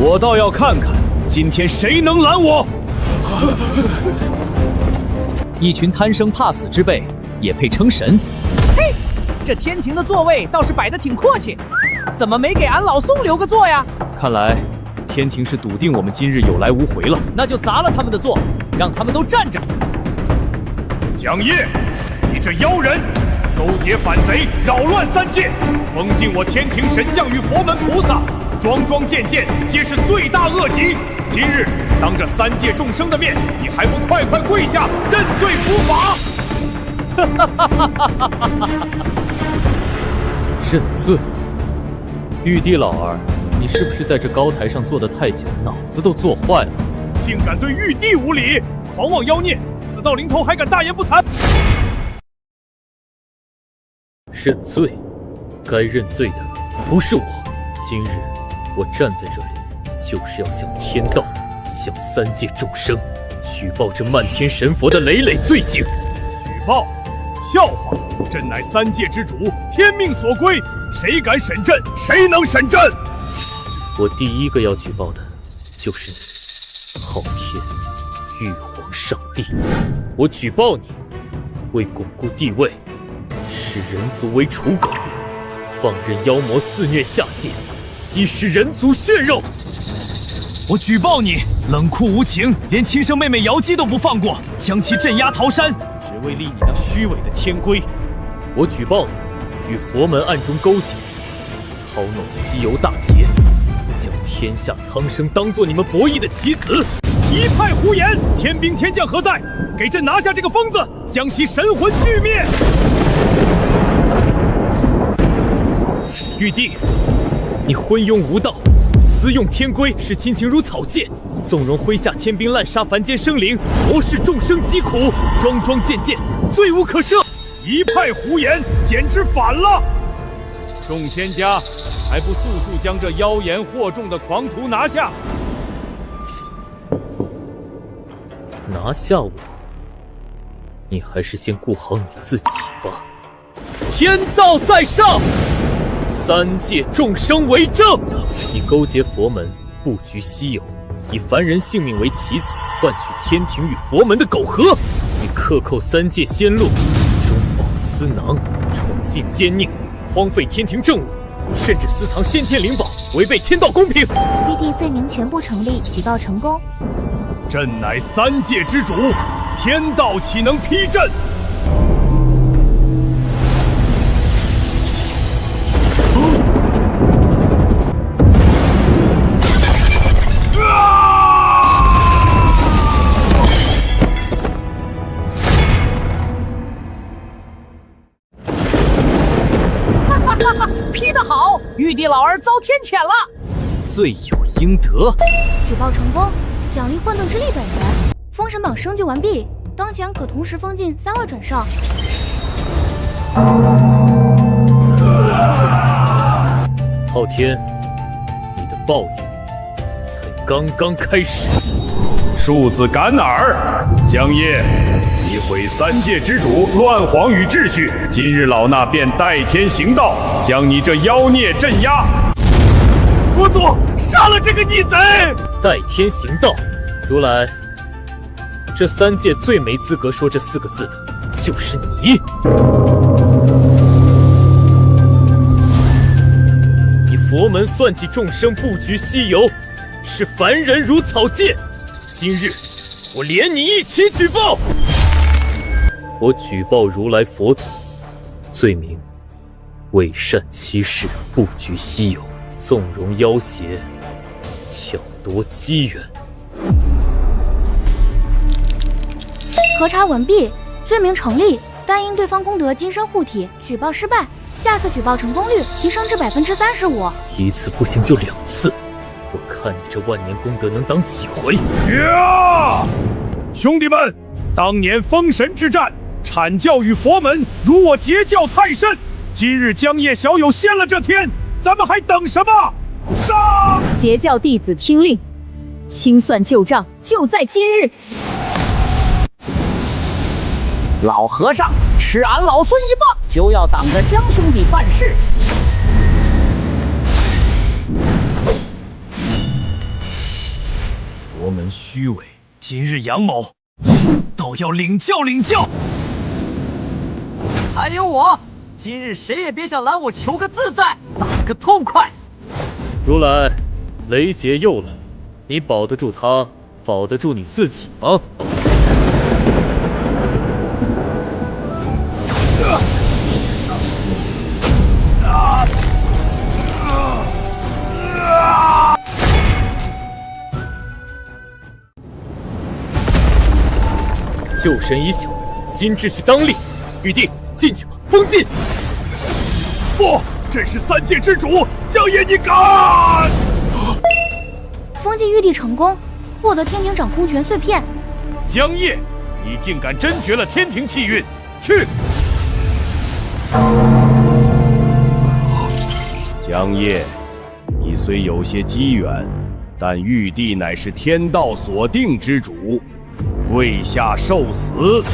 S16: 我倒要看看今天谁能拦我！
S15: 一群贪生怕死之辈，也配称神？
S9: 嘿，这天庭的座位倒是摆得挺阔气，怎么没给俺老宋留个座呀？
S15: 看来天庭是笃定我们今日有来无回了。
S9: 那就砸了他们的座，让他们都站着。
S16: 蒋业，你这妖人，勾结反贼，扰乱三界，封禁我天庭神将与佛门菩萨，桩桩件件皆是罪大恶极。今日当着三界众生的面，你还不快快跪下认罪伏法？
S7: 认罪？玉帝老儿，你是不是在这高台上坐得太久，脑子都坐坏了？
S16: 竟敢对玉帝无礼，狂妄妖孽，死到临头还敢大言不惭！
S7: 认罪，该认罪的不是我。今日我站在这里，就是要向天道、向三界众生举报这漫天神佛的累累罪行。
S16: 举报？笑话！朕乃三界之主，天命所归，谁敢审朕？谁能审朕？
S7: 我第一个要举报的就是你，昊天玉皇上帝。我举报你，为巩固地位，视人族为刍狗，放任妖魔肆虐下界，吸食人族血肉。
S9: 我举报你冷酷无情，连亲生妹妹瑶姬都不放过，将其镇压桃山，
S16: 只为立你那虚伪的天规。
S7: 我举报你与佛门暗中勾结，操弄西游大劫，将天下苍生当作你们博弈的棋子。
S16: 一派胡言！天兵天将何在？给朕拿下这个疯子，将其神魂俱灭！
S7: 玉帝，你昏庸无道，私用天规，视亲情如草芥，纵容麾下天兵滥杀凡间生灵，谋视众生疾苦，桩桩件件，罪无可赦。
S16: 一派胡言，简直反了！众仙家，还不速速将这妖言惑众的狂徒拿下！
S7: 拿下我，你还是先顾好你自己吧。天道在上，三界众生为证。你勾结佛门，布局西游，以凡人性命为棋子，换取天庭与佛门的苟合。你克扣三界仙路，中饱私囊，宠信奸佞，荒废天庭政务，甚至私藏先天灵宝，违背天道公平。
S5: 玉帝罪名全部成立，举报成功。
S16: 朕乃三界之主，天道岂能批朕？
S1: 批得好，玉帝老儿遭天谴了。
S15: 罪有应得。
S5: 举报成功，奖励混沌之力本源。封神榜升级完毕，当前可同时封禁3位转少。
S7: 昊天，你的报应才刚刚开始。
S16: 庶子敢耳！江夜，你毁三界之主，乱皇与秩序，今日老衲便代天行道，将你这妖孽镇压。佛祖，杀了这个逆贼！
S7: 代天行道，如来，这三界最没资格说这4个字的，就是你。你佛门算计众生，布局西游，视凡人如草芥。今日我连你一起举报。我举报如来佛祖，罪名为善欺世，布局西游，纵容妖邪，抢夺机缘。
S5: 核查完毕，罪名成立，但因对方功德金身护体，举报失败。下次举报成功率提升至35%。
S7: 一次不行就2次，我看你这万年功德能挡几回？
S16: 呀！兄弟们，当年封神之战，阐教与佛门如我截教太甚。今日江夜小友掀了这天，咱们还等什么？杀！
S14: 截教弟子听令，清算旧账就在今日。
S1: 老和尚吃俺老孙一棒，就要挡着江兄弟办事。
S16: 佛门虚伪，今日杨某倒要领教领教。
S9: 还有我，今日谁也别想拦我，求个自在，打个痛快。
S7: 如来，雷劫又来，你保得住他，保得住你自己吗？救神已朽，新秩序当立。玉帝，进去吧，封禁！
S16: 不，这是三界之主江夜，你敢！
S5: 封禁玉帝成功，获得天庭掌控权碎片。
S16: 江夜，你竟敢真绝了天庭气运！去！
S4: 江夜，你虽有些机缘，但玉帝乃是天道所定之主，跪下受死！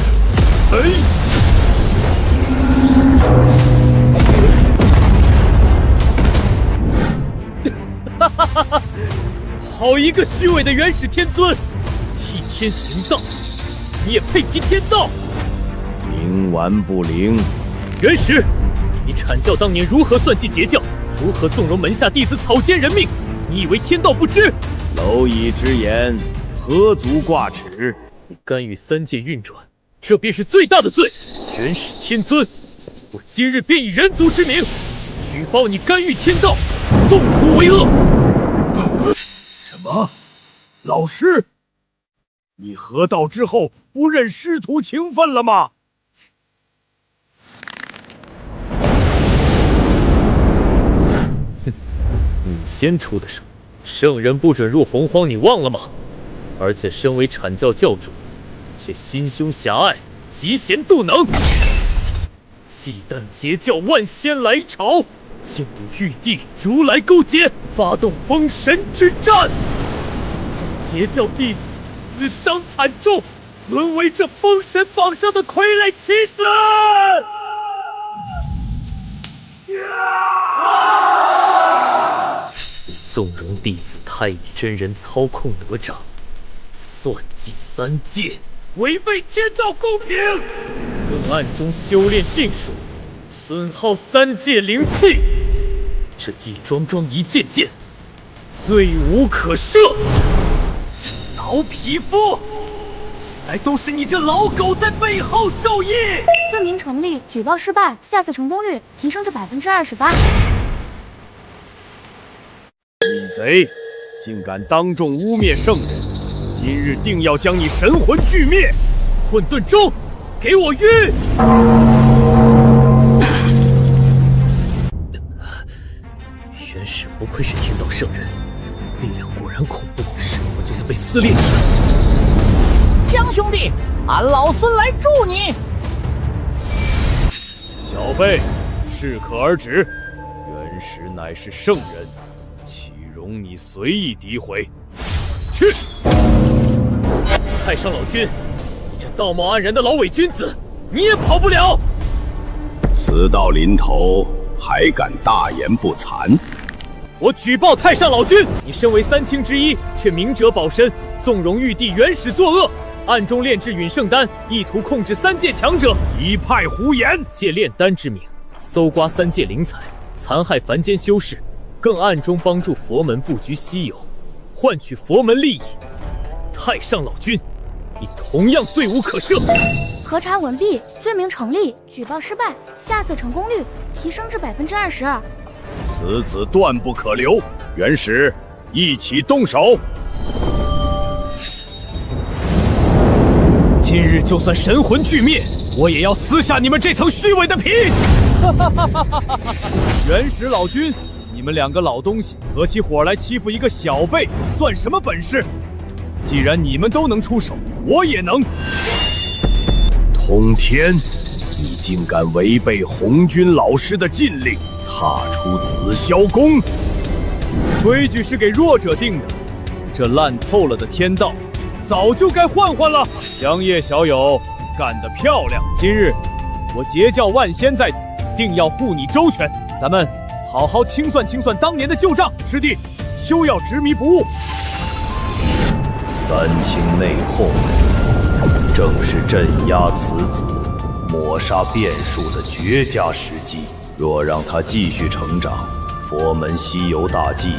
S7: 哈哈哈哈！好一个虚伪的元始天尊，替天行道，你也配提天道？
S4: 冥顽不灵！
S7: 元始，你阐教当年如何算计截教，如何纵容门下弟子草菅人命？你以为天道不知？
S4: 蝼蚁之言，何足挂齿？
S7: 你干预三界运转，这便是最大的罪！元始天尊，我今日便以人族之名举报你干预天道，纵图为恶！
S16: 什么？老师，你合道之后不认师徒情分了吗？
S7: 哼，你先出的手，圣人不准入洪荒，你忘了吗？而且身为阐教教主，却心胸狭隘，嫉贤妒能，忌惮截教万仙来朝，竟与玉帝、如来勾结，发动封神之战，截教弟子死伤惨重，沦为这封神榜上的傀儡棋子。纵容弟子太乙真人操控哪吒，算计三界，违背天道公平，更暗中修炼禁术，损耗三界灵气，这一桩桩一件件，罪无可赦。
S9: 老匹夫，原来都是你这老狗在背后受益。
S5: 罪名成立，举报失败，下次成功率提升至28%。
S16: 逆贼，竟敢当众污蔑圣人！今日定要将你神魂俱灭！
S7: 混沌钟，给我晕！元始不愧是天道圣人，力量果然恐怖，生活就像被撕裂一样。
S1: 江兄弟，俺老孙来助你！
S16: 小辈，适可而止。元始乃是圣人，岂容你随意诋毁？去！
S7: 太上老君，你这道貌岸然的老伪君子，你也跑不了！
S8: 死到临头还敢大言不惭！
S7: 我举报太上老君，你身为三清之一，却明哲保身，纵容玉帝元始作恶，暗中炼制陨圣丹，意图控制三界强者。
S16: 一派胡言！
S7: 借炼丹之名，搜刮三界灵材，残害凡间修士，更暗中帮助佛门布局西游，换取佛门利益。太上老君，你同样罪无可赦。
S5: 核查完毕，罪名成立，举报失败，下次成功率提升至22%。
S4: 此子断不可留，元始，一起动手！
S12: 今日就算神魂俱灭，我也要撕下你们这层虚伪的皮！元始老君，你们两个老东西合起伙来欺负一个小辈，算什么本事？既然你们都能出手，我也能。
S4: 通天，你竟敢违背红军老师的禁令，踏出紫霄宫！
S12: 规矩是给弱者定的，这烂透了的天道，早就该换换了。江夜小友，干得漂亮！今日我截教万仙在此，定要护你周全。咱们好好清算清算当年的旧账。师弟，休要执迷不悟。
S3: 三清内讧，正是镇压此子、抹杀变数的绝佳时机。若让他继续成长，佛门西游大计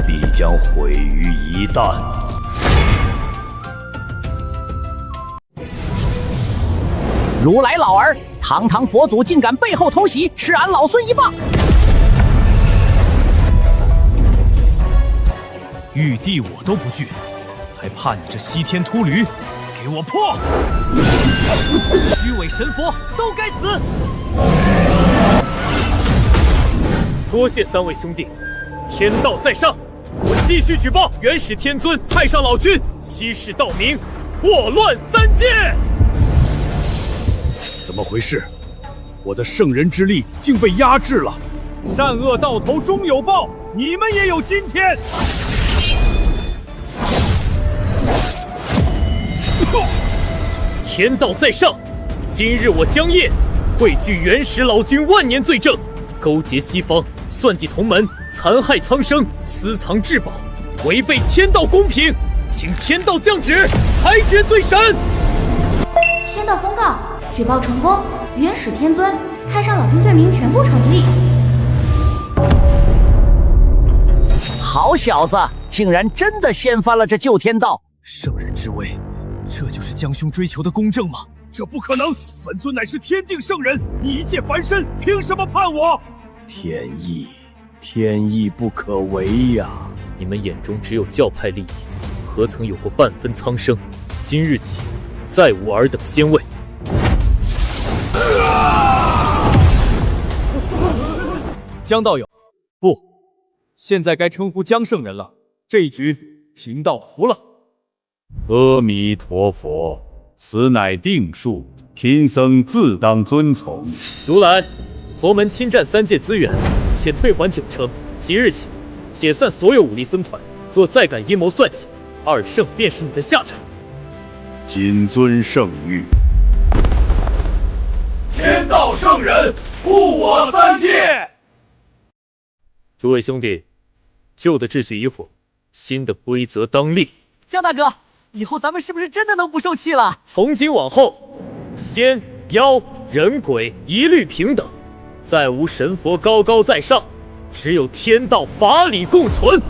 S3: 必将毁于一旦。
S1: 如来老儿，堂堂佛祖竟敢背后偷袭，吃俺老孙一棒！
S12: 玉帝我都不惧，还怕你这西天秃驴？给我破！
S9: 虚伪神佛都该死！
S7: 多谢三位兄弟，天道在上，我继续举报元始天尊、太上老君欺世盗名，祸乱三界。
S4: 怎么回事？我的圣人之力竟被压制了！
S12: 善恶到头终有报，你们也有今天！
S7: 天道在上，今日我江夜汇聚元始老君万年罪证，勾结西方，算计同门，残害苍生，私藏至宝，违背天道公平，请天道降旨，裁决罪神。
S5: 天道公告，举报成功，元始天尊、太上老君罪名全部成立。
S1: 好小子，竟然真的掀翻了这旧天道！
S12: 圣人之威，这就是江兄追求的公正吗？
S16: 这不可能！本尊乃是天定圣人，你一介凡身，凭什么判我？
S4: 天意，天意不可违呀！
S7: 你们眼中只有教派利益，何曾有过半分苍生？今日起，再无尔等仙位。
S12: 江道友，不，现在该称呼江圣人了。这一局，贫道服了。
S2: 阿弥陀佛，此乃定数，贫僧自当遵从。
S7: 如来，佛门侵占三界资源，且退还9成，即日起解散所有武力僧团。若再敢阴谋算计，2圣便是你的下场。
S2: 谨遵圣谕。
S17: 天道圣人，护我三界！
S7: 诸位兄弟，旧的秩序已毁，新的规则当立。
S9: 江大哥，以后咱们是不是真的能不受气了？
S7: 从今往后，仙、妖、人、鬼一律平等，再无神佛高高在上，只有天道法理共存。